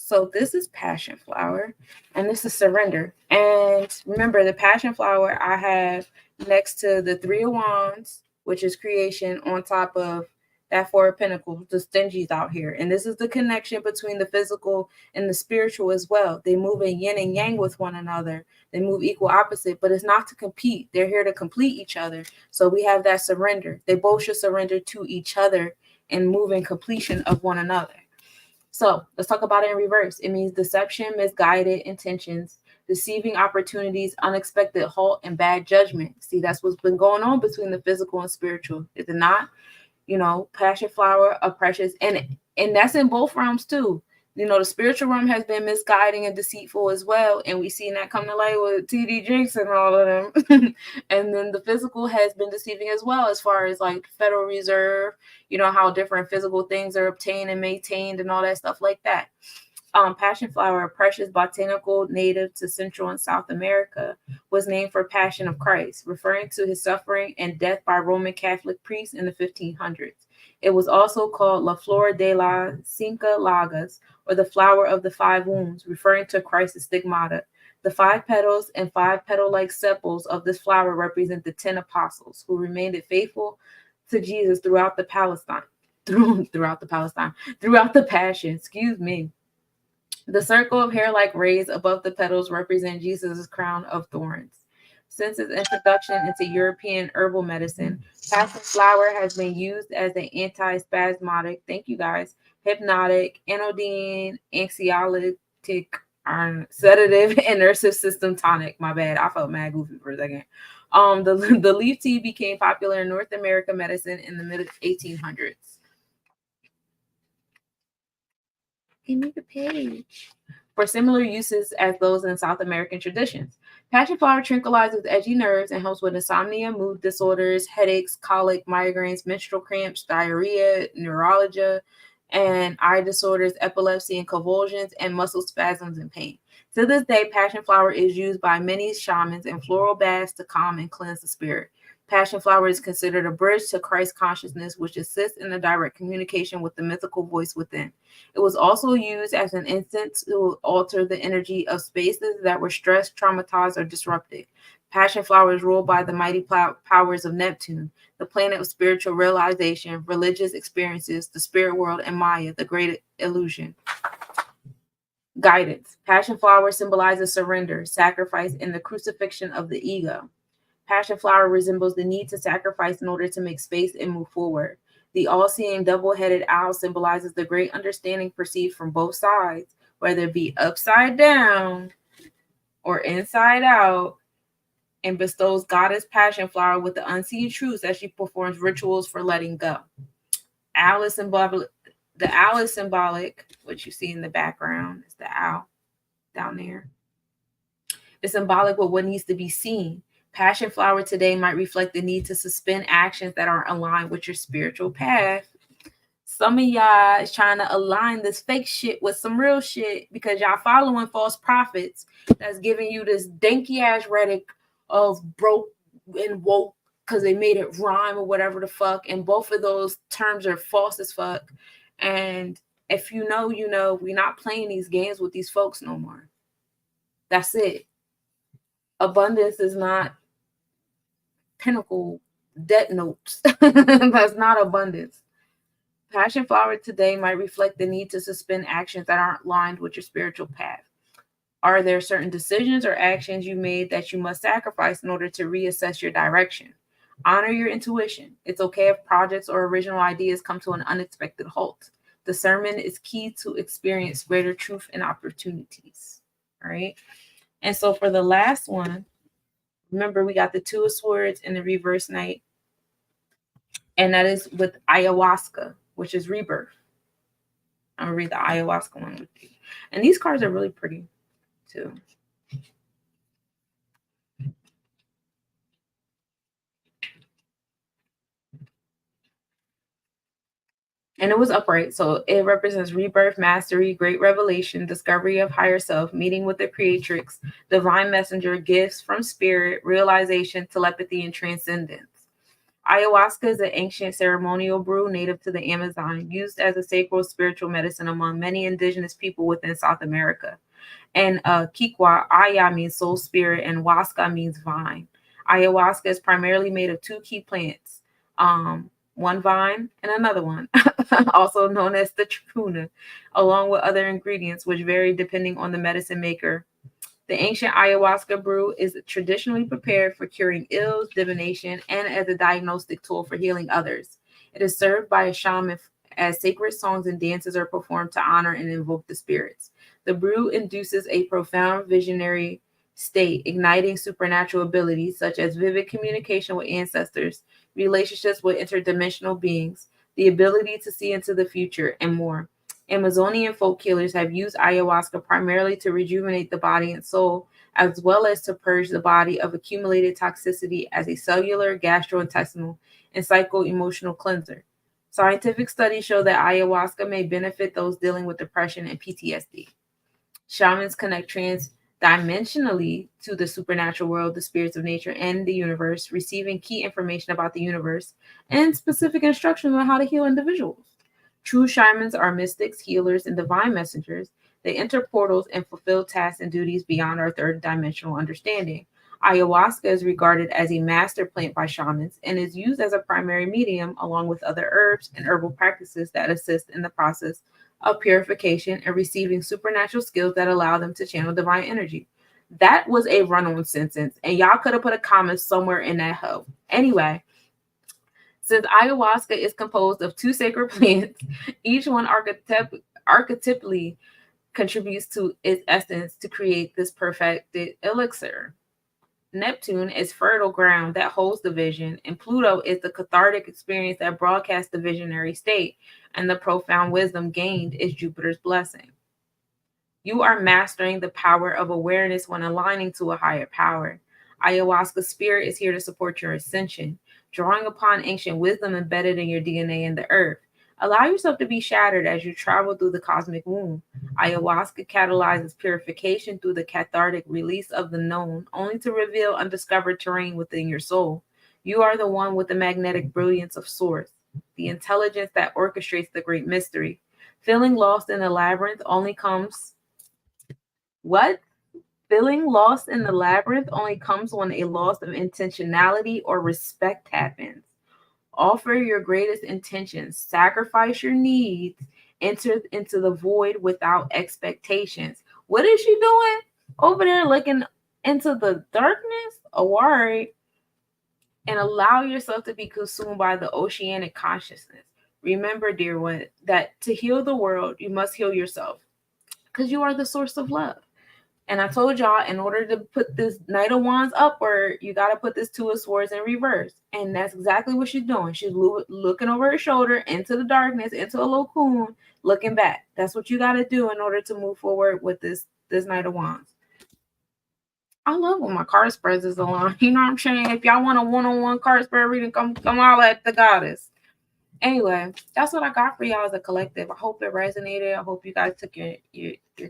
So this is passion flower, and this is surrender. And remember, the passion flower I have next to the Three of Wands, which is creation, on top of that Four of Pentacles, the stingies out here. And this is the connection between the physical and the spiritual as well. They move in yin and yang with one another. They move equal opposite, but it's not to compete. They're here to complete each other. So we have that surrender. They both should surrender to each other and move in completion of one another. So let's talk about it in reverse. It means deception, misguided intentions, deceiving opportunities, unexpected halt, and bad judgment. See, that's what's been going on between the physical and spiritual. Is it not? You know, passion flower of precious, and that's in both realms too. You know, the spiritual realm has been misguiding and deceitful as well, and we seen that come to light with TD Jakes and all of them. And then the physical has been deceiving as well, as far as like Federal Reserve, you know, how different physical things are obtained and maintained and all that stuff like that. Passion flower, a precious botanical native to Central and South America, was named for Passion of Christ, referring to his suffering and death by Roman Catholic priests in the 1500s. It was also called La Flor de las Cinco Llagas, or the flower of the five wounds, referring to Christ's stigmata. The 5 petals and 5 petal-like sepals of this flower represent the 10 apostles who remained faithful to Jesus throughout the Passion. Excuse me. The circle of hair-like rays above the petals represent Jesus' crown of thorns. Since its introduction into European herbal medicine, passion flower has been used as an anti-spasmodic, thank you guys, hypnotic, anodyne, anxiolytic, sedative, and nervous system tonic. My bad, I felt mad goofy for a second. The leaf tea became popular in North American medicine in the mid-1800s. Give me the page. For similar uses as those in South American traditions. Passion flower tranquilizes edgy nerves and helps with insomnia, mood disorders, headaches, colic, migraines, menstrual cramps, diarrhea, neuralgia, and eye disorders, epilepsy and convulsions, and muscle spasms and pain. To this day, passion flower is used by many shamans in floral baths to calm and cleanse the spirit. Passion flower is considered a bridge to Christ consciousness, which assists in the direct communication with the mythical voice within. It was also used as an incense to alter the energy of spaces that were stressed, traumatized, or disrupted. Passion flower is ruled by the mighty powers of Neptune, the planet of spiritual realization, religious experiences, the spirit world, and Maya, the great illusion. Guidance. Passion flower symbolizes surrender, sacrifice, and the crucifixion of the ego. Passion flower resembles the need to sacrifice in order to make space and move forward. The all-seeing double-headed owl symbolizes the great understanding perceived from both sides, whether it be upside down or inside out, and bestows goddess passion flower with the unseen truths as she performs rituals for letting go. Owl is symbolic. The owl is symbolic, which you see in the background is the owl down there. It's symbolic with what needs to be seen. Passion flower today might reflect the need to suspend actions that aren't aligned with your spiritual path. Some of y'all is trying to align this fake shit with some real shit because y'all following false prophets that's giving you this danky ass rhetoric of broke and woke because they made it rhyme or whatever the fuck. And both of those terms are false as fuck. And if you know, you know, we're not playing these games with these folks no more. That's it. Abundance is not pinnacle debt notes. That's not abundance. Passion flower today might reflect the need to suspend actions that aren't aligned with your spiritual path. Are there certain decisions or actions you made that you must sacrifice in order to reassess your direction? Honor your intuition. It's okay if projects or original ideas come to an unexpected halt. Discernment is key to experience greater truth and opportunities. All right. And so for the last one, remember we got the Two of Swords and the Reverse Knight. And that is with ayahuasca, which is rebirth. I'm going to read the ayahuasca one with you. And these cards are really pretty too. And it was upright. So it represents rebirth, mastery, great revelation, discovery of higher self, meeting with the creatrix, divine messenger, gifts from spirit, realization, telepathy, and transcendence. Ayahuasca is an ancient ceremonial brew native to the Amazon, used as a sacred spiritual medicine among many indigenous people within South America. And Kikwa, Aya means soul spirit, and Huasca means vine. Ayahuasca is primarily made of two key plants, one vine and another one, also known as the tripuna, along with other ingredients which vary depending on the medicine maker. The ancient ayahuasca brew is traditionally prepared for curing ills, divination, and as a diagnostic tool for healing others. It is served by a shaman as sacred songs and dances are performed to honor and invoke the spirits. The brew induces a profound visionary state, igniting supernatural abilities such as vivid communication with ancestors, relationships with interdimensional beings, the ability to see into the future, and more. Amazonian folk healers have used ayahuasca primarily to rejuvenate the body and soul, as well as to purge the body of accumulated toxicity as a cellular, gastrointestinal, and psycho-emotional cleanser. Scientific studies show that ayahuasca may benefit those dealing with depression and PTSD. Shamans connect trans-dimensionally to the supernatural world, the spirits of nature, and the universe, receiving key information about the universe and specific instructions on how to heal individuals. True shamans are mystics, healers, and divine messengers. They enter portals and fulfill tasks and duties beyond our third dimensional understanding. Ayahuasca is regarded as a master plant by shamans and is used as a primary medium along with other herbs and herbal practices that assist in the process of purification and receiving supernatural skills that allow them to channel divine energy. That was a run-on sentence, and y'all could have put a comma somewhere in that hoe. Anyway, since ayahuasca is composed of two sacred plants, each one archetypally contributes to its essence to create this perfected elixir. Neptune is fertile ground that holds the vision, and Pluto is the cathartic experience that broadcasts the visionary state, and the profound wisdom gained is Jupiter's blessing. You are mastering the power of awareness when aligning to a higher power. Ayahuasca's spirit is here to support your ascension, drawing upon ancient wisdom embedded in your DNA and the earth. Allow yourself to be shattered as you travel through the cosmic womb. Ayahuasca catalyzes purification through the cathartic release of the known, only to reveal undiscovered terrain within your soul. You are the one with the magnetic brilliance of Source, the intelligence that orchestrates the great mystery. Feeling lost in the labyrinth only comes... What? Feeling lost in the labyrinth only comes when a loss of intentionality or respect happens. Offer your greatest intentions, sacrifice your needs, enter into the void without expectations. What is she doing over there looking into the darkness? Awari, and allow yourself to be consumed by the oceanic consciousness. Remember, dear one, that to heal the world, you must heal yourself because you are the source of love. And I told y'all, in order to put this Knight of Wands upward, you got to put this Two of Swords in reverse. And that's exactly what she's doing. She's looking over her shoulder into the darkness, into a cocoon, looking back. That's what you got to do in order to move forward with this Knight of Wands. I love when my card spreads is aligned. You know what I'm saying? If y'all want a one-on-one card spread reading, come all at the goddess. Anyway, that's what I got for y'all as a collective. I hope it resonated. I hope you guys took your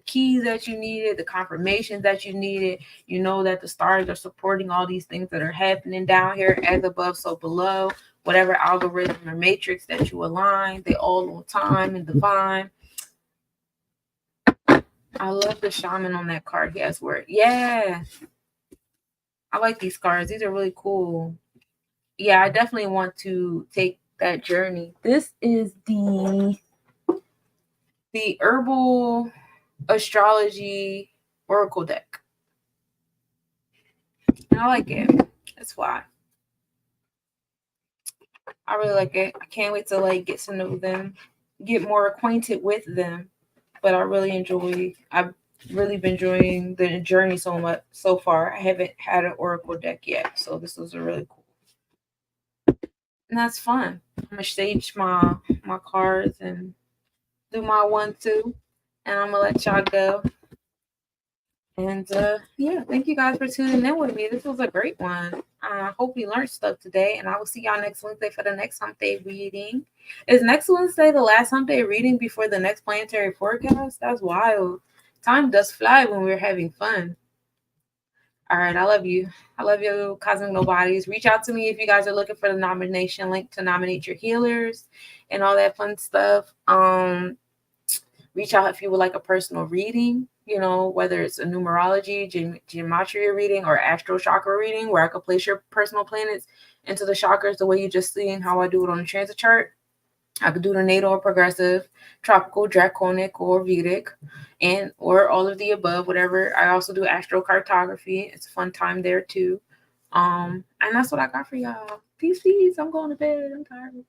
keys that you needed, the confirmations that you needed. You know that the stars are supporting all these things that are happening down here, as above, so below. Whatever algorithm or matrix that you align, they all on time and divine. I love the shaman on that card. He has word. Yeah. I like these cards. These are really cool. Yeah, I definitely want to take that journey. This is the Herbal Astrology Oracle deck. And I like it. That's why. I really like it. I can't wait to get to know them, get more acquainted with them. But I've really been enjoying the journey so much so far. I haven't had an Oracle deck yet, so this was a really cool. And that's fun. I'm gonna stage my cards and do my 1-2, and I'm gonna let y'all go. And yeah, thank you guys for tuning in with me. This was a great one. I hope you learned stuff today, and I will see y'all next Wednesday for the next hump day reading. Is next Wednesday the last hump day reading before the next planetary forecast? That's wild. Time does fly when we're having fun. All right, I love you. I love you, Cosmic Nobodies. Reach out to me if you guys are looking for the nomination link to nominate your healers and all that fun stuff. Reach out if you would like a personal reading, you know, whether it's a numerology, gematria reading, or astro chakra reading, where I could place your personal planets into the chakras the way you just seen how I do it on the transit chart. I could do the natal or progressive, tropical, draconic, or Vedic, and or all of the above, whatever. I also do astrocartography. It's a fun time there too. And that's what I got for y'all. Peace, peace. I'm going to bed. I'm tired.